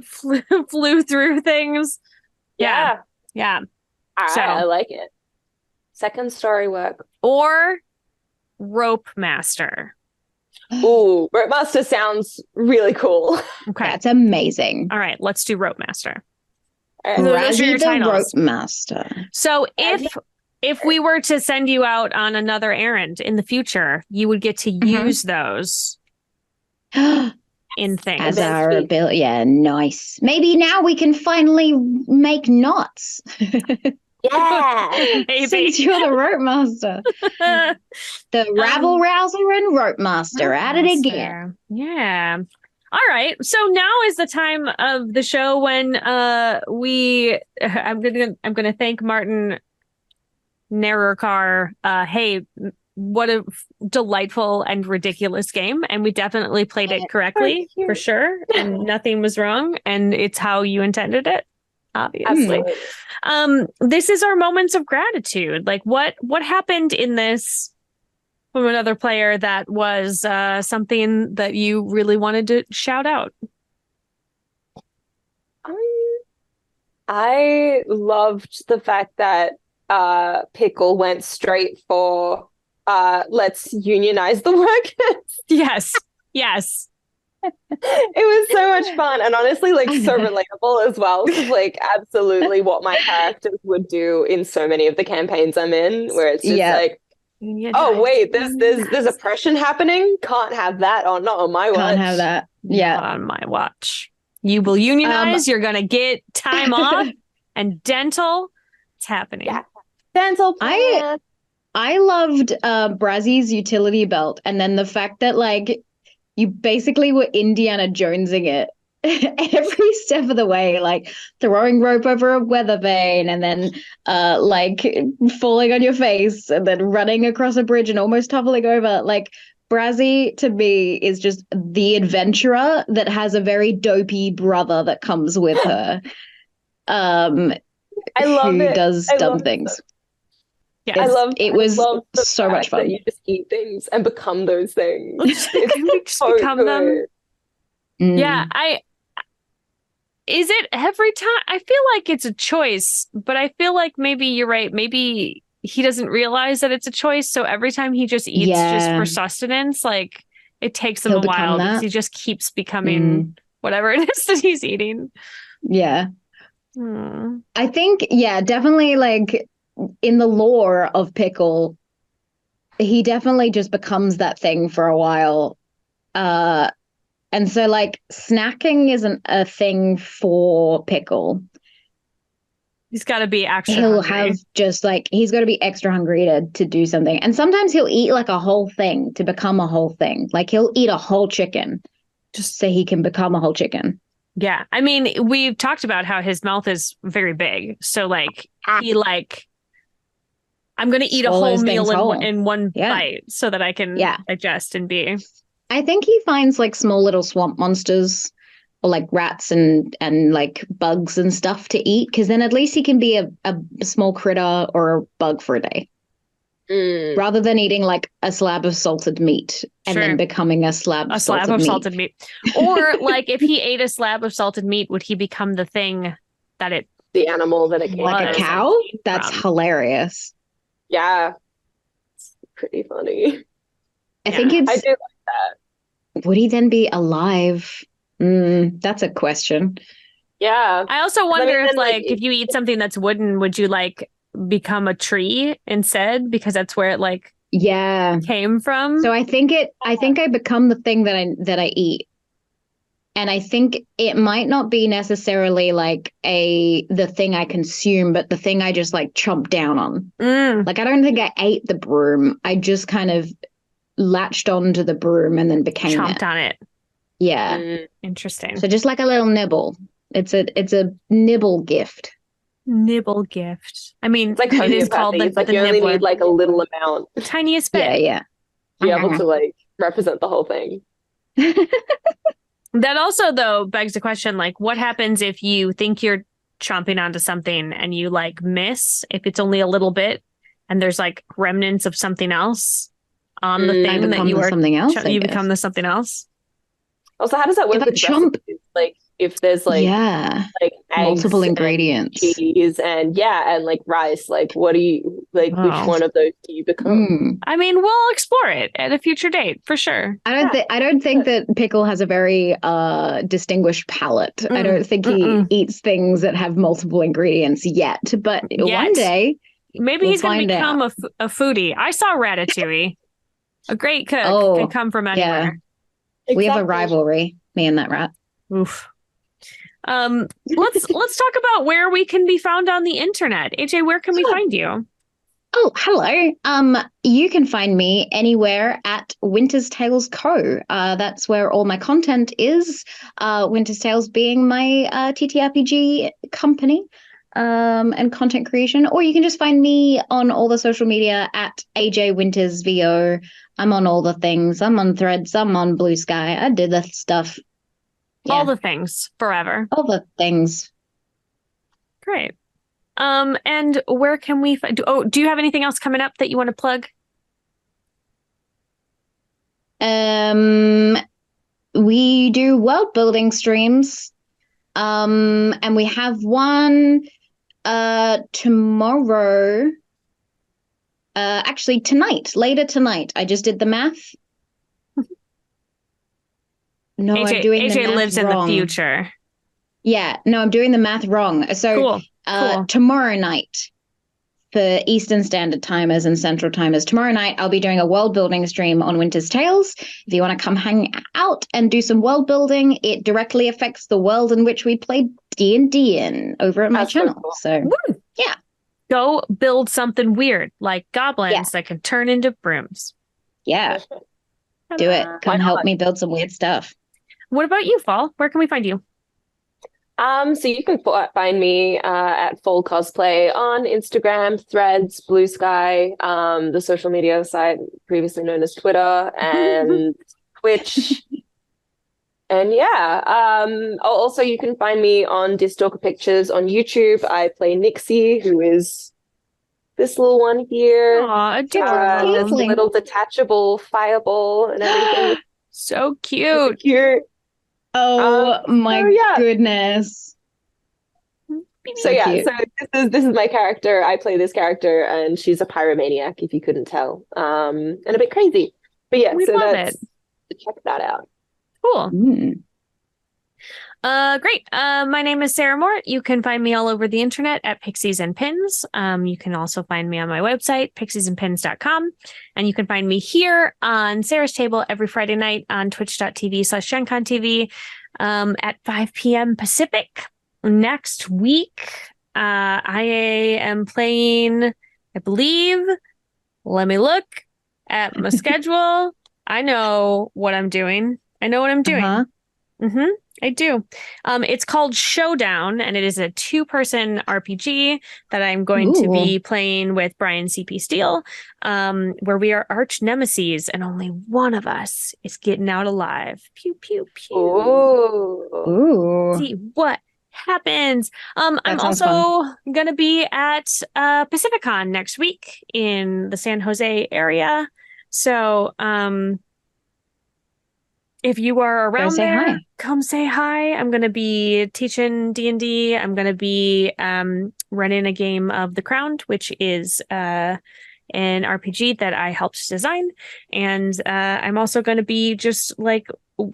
flew through things. Yeah. I like it. Second story work. Or Rope Master. Ooh, Rope Master sounds really cool. Okay. That's amazing. All right, let's do Rope Master. Razzie the Rope Master. So if we were to send you out on another errand in the future, you would get to use those in things. As our ability. Yeah, nice. Maybe now we can finally make knots. Yeah. Maybe. Since you're the Rope Master. The Rabble Rouser and Rope Master at it again. Yeah. All right. So now is the time of the show when I'm gonna thank Martin Nerurkar. Hey, what a delightful and ridiculous game, and we definitely played it correctly for sure, and nothing was wrong, and it's how you intended it, obviously. This is our moments of gratitude. Like what happened in this from another player that was something that you really wanted to shout out? I loved the fact that Pickle went straight for let's unionize the workers. Yes. Yes. It was so much fun and honestly like so relatable as well, because like absolutely what my characters would do in so many of the campaigns I'm in, where it's just like, oh wait, there's oppression happening, can't have that on, not on my watch. Can't have that. Yeah, not on my watch. You will unionize, you're gonna get time off and dental. It's happening. Yeah. Dental plan. I loved Brazzy's utility belt, and then the fact that like you basically were Indiana Jonesing it every step of the way, like throwing rope over a weather vane and then like falling on your face and then running across a bridge and almost toppling over. Like Brazzy to me is just the adventurer that has a very dopey brother that comes with her. I love who it. does dumb things. Yeah, it was so much fun. That you just eat things and become those things. It's so become them. Yeah, is it every time? I feel like it's a choice, but I feel like maybe you're right. Maybe he doesn't realize that it's a choice. So every time he just eats just for sustenance, like it takes him a while because he just keeps becoming whatever it is that he's eating. Yeah. I think, definitely like in the lore of Pickle, he definitely just becomes that thing for a while. And so like snacking isn't a thing for Pickle. He's got to be extra hungry. He's got to be extra hungry to do something. And sometimes he'll eat like a whole thing to become a whole thing. Like he'll eat a whole chicken just so he can become a whole chicken. Yeah. I mean, we've talked about how his mouth is very big. So like he like, I'm going to eat a whole meal in one bite so that I can digest and be. I think he finds like small little swamp monsters or like rats and like bugs and stuff to eat, because then at least he can be a small critter or a bug for a day. Rather than eating like a slab of salted meat and then becoming a slab of salted meat. Or like if he ate a slab of salted meat, would he become the thing that the animal that it came like a cow? That's hilarious. Yeah. It's pretty funny. I think I do like that. Would he then be alive? That's a question. Yeah. I also wonder if you eat something that's wooden, would you like become a tree instead, because that's where it like came from? So I think I become the thing that I eat. And I think it might not be necessarily like the thing I consume, but the thing I just like chomp down on. Like I don't think I ate the broom. I just kind of latched onto the broom and then became chomped on it. Yeah. Interesting. So just like a little nibble. It's a nibble gift. Nibble gift. I mean, it's like it is called it's like you only need like a little amount. The tiniest bit. Yeah. Be able to like represent the whole thing. That also though begs the question, like what happens if you think you're chomping onto something and you like miss, if it's only a little bit and there's like remnants of something else on the thing that you are something else. You become the something else. Also, how does that work with recipes? Like if there's like like multiple ingredients, cheese and like rice, like what do you like? Which one of those do you become? I mean, we'll explore it at a future date for sure. I don't think that Pickle has a very distinguished palate. I don't think he eats things that have multiple ingredients yet. But one day, maybe he's going to become a foodie. I saw Ratatouille. A great cook can come from anywhere. Yeah. Exactly. We have a rivalry, me and that rat. Oof. Let's talk about where we can be found on the internet. AJ, where can we find you? Oh, hello. You can find me anywhere at Winter's Tales Co. That's where all my content is. Winter's Tales being my TTRPG company and content creation. Or you can just find me on all the social media at AJ Winters VO. I'm on all the things. I'm on Threads. I'm on Blue Sky. I did that stuff. Yeah. All the things forever. All the things. Great. And where can we find? Do you have anything else coming up that you want to plug? We do world building streams. And we have one tomorrow. Actually, later tonight. I just did the math. No, AJ, I'm doing AJ the math lives wrong. in the future. Yeah, no, I'm doing the math wrong. So cool. Tomorrow night, for Eastern Standard Timers and Central Timers, tomorrow night I'll be doing a world building stream on Winter's Tales. If you want to come hang out and do some world building, it directly affects the world in which we play D&D in over at my channel. Cool. So, yeah. Go build something weird, like goblins that can turn into brooms. Yeah. Do it. Come help me build some weird stuff. What about you, Fall? Where can we find you? So you can find me at Full Cosplay on Instagram, Threads, Blue Sky, the social media site previously known as Twitter, and Twitch. And also you can find me on Distalker Pictures on YouTube. I play Nixie, who is this little one here. Aw, adorable. This little detachable fireball and everything. So cute. Oh my goodness. So this is my character. I play this character and she's a pyromaniac, if you couldn't tell. And a bit crazy. But yeah, check that out. Cool. Great. My name is Sarah Moore. You can find me all over the internet at Pixies and Pins. You can also find me on my website, pixiesandpins.com. And you can find me here on Sarah's Table every Friday night on twitch.tv/GenConTV at 5 p.m. Pacific. Next week, I am playing, I believe, let me look at my schedule. I know what I'm doing. I do. It's called Showdown, and it is a 2-person RPG that I'm going to be playing with Brian CP Steele, where we are arch nemeses, and only one of us is getting out alive. Pew, pew, pew. Ooh. See what happens. I'm also going to be at Pacificon next week in the San Jose area. So, if you are around there, come say hi. I'm going to be teaching D&D. I'm going to be running a game of The Crown, which is an RPG that I helped design. And I'm also going to be just like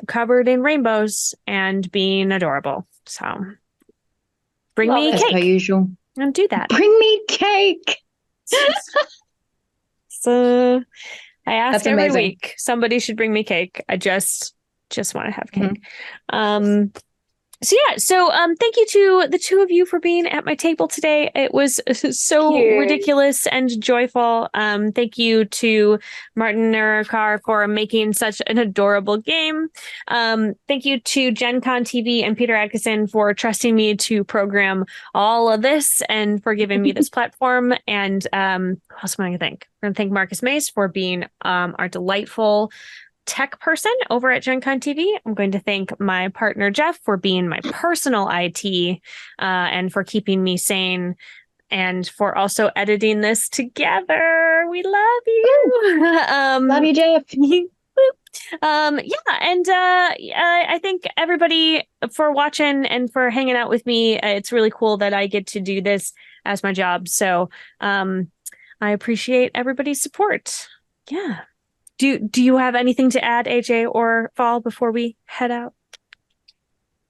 covered in rainbows and being adorable. So bring me cake. As per usual. And do that. Bring me cake. So I ask every week, somebody should bring me cake. I just want to have cake. So thank you to the two of you for being at my table today. It was so ridiculous and joyful. Thank you to Martin Nerurkar for making such an adorable game. Thank you to Gen Con TV and Peter Atkinson for trusting me to program all of this and for giving me this platform. And who else am I going to thank? We're going to thank Marcus Mace for being our delightful tech person over at Gen Con TV. I'm going to thank my partner Jeff for being my personal IT and for keeping me sane and for also editing this together. We love you. Love you, Jeff. I thank everybody for watching and for hanging out with me. It's really cool that I get to do this as my job. So I appreciate everybody's support. Yeah. Do you have anything to add, AJ or Fall, before we head out?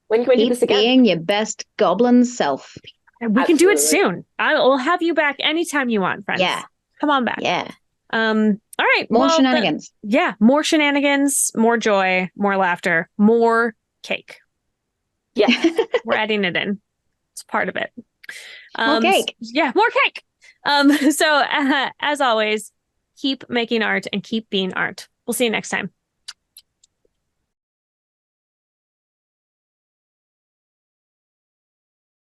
When can we do this again? Being your best goblin self. We can do it soon. I will have you back anytime you want, friends. Yeah. Come on back. Yeah. All right. More shenanigans. More shenanigans, more joy, more laughter, more cake. Yeah. We're adding it in. It's part of it. More cake. Yeah, more cake. As always, keep making art and keep being art. We'll see you next time.